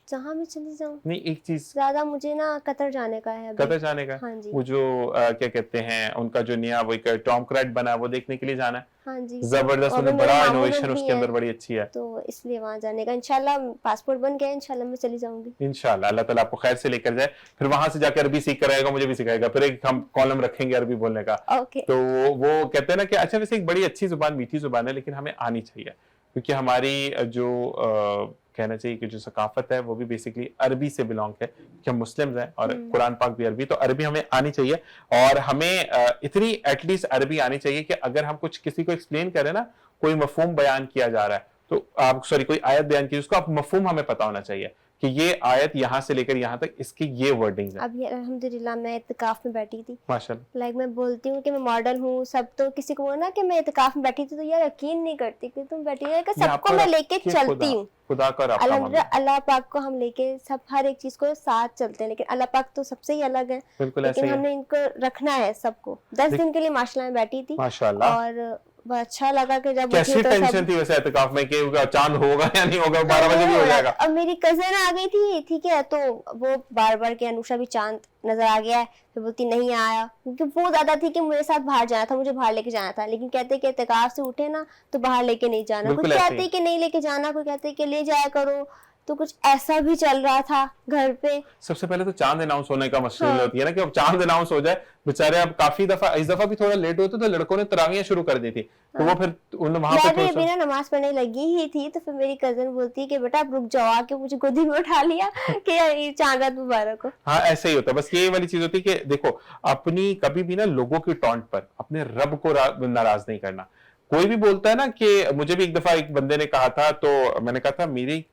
Speaker 3: जहाँ मैं चली जाऊँ।
Speaker 1: नहीं, एक चीज,
Speaker 3: ज्यादा मुझे ना कतर जाने का है अभी।
Speaker 1: कतर जाने का,
Speaker 3: हाँ जी।
Speaker 1: वो जो क्या कहते हैं उनका जो नया वो एक टॉम क्रूज बना है, वो देखने के लिए जाना है।
Speaker 3: हाँ जी।
Speaker 1: जबरदस्त,
Speaker 3: और
Speaker 1: उन्हें
Speaker 3: मेरे
Speaker 1: बड़ा
Speaker 3: मामू लोग
Speaker 1: इनोवेशन
Speaker 3: भी
Speaker 1: उसके अंदर
Speaker 3: हैं,
Speaker 1: बड़ी अच्छी है।
Speaker 3: तो इसलिए वहां जाने का इंशाल्लाह पासपोर्ट बन गया, इंशाल्लाह मैं चली जाऊंगी।
Speaker 1: इंशाल्लाह अल्लाह ताला आपको खैर से लेकर जाए, फिर वहां से जाकर अरबी सीख कर आएगा, मुझे भी सिखाएगा, फिर एक हम कॉलम रखेंगे अरबी बोलने का।
Speaker 3: ओके।
Speaker 1: तो वो कहते हैं ना कि अच्छा, वैसे एक बड़ी अच्छी जुबान, मीठी जुबान है, लेकिन हमें आनी चाहिए, क्योंकि हमारी जो कहना चाहिए कि जो सकाफत है वो भी बेसिकली अरबी से बिलोंग है, कि हम मुस्लिम हैं और कुरान पाक भी अरबी, तो अरबी हमें आनी चाहिए। और हमें इतनी एटलीस्ट अरबी आनी चाहिए कि अगर हम कुछ किसी को एक्सप्लेन करें ना, कोई मफहूम बयान किया जा रहा है, तो आप सॉरी कोई आयत बयान की, उसको आप मफहूम हमें पता होना चाहिए कि ये आयत यहाँ से लेकर यहाँ तक इसकी ये वर्डिंग्स है।
Speaker 3: अभी अल्हम्दुलिल्लाह मैं इत्तिकाफ में बैठी थी,
Speaker 1: माशाल्लाह।
Speaker 3: लाइक मैं बोलती हूँ कि मैं मॉडल हूँ, सब तो किसी को बोला ना कि मैं इत्तिकाफ में बैठी थी, तो यार यकीन नहीं करती कि तुम बैठी है, कि सबको मैं लेके चलती हूँ।
Speaker 1: खुदा का और आपका
Speaker 3: अल्हम्दुलिल्लाह
Speaker 1: मामला।
Speaker 3: अल्लाह पाक को हम लेके सब हर एक चीज को साथ चलते हैं, लेकिन अल्लाह पाक तो सबसे ही अलग है,
Speaker 1: बिल्कुल ऐसे
Speaker 3: लेकिन
Speaker 1: ही है।
Speaker 3: हमने इनको रखना है सबको। 10 दिन के लिए माशाल्लाह में बैठी थी,
Speaker 1: माशाल्लाह।
Speaker 3: और बहुत अच्छा लगा कि जब
Speaker 1: कैसी
Speaker 3: उठी तो
Speaker 1: टेंशन
Speaker 3: सब
Speaker 1: थी वैसे एतकाफ में कि चांद होगा या नहीं होगा, 12 बजे भी हो जाएगा।
Speaker 3: अब मेरी कजन आ गई थी, ठीक है, तो वो बार बार के अनुषा भी चांद नजर आ गया है, फिर बोलती नहीं आया, क्योंकि वो ज्यादा थी कि मेरे साथ बाहर जाना था, मुझे बाहर लेके जाना था, लेकिन कहते कि इत्तिकाफ से उठे ना तो बाहर लेके नहीं जाना,
Speaker 1: बिल्कुल
Speaker 3: कुछ
Speaker 1: ऐसे
Speaker 3: कहते
Speaker 1: ही।
Speaker 3: कि नहीं लेके जाना, कोई कहते कि ले जाया करो, तो कुछ ऐसा भी चल रहा था घर पे।
Speaker 1: सबसे पहले तो चांद अनाउंस होने का मसला
Speaker 3: हाँ।
Speaker 1: होती है ना, कि अब चांद अनाउंस हो जाए, बेचारे अब काफी दफा, इस दफा भी थोड़ा लेट होते तो लड़कों ने तरावियां शुरू कर दी थी, तो वो फिर उन वहां पे
Speaker 3: मैं भी
Speaker 1: थोड़ा
Speaker 3: अभी ना नमाज पढ़ने लगी ही थी, तो फिर मेरी कजन बोलती है कि बेटा आप रुक जाओ, आके मुझे गोदी में उठा लिया कि ये चांद रात मुबारक हो।
Speaker 1: हाँ ऐसे ही होता है। बस ये वाली चीज होती है कि देखो, अपनी कभी भी ना लोगों की टॉन्ट पर अपने रब को नाराज नहीं करना। कोई भी बोलता है ना, कि मुझे भी एक दफा एक बंदे ने कहा था, तो मैंने कहा था मेरी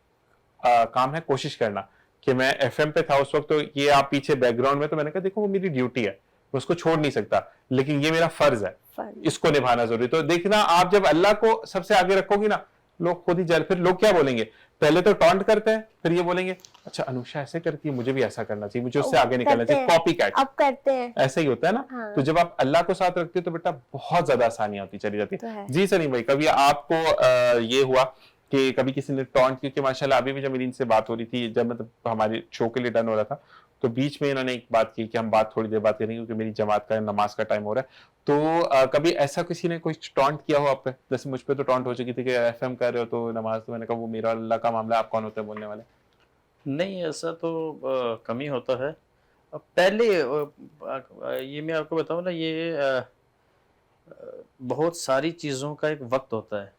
Speaker 1: काम है कोशिश करना, कि मैं एफएम पे था उस वक्त, तो ये आप पीछे बैकग्राउंड में, तो मैंने कहा देखो वो मेरी ड्यूटी है, मैं उसको छोड़ नहीं सकता, लेकिन ये मेरा फर्ज है, इसको निभाना जरूरी। तो देखना, आप जब अल्लाह को सबसे आगे रखोगी ना, लोग खुद ही जल, फिर लोग क्या बोलेंगे, पहले तो टॉन्ट करते हैं, फिर ये बोलेंगे अच्छा अनुषा ऐसे करती है, मुझे भी ऐसा करना चाहिए, मुझे उससे आगे निकलना चाहिए, कॉपी कैट।
Speaker 3: अब करते हैं,
Speaker 1: ऐसा ही होता है ना।
Speaker 3: हाँ।
Speaker 1: तो जब आप अल्लाह को साथ रखते हो तो बेटा बहुत ज्यादा आसानियां होती चली जाती
Speaker 3: तो है।
Speaker 1: जी सलीम भाई, कभी आपको ये हुआ कि कभी किसी ने टॉन्ट, क्योंकि माशाल्लाह अभी भी जब मेरी इनसे बात हो रही थी, जब मतलब हमारे शो के लिए डन हो रहा था, तो बीच में इन्होंने एक बात की कि हम बात थोड़ी देर बात करेंगे, क्योंकि मेरी जमात का नमाज का टाइम हो रहा है। तो कभी ऐसा किसी ने कोई टॉन्ट किया हो आप पे? जैसे मुझ पे तो टॉन्ट हो चुकी थी कि एफएम कर रहे हो तो नमाज, तो मैंने कहा वो मेरा अल्लाह का मामला, आप कौन होते हैं बोलने वाले?
Speaker 2: नहीं, ऐसा तो कम ही होता है। पहले ये मैं आपको बताऊं ना, ये बहुत सारी चीज़ों का एक वक्त होता है।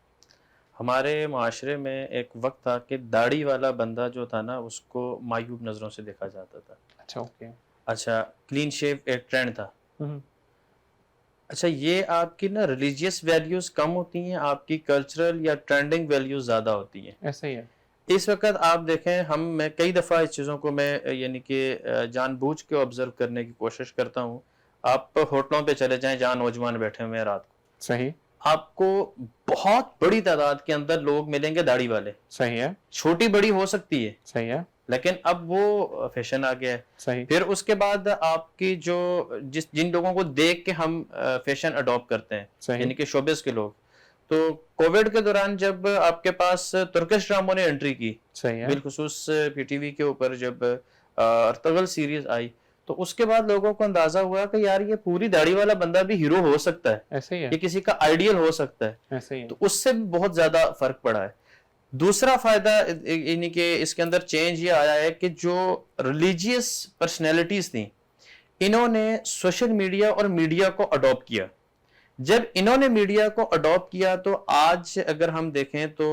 Speaker 2: हमारे माशरे में एक वक्त था कि दाढ़ी वाला बंदा जो था ना, उसको मायूब नज़रों से देखा जाता था।
Speaker 1: अच्छा, ओके।
Speaker 2: अच्छा, क्लीन शेव एक ट्रेंड था। अच्छा, ये आपकी ना रिलीजियस वैल्यूज़ कम होती हैं, आपकी कल्चरल या ट्रेंडिंग वैल्यूज़ ज़्यादा होती हैं।
Speaker 1: ऐसा ही है।
Speaker 2: इस वक्त आप देखें, मैं कई दफ़ा इस चीज़ों को मैं यानी कि जानबूझ के ऑब्जर्व करने की कोशिश करता हूँ। आप होटलों पे चले जाएं जहाँ नौजवान बैठे हुए हैं रात को,
Speaker 1: सही।
Speaker 2: आपको बहुत बड़ी तादाद के अंदर लोग मिलेंगे दाढ़ी वाले।
Speaker 1: सही है।
Speaker 2: छोटी बड़ी हो सकती है,
Speaker 1: सही है।
Speaker 2: लेकिन अब वो फैशन आ गया है।
Speaker 1: सही।
Speaker 2: फिर उसके बाद आपकी जिन लोगों को देख के हम फैशन अडॉप्ट करते हैं,
Speaker 1: सही।
Speaker 2: यानी कि शोबिस के लोग, तो कोविड के दौरान जब आपके पास तुर्किश ड्रामों ने एंट्री की,
Speaker 1: सही है।
Speaker 2: बिलखुसूस पीटीवी के ऊपर जब अर्तगल सीरीज आई, तो उसके बाद लोगों को अंदाजा हुआ कि यार ये पूरी दाढ़ी वाला बंदा भी हीरो हो सकता है,
Speaker 1: ऐसे ही है।
Speaker 2: ये किसी का आइडियल हो सकता है।
Speaker 1: ऐसे ही है।
Speaker 2: तो उससे भी बहुत ज्यादा फर्क पड़ा है। दूसरा फायदा यानी कि इसके अंदर चेंज ये आया है कि जो रिलीजियस पर्सनैलिटीज थी, इन्होंने सोशल मीडिया और मीडिया को अडॉप्ट किया। जब इन्होंने मीडिया को अडॉप्ट किया, तो आज अगर हम देखें तो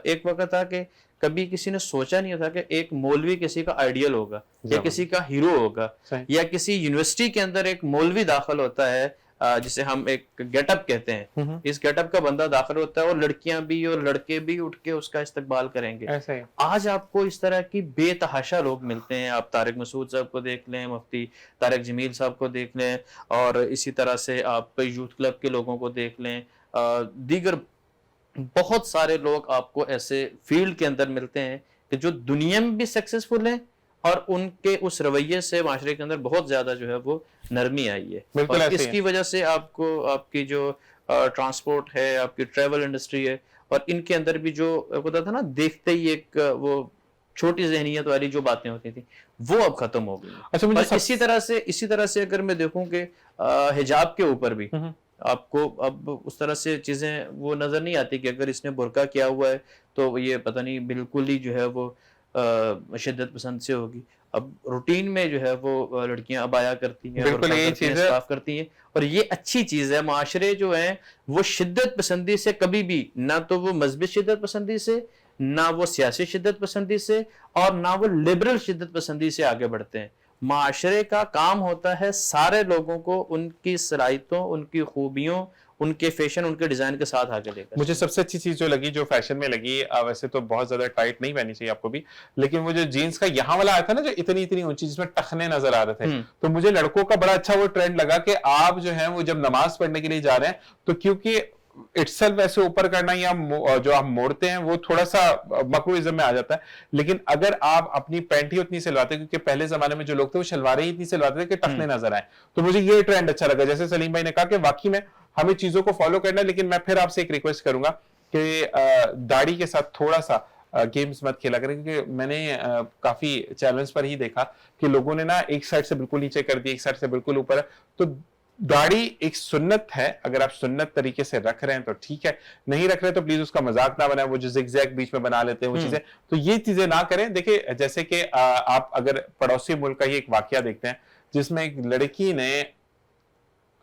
Speaker 2: एक वक्त था कि कभी किसी ने सोचा नहीं था कि एक मौलवी किसी का आइडियल होगा या किसी का हीरो होगा, या किसी यूनिवर्सिटी के अंदर एक मौलवी दाखिल होता है, जिसे हम एक गेटअप कहते हैं, इस गेटअप का बंदा दाखिल होता है और लड़कियां भी और लड़के भी उठ के उसका इस्तकबाल करेंगे।
Speaker 1: ऐसे ही।
Speaker 2: आज आपको इस तरह की बेतहाशा लोग मिलते हैं। आप तारिक मसूद साहब को देख लें, मुफ्ती तारिक जमील साहब को देख लें, और इसी तरह से आप यूथ क्लब के लोगों को देख लें, दीगर बहुत सारे लोग आपको ऐसे फील्ड के अंदर मिलते हैं कि जो दुनिया में भी सक्सेसफुल हैं, और उनके उस रवैये से माशरे के अंदर बहुत ज्यादा जो है वो नरमी आई है। और इसकी वजह से आपको आपकी जो ट्रांसपोर्ट है, आपकी ट्रैवल इंडस्ट्री है, और इनके अंदर भी जो होता था ना, देखते ही एक वो छोटी जहनियत वाली जो बातें होती थी वो अब खत्म हो गई।
Speaker 1: अच्छा मुझे
Speaker 2: और इसी तरह से अगर मैं देखूं कि हिजाब के ऊपर भी आपको अब उस तरह से चीजें वो नजर नहीं आती कि अगर इसने बुर्का किया हुआ है तो ये पता नहीं बिल्कुल ही जो है वो शिद्दत पसंद से होगी। अब रूटीन में जो है वो लड़कियां अबाया करती हैं,
Speaker 1: बिल्कुल
Speaker 2: बुर्का
Speaker 1: यही
Speaker 2: करती हैं,
Speaker 1: चीज़ है।
Speaker 2: स्कार्फ करती हैं, और ये अच्छी चीज है। माशरे जो हैं वो शिद्दत पसंदी से कभी भी, ना तो वो मजहबी शिद्दत पसंदी से, ना वो सियासी शिद्दत पसंदी से, और ना वो लिबरल शिद्दत पसंदी से आगे बढ़ते हैं। माशरे का काम होता है सारे लोगों को उनकी सलाहियतों, उनकी खूबियों, उनके फैशन, उनके डिजाइन के साथ आगे लेकर।
Speaker 1: मुझे सबसे अच्छी चीज जो लगी, जो फैशन में लगी, वैसे तो बहुत ज्यादा टाइट नहीं पहनी चाहिए आपको भी, लेकिन वो जो जीन्स का यहाँ वाला आया था ना, जो इतनी इतनी ऊंची, जिसमें टखने नजर आ रहे थे, तो मुझे लड़कों का बड़ा अच्छा वो ट्रेंड लगा कि आप जो है वो जब नमाज पढ़ने के लिए जा रहे हैं तो क्योंकि इटसेल्फ वैसे ऊपर करना या जो आप मोड़ते हैं वो थोड़ा सा मकरूइज्म में आ जाता है, लेकिन अगर आप अपनी पैंट ही उतनी सिलवाते, क्योंकि पहले जमाने में जो लोग थे वो शलवारें ही इतनी सिलवाते थे कि टखने नजर आए, तो मुझे ये ट्रेंड अच्छा लगा। जैसे सलीम भाई ने कहा कि वाकई में हमें चीजों को फॉलो करना है, लेकिन मैं फिर आपसे एक रिक्वेस्ट करूंगा कि दाढ़ी के साथ थोड़ा सा गेम्स मत खेला करें, क्योंकि मैंने काफी चैनल्स पर ही देखा कि लोगों ने ना एक साइड से बिल्कुल नीचे कर दी, एक साइड से बिल्कुल ऊपर, तो दाढ़ी एक सुन्नत है, अगर आप सुन्नत तरीके से रख रहे हैं तो ठीक है, नहीं रख रहे तो प्लीज उसका मजाक ना बनाएं, वो जो जिगजैग बीच में बना लेते हैं वो चीजें, तो ये चीजें ना करें। देखिए जैसे कि आप अगर पड़ोसी मुल्क का ही एक वाकया देखते हैं जिसमें एक लड़की ने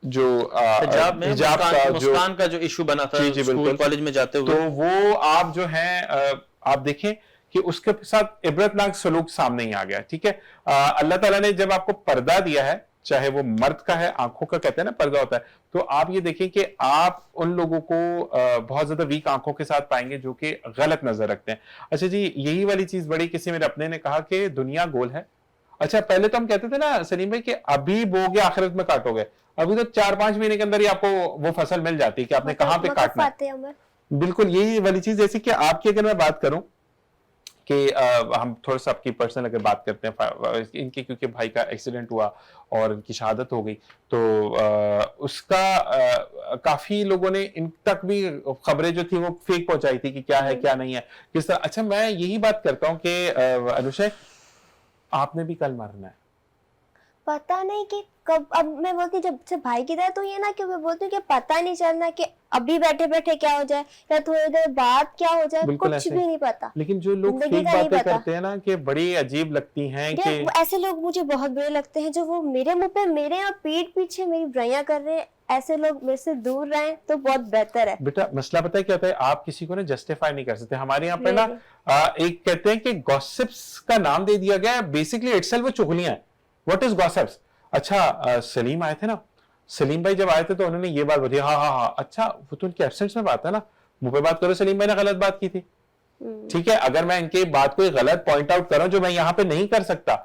Speaker 1: जो
Speaker 2: हिजाब में
Speaker 1: हिजाब का जो
Speaker 2: मुस्कान का जो इशू बना था
Speaker 1: जी,
Speaker 2: स्कूल
Speaker 1: बिल्कुल।
Speaker 2: कॉलेज में जाते हुए,
Speaker 1: तो वो आप जो है आप देखें कि उसके साथ इबरतनाक सलूक सामने ही आ गया। ठीक है, अल्लाह ताला ने जब आपको पर्दा दिया है, चाहे वो मर्द का है, आंखों का कहते हैं ना पर्दा होता है, तो आप ये देखें कि आप उन लोगों को बहुत ज्यादा वीक आंखों के साथ पाएंगे जो कि गलत नजर रखते हैं। अच्छा जी, यही वाली चीज बड़ी, किसी मेरे अपने ने कहा कि दुनिया गोल है। अच्छा पहले तो हम कहते थे ना सलीम भाई कि अभी बोगे आखिरत में काटोगे, अभी तो 4-5 महीने के अंदर ही आपको वो फसल मिल जाती है कि आपने कहाँ पे काटना है। बिल्कुल यही वाली चीज। जैसे कि आपकी अगर मैं बात करूं कि हम थोड़ा सा आपकी पर्सनल अगर बात करते हैं इनके, क्योंकि भाई का एक्सीडेंट हुआ और इनकी शहादत हो गई, तो उसका काफी लोगों ने इन तक भी खबरें जो थी वो फेक पहुंचाई थी कि क्या है क्या नहीं है किस तरह। अच्छा मैं यही बात करता हूं कि अनुषा आपने भी कल मरना है,
Speaker 3: पता नहीं कि कब। अब मैं बोलती हूँ जब से भाई की तरह, तो ये ना कि मैं बोलती हूँ कि पता नहीं चलना कि अभी बैठे बैठे क्या हो जाए या थोड़ी देर बाद क्या हो जाए, कुछ भी नहीं पता।
Speaker 1: लेकिन जो लोग
Speaker 3: जिंदगी
Speaker 1: फेक
Speaker 3: का नहीं
Speaker 1: बातें
Speaker 3: पता।
Speaker 1: करते हैं ना कि बड़ी अजीब लगती हैं कि
Speaker 3: ऐसे लोग मुझे बहुत बुरे लगते हैं जो वो मेरे मुंह पे, मेरे और पीठ पीछे मेरी बुराइयां कर रहे हैं। ऐसे लोग मेरे से दूर रहें तो बहुत बेहतर है।
Speaker 1: बेटा मसला पता है क्या होता है, आप किसी को ना जस्टिफाई नहीं कर सकते। हमारे यहाँ पे ना एक कहते हैं कि गॉसिप्स का नाम दे दिया गया है, बेसिकली इटसेल्फ वो चुगलियां हैं। What is gossips? अच्छा सलीम आए थे ना, सलीम भाई जब आए थे तो उन्होंने ये बात बताई, हाँ हाँ हाँ, अच्छा वो तो उनकी एब्सेंस में बात है ना, मुंह पे बात करो सलीम भाई ने गलत बात की थी, ठीक है। अगर मैं इनकी बात को गलत पॉइंट आउट करूं जो मैं यहाँ पे नहीं कर सकता,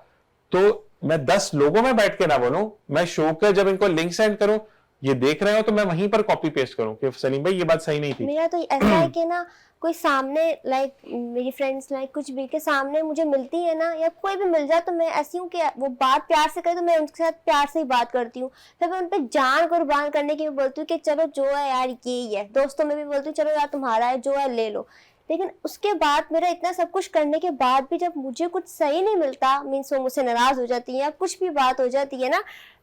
Speaker 1: तो मैं 10 लोगों में बैठ के ना बोलूं, मैं शो कर जब इनको लिंक सेंड करूं, ये देख रहे हो तो मैं वहीं पर कॉपी पेस्ट करूं कि सलीम भाई ये बात सही नहीं थी।
Speaker 3: मेरा तो ऐसा है कि ना कोई सामने लाइक मेरी फ्रेंड्स लाइक कुछ भी के सामने मुझे मिलती है ना, या कोई भी मिल जाए, तो मैं ऐसी हूँ कि वो बात प्यार से करे तो मैं उनके साथ प्यार से ही बात करती हूँ। फिर मैं उन पर जान कुर्बान करने की भी बोलती हूँ कि चलो जो है यार यही है। दोस्तों में भी बोलती हूँ चलो यार तुम्हारा है, जो है ले लो। लेकिन उसके बाद मेरा इतना सब कुछ करने के बाद भी जब मुझे कुछ सही नहीं मिलता, मीन्स वो मुझसे नाराज हो जाती है या कुछ भी बात हो जाती है ना,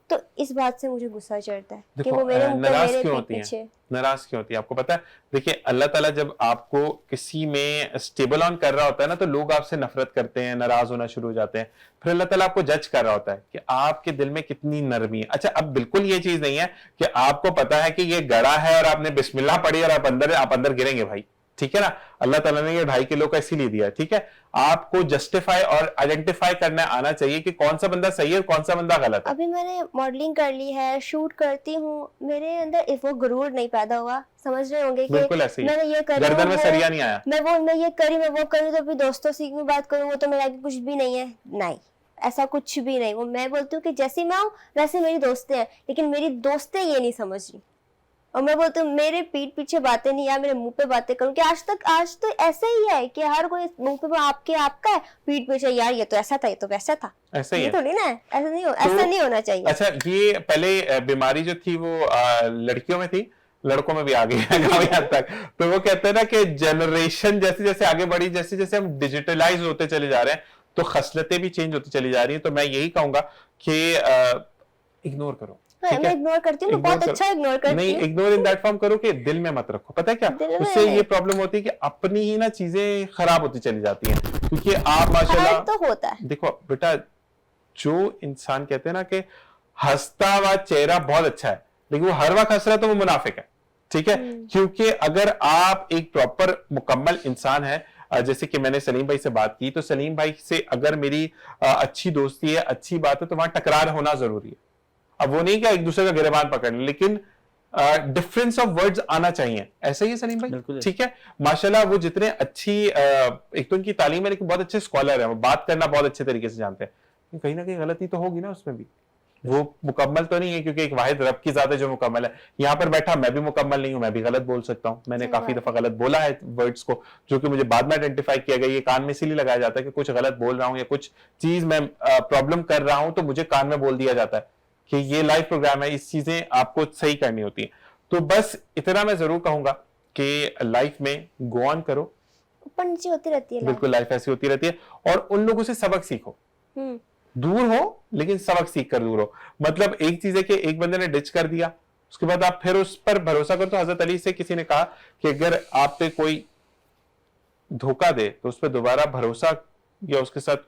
Speaker 3: तो इस बात से मुझे गुस्सा चढ़ता है कि वो मेरे
Speaker 1: नाराज क्यों होती है, नाराज क्यों होती है आपको पता है? देखिए अल्लाह ताला जब आपको किसी में स्टेबल ऑन कर रहा होता है ना, तो लोग आपसे नफरत करते हैं, नाराज होना शुरू हो जाते हैं। फिर अल्लाह ताला आपको जज कर रहा होता है कि आपके दिल में कितनी नरमी है। अच्छा अब बिल्कुल ये चीज नहीं है कि आपको पता है कि ये गड़ा है और आपने बिस्मिल्लाह पढ़ी और आप अंदर गिरेंगे भाई, ठीक है ना। अल्लाह ताला ने ये 2.5 किलो का इसीलिए दिया है, ठीक है। आपको जस्टिफाई और आइडेंटिफाई करना आना चाहिए कि कौन सा बंदा सही है और कौन सा बंदा गलत है।
Speaker 3: अभी मैंने मॉडलिंग कर ली है, शूट करती हूँ, मेरे अंदर वो गुरूर नहीं पैदा हुआ, समझ रहे होंगे कि
Speaker 1: बिल्कुल ऐसे ही,
Speaker 3: मैंने ये करी,
Speaker 1: गर्दन में सरिया नहीं आया,
Speaker 3: मैं ये करी, मैं वो करूँ, तो अपने दोस्तों से भी बात करूँ, वो तो मेरे आगे कुछ भी नहीं है। नहीं, ऐसा कुछ भी नहीं। वो मैं बोलती हूँ कि जैसी मैं हूँ वैसे मेरी दोस्तें हैं, लेकिन मेरी दोस्तें ये नहीं समझ रही, और मैं बोलती हूँ मेरे पीठ पीछे बातें नहीं, या मेरे मुंह पे बातें करूँ कि आज तो ऐसा ही है कि हर कोई मुंह पे आपका है, पीठ पीछे यार ये तो ऐसा था, ये तो वैसा था,
Speaker 1: ऐसा ही
Speaker 3: ये
Speaker 1: है।
Speaker 3: थोड़ी ना है, ऐसा नहीं होना चाहिए।
Speaker 1: अच्छा ये पहले बीमारी जो थी वो लड़कियों में थी, लड़कों में भी आ गई है काफी हद तक। तो वो कहते हैं ना कि जनरेशन जैसे जैसे आगे बढ़ी, जैसे जैसे हम डिजिटलाइज होते चले जा रहे हैं, तो खसलतें भी चेंज होती चली जा रही हैं। तो मैं यही कहूंगा कि इग्नोर करो,
Speaker 3: हाँ,
Speaker 1: ठीक
Speaker 3: मैं
Speaker 1: है?
Speaker 3: इग्नोर करती हूँ, मैं
Speaker 1: इग्नोर
Speaker 3: बहुत
Speaker 1: करो।
Speaker 3: अच्छा इग्नोर करती
Speaker 1: नहीं,
Speaker 3: हूँ।
Speaker 1: इग्नोर इन दैट फॉर्म करो कि दिल में मत रखो। पता है क्या,
Speaker 3: दिल में
Speaker 1: उससे
Speaker 3: नहीं।
Speaker 1: ये प्रॉब्लम होती है कि अपनी ही ना चीजें खराब होती चली जाती हैं, क्योंकि आप माशाल्लाह
Speaker 3: हर्ट तो होता है।
Speaker 1: देखो बेटा, जो इंसान कहते हैं ना कि हंसता हुआ चेहरा बहुत अच्छा है, लेकिन वो हर वक्त हंस रहा है तो वो मुनाफिक है, ठीक है? क्योंकि अगर आप एक प्रॉपर मुकम्मल इंसान है, जैसे कि मैंने सलीम भाई से बात की, तो सलीम भाई से अगर मेरी अच्छी दोस्ती है, अच्छी बात है, तो वहां टकरार होना जरूरी है। अब वो नहीं कि एक दूसरे का गिरबान पकड़ ले, लेकिन डिफरेंस ऑफ वर्ड्स आना चाहिए। ऐसा ही है सलीम भाई,
Speaker 2: बिल्कुल।
Speaker 1: ठीक है? माशाल्लाह वो जितने अच्छी एक तो उनकी तालीम है, लेकिन बहुत अच्छे स्कॉलर है, वो बात करना बहुत अच्छे तरीके से जानते हैं। कहीं ना कहीं गलती तो होगी ना उसमें भी, वो मुकम्मल तो नहीं है, क्योंकि एक वाहिद रब की जात है जो मुकम्मल है। यहाँ पर बैठा मैं भी मुकम्मल नहीं हूं, मैं भी गलत बोल सकता हूँ। मैंने काफी दफा गलत बोला है वर्ड्स को, जो कि मुझे बाद में आइडेंटिफाई किया गया। ये कान में इसीलिए लगाया जाता है कि कुछ गलत बोल रहा हूँ या कुछ चीज मैं प्रॉब्लम कर रहा हूं, तो मुझे कान में बोल दिया जाता है कि ये लाइव प्रोग्राम है, इस चीजें आपको सही करनी होती है। तो बस इतना मैं जरूर कहूंगा कि लाइफ में गो ऑन करो,
Speaker 3: ऊपर नीचे होती रहती है
Speaker 1: बिल्कुल लाइफ ऐसी होती रहती है, और उन लोगों से सबक सीखो। दूर हो लेकिन सबक सीख कर दूर हो। मतलब एक चीज है कि एक बंदे ने डिच कर दिया, उसके बाद आप फिर उस पर भरोसा करो। तो हजरत अली से किसी ने कहा कि अगर आप पे कोई धोखा दे तो उस पर दोबारा भरोसा या उसके साथ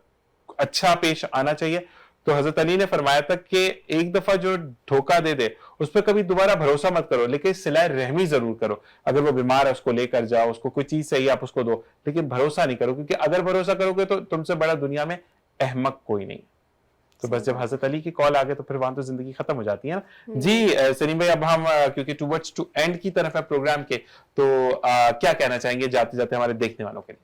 Speaker 1: अच्छा पेश आना चाहिए। तो हजरत अली ने फरमाया था कि एक दफा जो धोखा दे दे उस पर कभी दोबारा भरोसा मत करो, लेकिन सिलाए रहमी जरूर करो। अगर वो बीमार है उसको लेकर जाओ, उसको कोई चीज चाहिए आप उसको दो, लेकिन भरोसा नहीं करो, क्योंकि अगर भरोसा करोगे तो तुमसे बड़ा दुनिया में अहमक कोई नहीं। तो बस जब हजरत अली की कॉल आ गई तो फिर वहां तो जिंदगी खत्म हो जाती है ना जी। सलीम भाई, अब हम क्योंकि टूवर्ड्स टू एंड की तरफ है प्रोग्राम के, तो क्या कहना चाहेंगे जाते जाते हमारे देखने वालों के लिए?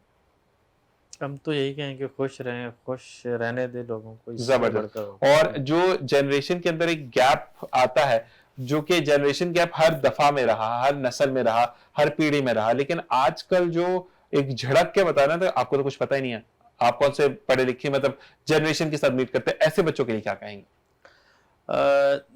Speaker 2: हम तो यही कहेंगे खुश रहें, खुश रहने दे लोगों को, इससे
Speaker 1: जबरदस्त।
Speaker 2: बढ़कर।
Speaker 1: और जो जनरेशन के अंदर एक गैप आता है, जो कि जनरेशन गैप हर दफा में रहा, हर नस्ल में रहा, हर पीढ़ी में रहा, लेकिन आजकल जो एक झड़क के बताना, तो आपको तो कुछ पता ही नहीं है। आप कौन से पढ़े लिखे मतलब जनरेशन के साथ मीट करते हैं, ऐसे बच्चों के लिए क्या कहेंगे?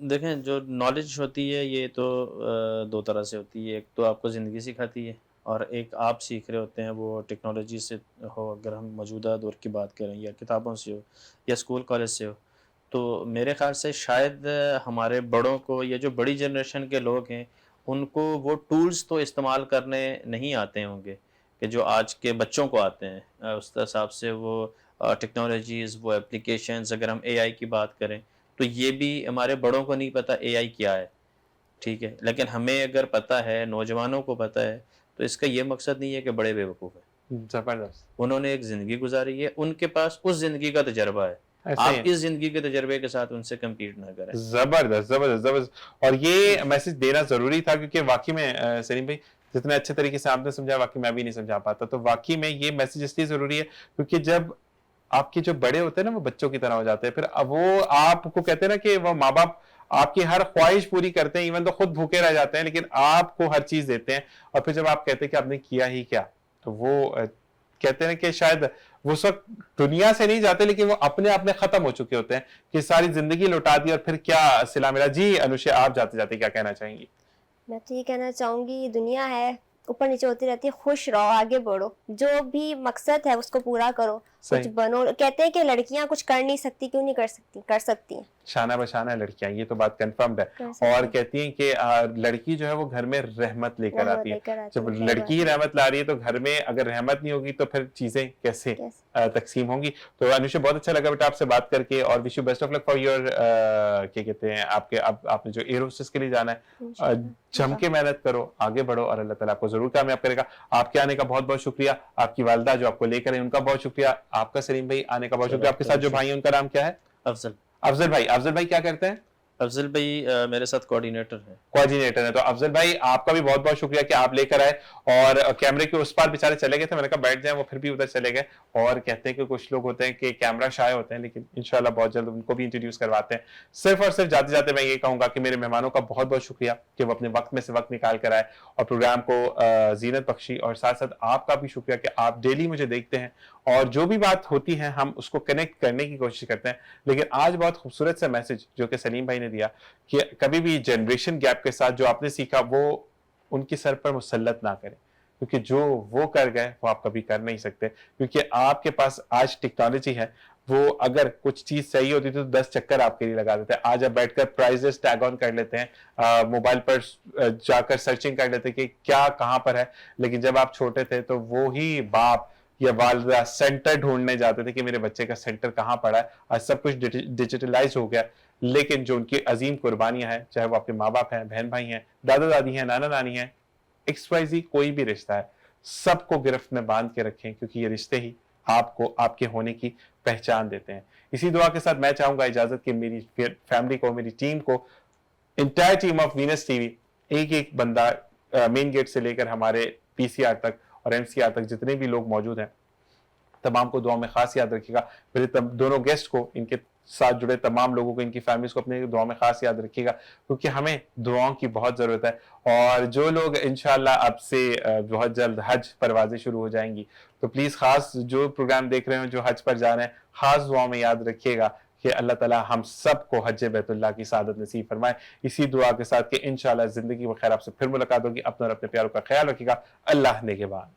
Speaker 2: देखें, जो नॉलेज होती है ये तो दो तरह से होती है। एक तो आपको ज़िंदगी सिखाती है, और एक आप सीख रहे होते हैं, वो टेक्नोलॉजी से हो, अगर हम मौजूदा दौर की बात करें, या किताबों से हो, या स्कूल कॉलेज से हो। तो मेरे ख्याल से शायद हमारे बड़ों को, या जो बड़ी जनरेशन के लोग हैं, उनको वो टूल्स तो इस्तेमाल करने नहीं आते होंगे कि जो आज के बच्चों को आते हैं। उस हिसाब से वो टेक्नोलॉजीज़, वो एप्लीकेशंस, अगर हम एआई की बात करें, तो ये भी हमारे बड़ों को नहीं पता एआई क्या है, ठीक है? लेकिन हमें अगर पता है, नौजवानों को पता है, तो इसका ये मकसद नहीं है कि बड़े बेवकूफ़ हैं।
Speaker 1: जबरदस्त।
Speaker 2: उन्होंने एक ज़िंदगी गुजारी है, उनके पास उस ज़िंदगी का तजुर्बा है।
Speaker 1: ऐसे ही
Speaker 2: आप
Speaker 1: है।
Speaker 2: इस ज़िंदगी के तजुर्बे के साथ उनसे कम्पीट ना करें।
Speaker 1: जबरदस्त जबरदस्त जबरदस्त। और ये मैसेज देना जरूरी था, क्योंकि वाकई में सलीम भाई जितने अच्छे तरीके से आपने समझा, वाकई मैं भी नहीं समझा पाता। तो वाकई में ये मैसेज इसलिए जरूरी है क्योंकि जब आपके जो बड़े होते हैं ना, वो बच्चों की तरह हो जाते हैं। फिर अब वो आपको कहते हैं ना कि वो माँ बाप आपकी हर ख्वाहिश पूरी करते हैं, इवन तो खुद भूखे रह जाते हैं, लेकिन आपको हर चीज देते हैं। और फिर जब आप कहते हैं कि आपने किया ही क्या, तो वो कहते हैं कि शायद वो सब दुनिया से नहीं जाते, लेकिन वो अपने आप में खत्म हो चुके होते हैं कि सारी जिंदगी लौटा दी और फिर क्या सिला मिला। जी अनुषा, आप जाते जाते क्या कहना चाहेंगी?
Speaker 3: मैं तो ये कहना चाहूंगी, ये दुनिया है, ऊपर नीचे होती रहती है, खुश रहो, आगे बढ़ो, जो भी मकसद है उसको पूरा करो, कुछ बनो। कहते हैं कि लड़कियां कुछ कर नहीं सकती, क्यों नहीं कर सकती? कर सकती हैं,
Speaker 1: शाना बशाना है लड़कियां, ये तो बात कंफर्म्ड है। और कहती हैं कि लड़की जो है वो घर में रहमत लेकर आती है। जब लड़की ही रहमत ला रही है तो घर में अगर रहमत नहीं होगी तो फिर चीजें कैसे तकसीम होंगी। तो अनुषा, बहुत अच्छा लगा बेटा आपसे बात करके, और wish you best of luck for your क्या कहते हैं आपके, आपने जो एयर होस्टेस के लिए जाना है, जम के मेहनत करो, आगे बढ़ो, और अल्लाह ताला आपको जरूर कामयाब करेगा। आपके आने का बहुत बहुत शुक्रिया, आपकी वालिदा जो आपको लेकर है उनका बहुत शुक्रिया, आपका सलीम भाई आने का बहुत शुक्रिया। आपके साथ जो भाई है उनका नाम क्या है?
Speaker 2: अफजल।
Speaker 1: अफजल भाई। अफजल भाई क्या करते हैं?
Speaker 2: अफजल भाई मेरे साथ कोऑर्डिनेटर है।
Speaker 1: कोऑर्डिनेटर है। तो अफजल भाई आपका भी बहुत बहुत शुक्रिया कि आप लेकर आए, और कैमरे के उस पार बेचारे चले गए थे, मैंने कहा बैठ जाएं, वो फिर भी उधर चले गए। और कहते हैं कि कुछ लोग होते हैं कि कैमरा शाय होते हैं, लेकिन इंशाल्लाह बहुत जल्द उनको भी इंट्रोड्यूस करवाते हैं। सिर्फ और सिर्फ जाते जाते मैं ये कहूंगा कि मेरे मेहमानों का बहुत बहुत शुक्रिया कि वो अपने वक्त में से वक्त निकाल कर आए और प्रोग्राम को जीनत बख्शी, और साथ साथ आपका भी शुक्रिया कि आप डेली मुझे देखते हैं, और जो भी बात होती है हम उसको कनेक्ट करने की कोशिश करते हैं। लेकिन आज बहुत खूबसूरत सा मैसेज जो कि सलीम भाई ने दिया कि कभी भी जनरेशन गैप के साथ जो आपने सीखा वो उनके सर पर मुसल्लत ना करें, क्योंकि जो वो कर गए वो आप कभी कर नहीं सकते, क्योंकि आपके पास आज टेक्नोलॉजी है, वो अगर कुछ चीज सही होती थी तो 10 चक्कर आपके लिए लगा देते हैं। आज आप बैठकर प्राइजेस टैग ऑन कर लेते हैं, मोबाइल पर जाकर सर्चिंग कर लेते हैं कि क्या कहाँ पर है, लेकिन जब आप छोटे थे तो वो ही बाप या वालदा सेंटर ढूंढने जाते थे कि मेरे बच्चे का सेंटर कहाँ पड़ा है। आज सब कुछ डिजिटलाइज हो गया, लेकिन जो उनकी अजीम कुर्बानियां हैं, चाहे वो आपके माँ बाप हैं, बहन भाई हैं, दादा दादी हैं, नाना नानी हैं, XYZ कोई भी रिश्ता है, सबको गिरफ्त में बांध के रखें, क्योंकि ये रिश्ते ही आपको आपके होने की पहचान देते हैं। इसी दुआ के साथ मैं चाहूंगा इजाजत कि मेरी फैमिली को, मेरी टीम को, entire team of Venus TV, एक एक बंदा मेन गेट से लेकर हमारे PCR तक और MCR तक जितने भी लोग मौजूद हैं, तमाम को दुआ में खास याद रखिएगा। मेरे दोनों गेस्ट को, इनके साथ जुड़े तमाम लोगों को, इनकी फैमिलीज को अपने दुआ में खास याद रखिएगा, क्योंकि हमें दुआओं की बहुत ज़रूरत है। और जो लोग इंशाल्लाह अब से बहुत जल्द हज परवाज़ें शुरू हो जाएंगी, तो प्लीज़ खास जो प्रोग्राम देख रहे हो, जो हज पर जा रहे हैं, खास दुआ में याद रखिएगा कि अल्लाह ताला हम सबको हज बैतुल्लाह की सादत नसीब फरमाए। इसी दुआ के साथ कि इंशाल्लाह ज़िंदगी में खैर आपसे फिर मुलाकात होगी। अपना और अपने प्यारों का ख्याल रखिएगा। अल्लाह नेगेबान।